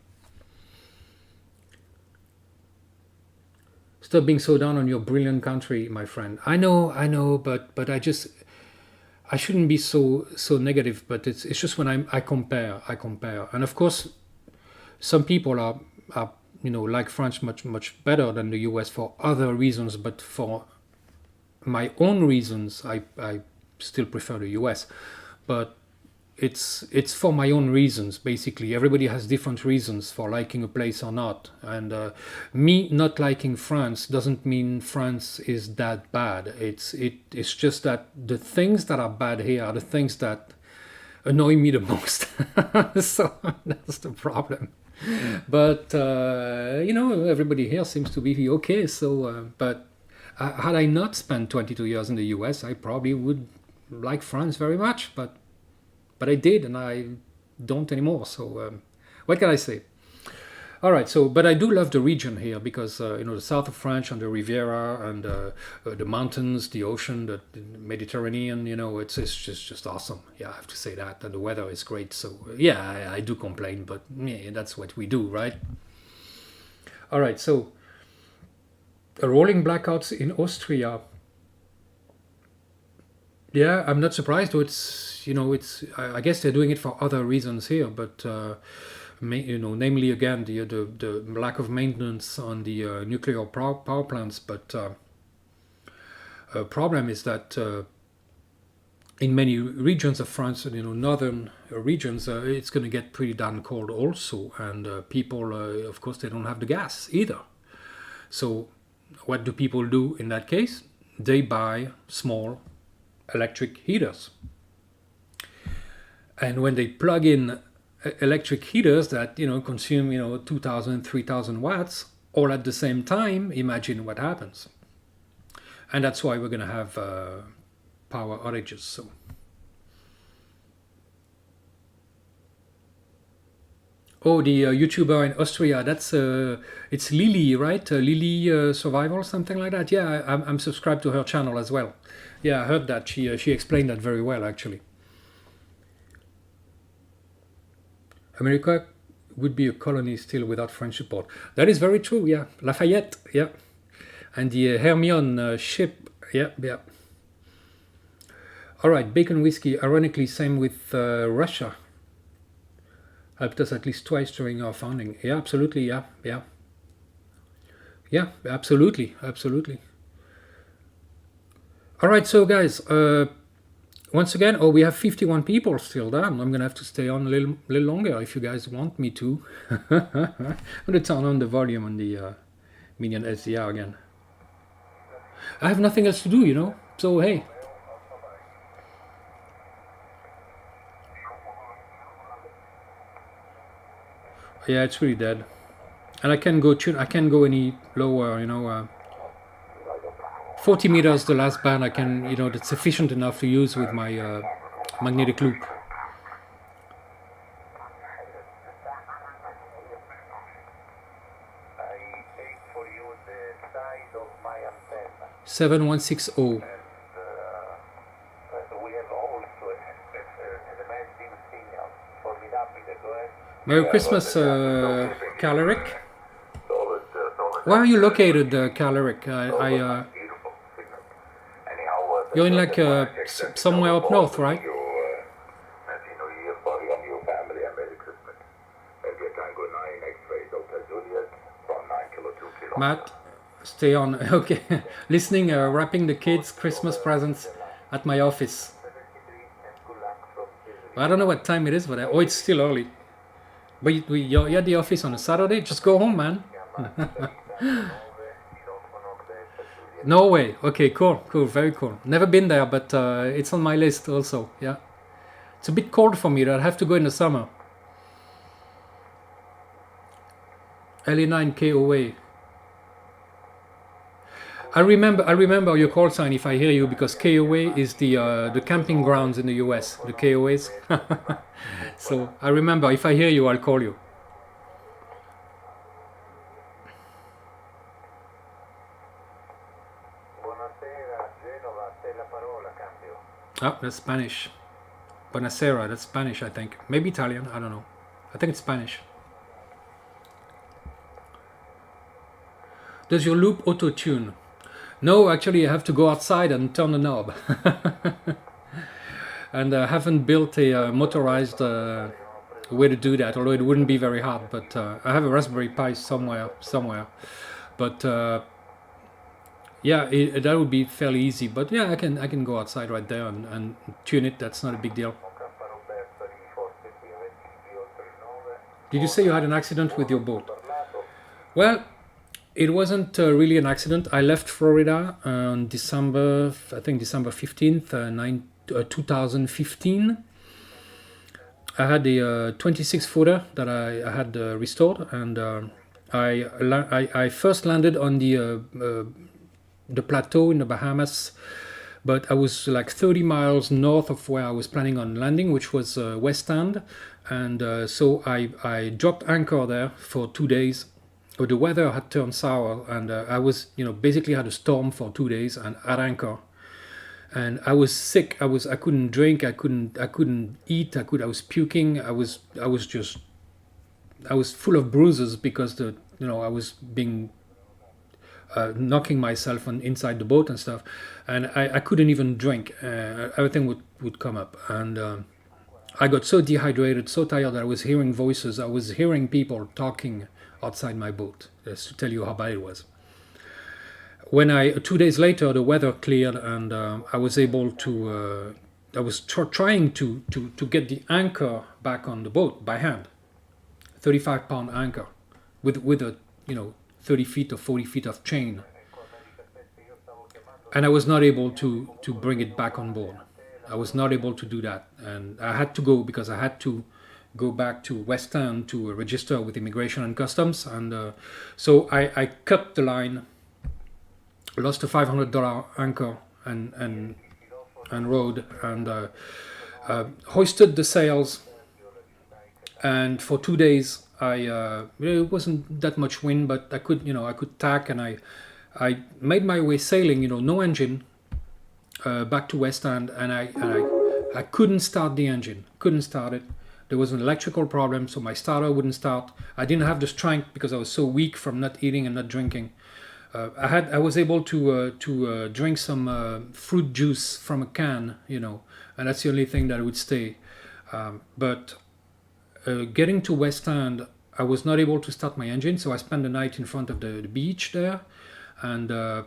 Stop being so down on your brilliant country, my friend. I know, but I shouldn't be so negative, but it's just when I compare, and of course, some people are you know, like France much better than the US for other reasons, but for my own reasons, I still prefer the US, but it's for my own reasons. Basically, everybody has different reasons for liking a place or not, and me not liking France doesn't mean France is that bad. It's just that the things that are bad here are the things that annoy me the most. So that's the problem. But you know, everybody here seems to be okay. So but had I not spent 22 years in the US, I probably would like France very much, but I did, and I don't anymore. So what can I say? All right. So, but I do love the region here because you know, the south of France and the Riviera and the mountains, the ocean, the Mediterranean. You know, it's just awesome. Yeah, I have to say that, and the weather is great. So yeah, I do complain, but yeah, that's what we do, right? All right. So, rolling blackouts in Austria. Yeah, I'm not surprised. It's, you know, I guess they're doing it for other reasons here, but you know, namely again the lack of maintenance on the nuclear power plants. But problem is that in many regions of France, you know, northern regions, it's going to get pretty darn cold also, and people, of course, they don't have the gas either. So what do people do in that case? They buy small electric heaters, and when they plug in electric heaters that, you know, consume, you know, 2,000, 3,000 watts all at the same time, imagine what happens. And that's why we're going to have power outages. So oh, the YouTuber in Austria, that's it's Lily, right? Lily Survival, something like that. Yeah, I'm subscribed to her channel as well. Yeah, I heard that. She explained that very well, actually. America would be a colony still without French support. That is very true, yeah. Lafayette, yeah. And the Hermione ship, yeah. All right, bacon whiskey, ironically, same with Russia. Helped us at least twice during our founding. Yeah, absolutely, yeah. Yeah, absolutely. All right, so guys, once again, we have 51 people still. Damn, I'm going to have to stay on a little longer if you guys want me to. I'm going to turn on the volume on the Minion SDR again. I have nothing else to do, you know, so hey. Yeah, it's really dead. And I can't go any lower, you know. 40 meters, the last band I can, you know, that's sufficient enough to use with my magnetic loop. 7160. So we have also an amazing signal, formidabile, Merry Christmas, Caloric. Where are you located, Caloric? beautiful signal. Anyhow, You're in like somewhere up north, right? Happy New Year for you and your family, and Merry Christmas. Maybe a Tango 9 X-ray, Dr. Juliet, from 9 kilo 2 kilo. Matt, stay on. Okay, listening, wrapping the kids' Christmas presents at my office. I don't know what time it is, but oh, it's still early. But you're at the office on a Saturday? Just go home, man. Norway. Okay, cool, very cool. Never been there, but it's on my list also. Yeah, it's a bit cold for me. I'll have to go in the summer. LA9 KOA. I remember your call sign if I hear you, because KOA is the camping grounds in the US, the KOAs. So I remember, if I hear you, I'll call you. Ah, that's Spanish. Buonasera, that's Spanish, I think. Maybe Italian, I don't know. I think it's Spanish. Does your loop auto-tune? No, actually I have to go outside and turn the knob. And I haven't built a motorized way to do that, although it wouldn't be very hard. But I have a Raspberry Pi somewhere. But yeah, that would be fairly easy. But yeah, I can go outside right there and tune it. That's not a big deal. Did you say you had an accident with your boat? Well, it wasn't really an accident. I left Florida on December 15th, 2015. I had a 26 footer that I had restored, and I first landed on the plateau in the Bahamas, but I was like 30 miles north of where I was planning on landing, which was West End, and so I dropped anchor there for 2 days. The weather had turned sour, and I was, basically had a storm for 2 days and at anchor. And I was sick. I couldn't drink. I couldn't eat. I was puking. I was full of bruises because I was being knocking myself inside the boat and stuff, and I couldn't even drink. Everything would come up, and I got so dehydrated, so tired that I was hearing voices. I was hearing people talking outside my boat. Just to tell you how bad it was. When 2 days later, the weather cleared, and I was able to. I was trying to get the anchor back on the boat by hand, 35-pound anchor, with a 30 feet or 40 feet of chain, and I was not able to bring it back on board. I was not able to do that, and I had to go because I had to go back to West End to register with Immigration and Customs, and so I cut the line, lost a $500 anchor and rode, and hoisted the sails, and for 2 days it wasn't that much wind, but I could tack, and I made my way sailing, no engine, back to West End, and I couldn't start the engine, couldn't start it. There was an electrical problem, so my starter wouldn't start. I didn't have the strength because I was so weak from not eating and not drinking. I was able to drink some fruit juice from a can, and that's the only thing that would stay. But getting to West End, I was not able to start my engine, so I spent the night in front of the beach there. And the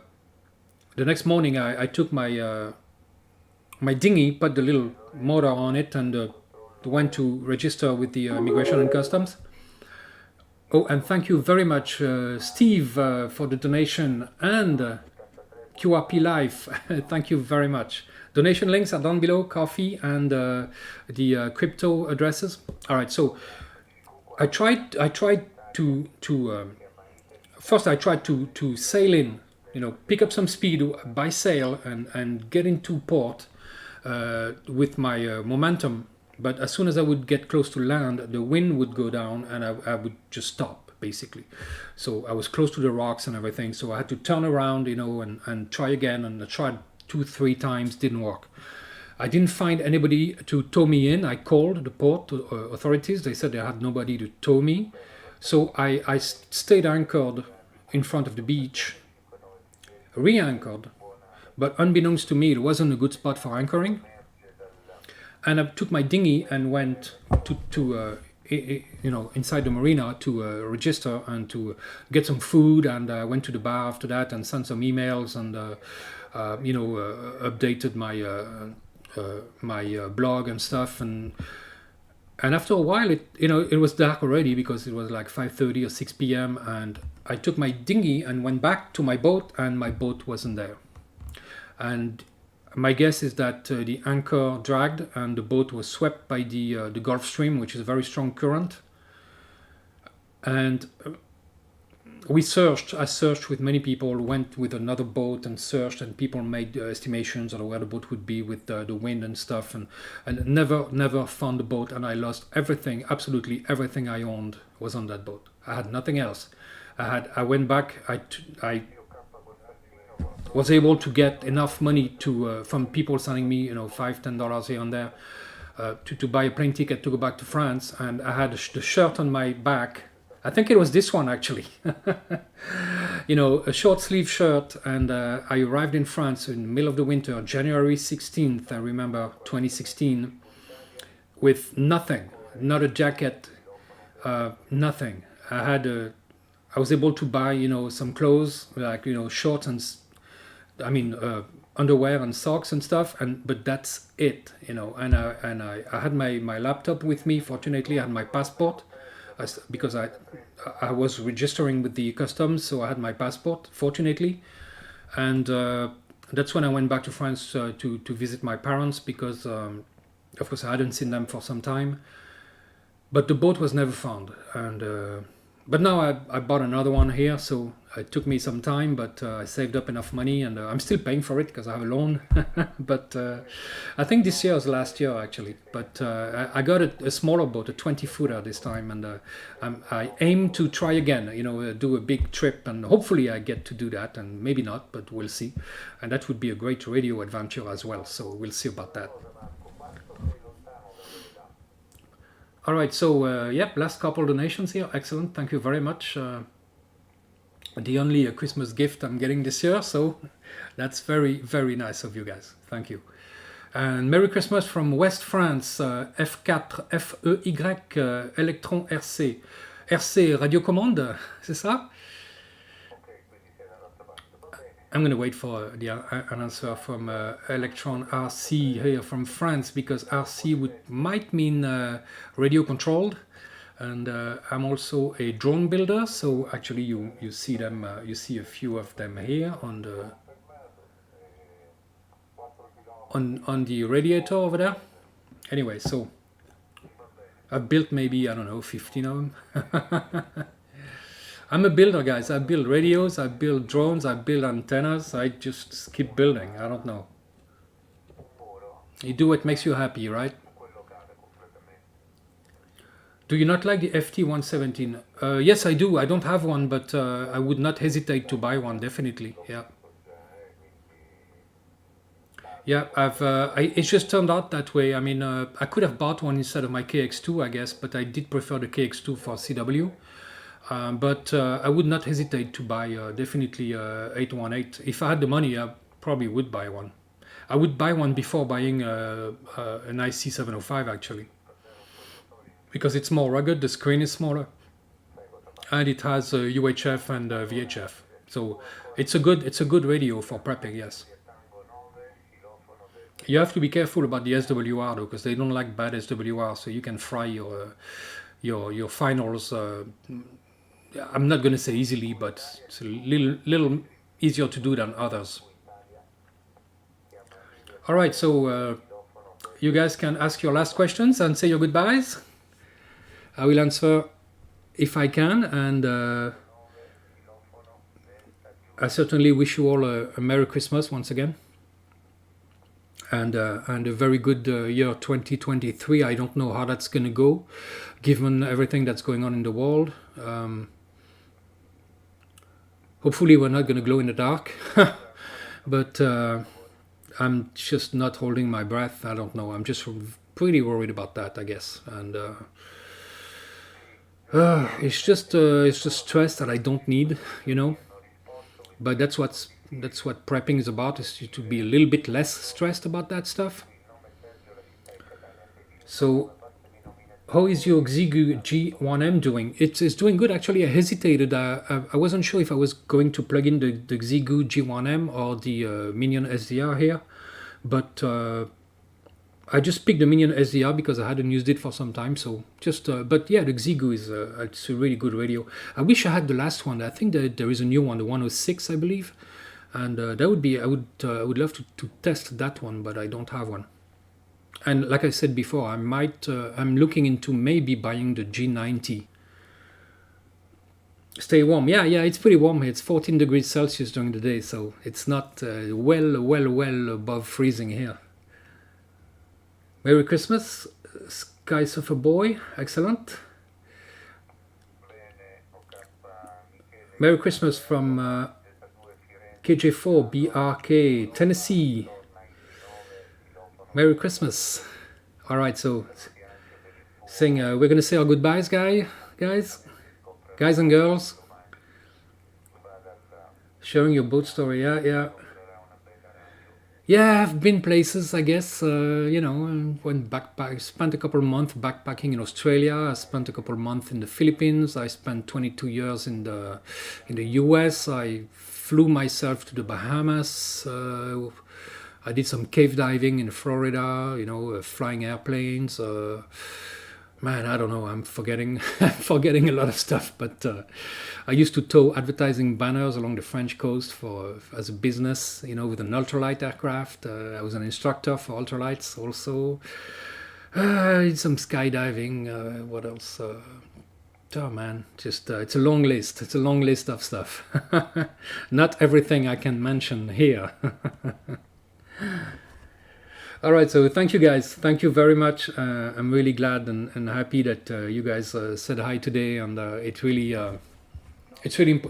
next morning, I took my dinghy, put the little motor on it, and went to register with the Immigration and Customs. Oh, and thank you very much, Steve, for the donation, and QRP Life. Thank you very much. Donation links are down below, coffee and the crypto addresses. All right, so I tried to first I tried to sail in, pick up some speed by sail and get into port with my momentum. But as soon as I would get close to land, the wind would go down and I would just stop, basically. So I was close to the rocks and everything. So I had to turn around, and try again. And I tried 2-3 times, didn't work. I didn't find anybody to tow me in. I called the port authorities. They said they had nobody to tow me. So I stayed anchored in front of the beach, re-anchored. But unbeknownst to me, it wasn't a good spot for anchoring. And I took my dinghy and went to inside the marina to register and to get some food. And I went to the bar after that and sent some emails and updated my blog and stuff. And after a while, it was dark already because it was like 5:30 or 6 p.m. And I took my dinghy and went back to my boat, and my boat wasn't there. And my guess is that the anchor dragged and the boat was swept by the Gulf Stream, which is a very strong current. And I searched with many people, went with another boat and searched, and people made estimations of where the boat would be with the wind and stuff, and never found the boat. And I lost everything, absolutely everything I owned was on that boat. I had nothing else. I went back, I was able to get enough money to from people sending me $5-10 here and there to buy a plane ticket to go back to France. And I had the shirt on my back. I think it was this one actually. A short sleeve shirt. And I arrived in France in the middle of the winter, January 16th, I remember, 2016, with nothing, not a jacket, nothing. I was able to buy some clothes, like shorts and underwear and socks and stuff, but that's it, and I had my laptop with me. Fortunately, I had my passport because I was registering with the customs, so I had my passport, fortunately. And that's when I went back to France to visit my parents, because of course I hadn't seen them for some time. But the boat was never found, and but now I bought another one here, so it took me some time, but I saved up enough money, and I'm still paying for it because I have a loan. But I think this year was last year actually. But I got a smaller boat, a 20-footer this time, and I aim to try again, do a big trip, and hopefully I get to do that, and maybe not, but we'll see. And that would be a great radio adventure as well, so we'll see about that. All right, so last couple donations here. Excellent, thank you very much. The only Christmas gift I'm getting this year, so that's very, very nice of you guys. Thank you. And Merry Christmas from West France, F4 FEY Electron RC. RC radiocommande, c'est ça? I'm going to wait for an answer from Electron RC here from France, because RC might mean radio controlled, and I'm also a drone builder. So actually, you see them, you see a few of them here on the radiator over there. Anyway, so I've built maybe, I don't know, 15 of them. I'm a builder, guys. I build radios, I build drones, I build antennas. I just keep building. I don't know. You do what makes you happy, right? Do you not like the FT117? Yes, I do. I don't have one, but I would not hesitate to buy one, definitely. Yeah. Yeah, it just turned out that way. I mean, I could have bought one instead of my KX2, I guess, but I did prefer the KX2 for CW. But I would not hesitate to buy definitely 818. If I had the money, I probably would buy one. I would buy one before buying an IC705 actually, because it's more rugged, the screen is smaller, and it has UHF and VHF. So it's a good radio for prepping. Yes. You have to be careful about the SWR though, because they don't like bad SWR, so you can fry your finals. I'm not going to say easily, but it's a little easier to do than others. All right, so you guys can ask your last questions and say your goodbyes. I will answer if I can, and I certainly wish you all a Merry Christmas once again, and a very good year 2023. I don't know how that's going to go, given everything that's going on in the world. Hopefully we're not going to glow in the dark. But I'm just not holding my breath. I don't know. I'm just pretty worried about that, I guess. And it's just stress that I don't need, you know. But that's what prepping is about, is to be a little bit less stressed about that stuff. So how is your Xigu G1M doing? It's doing good, actually. I hesitated. I wasn't sure if I was going to plug in the Xigu G1M or the Minion SDR here, but I just picked the Minion SDR because I hadn't used it for some time. So just, but yeah, the Xigu is it's a really good radio. I wish I had the last one. I think that there is a new one, the 106, I believe, and that would be. I would love to test that one, but I don't have one. And like I said before, I might. I'm looking into maybe buying the G90. Stay warm. Yeah, it's pretty warm. It's 14 degrees Celsius during the day, so it's not well above freezing here. Merry Christmas, Sky Surfer Boy. Excellent. Merry Christmas from KJ4 BRK, Tennessee. Merry Christmas. All right, so saying we're gonna say our goodbyes, guys and girls. Sharing your boat story. Yeah, I've been places, I guess. You know, went backpack. Spent a couple of months backpacking in Australia. I spent a couple of months in the Philippines. I spent 22 years in the US. I flew myself to the Bahamas. I did some cave diving in Florida, you know, flying airplanes. Man, I don't know, I'm forgetting a lot of stuff, but I used to tow advertising banners along the French coast as a business, you know, with an ultralight aircraft. I was an instructor for ultralights also. I did some skydiving. What else? Oh man, just it's a long list. It's a long list of stuff. Not everything I can mention here. All right, so thank you guys. Thank you very much. I'm really glad and happy that you guys said hi today, and it's really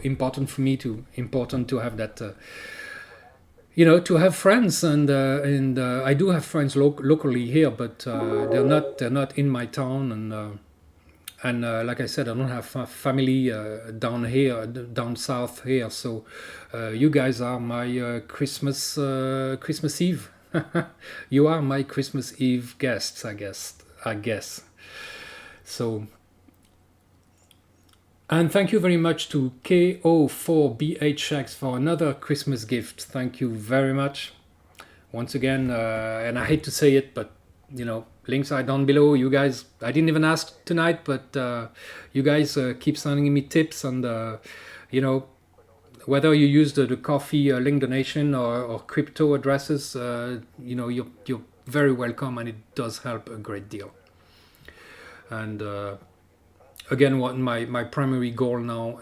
important for me to have that. You know, to have friends, and I do have friends locally here, but they're not in my town, and like I said, I don't have family down south here. So you guys are my Christmas Eve. You are my Christmas Eve guests, I guess. So, and thank you very much to KO4BHX for another Christmas gift. Thank you very much once again. And I hate to say it, but you know, links are down below. You guys, I didn't even ask tonight, but you guys keep sending me tips, and you know, whether you use the coffee link donation or crypto addresses, you know, you're very welcome, and it does help a great deal. And again, what my primary goal now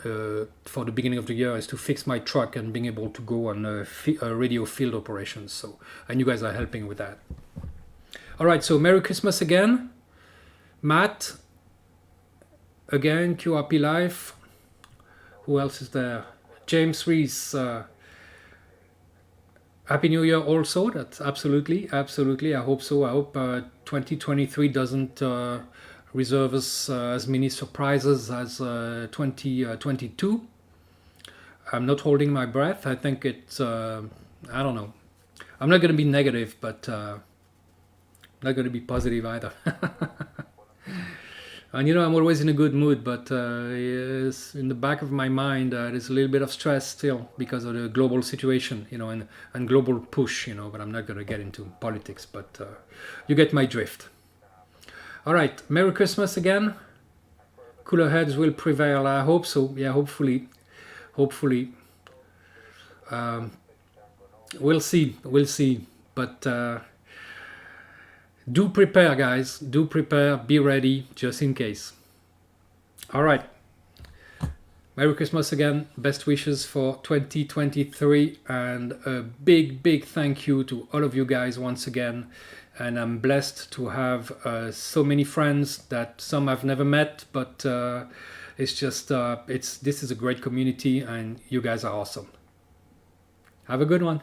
for the beginning of the year is to fix my truck and being able to go on radio field operations. So, and you guys are helping with that. All right, so Merry Christmas again, Matt. Again, QRP Life. Who else is there? James Reese. Happy New Year also. That's absolutely. I hope so. I hope 2023 doesn't reserve us as many surprises as 2022. I'm not holding my breath. I think it's, I don't know. I'm not going to be negative, but not going to be positive either. And you know, I'm always in a good mood, but yes, in the back of my mind, there's a little bit of stress still because of the global situation, you know, and global push, you know, but I'm not going to get into politics, but you get my drift. All right, Merry Christmas again. Cooler heads will prevail. I hope so. Yeah, hopefully. We'll see. But do prepare, guys. Do prepare. Be ready, just in case. All right. Merry Christmas again. Best wishes for 2023. And a big thank you to all of you guys once again. And I'm blessed to have so many friends that some I've never met, but It's just this is a great community, and you guys are awesome. Have a good one.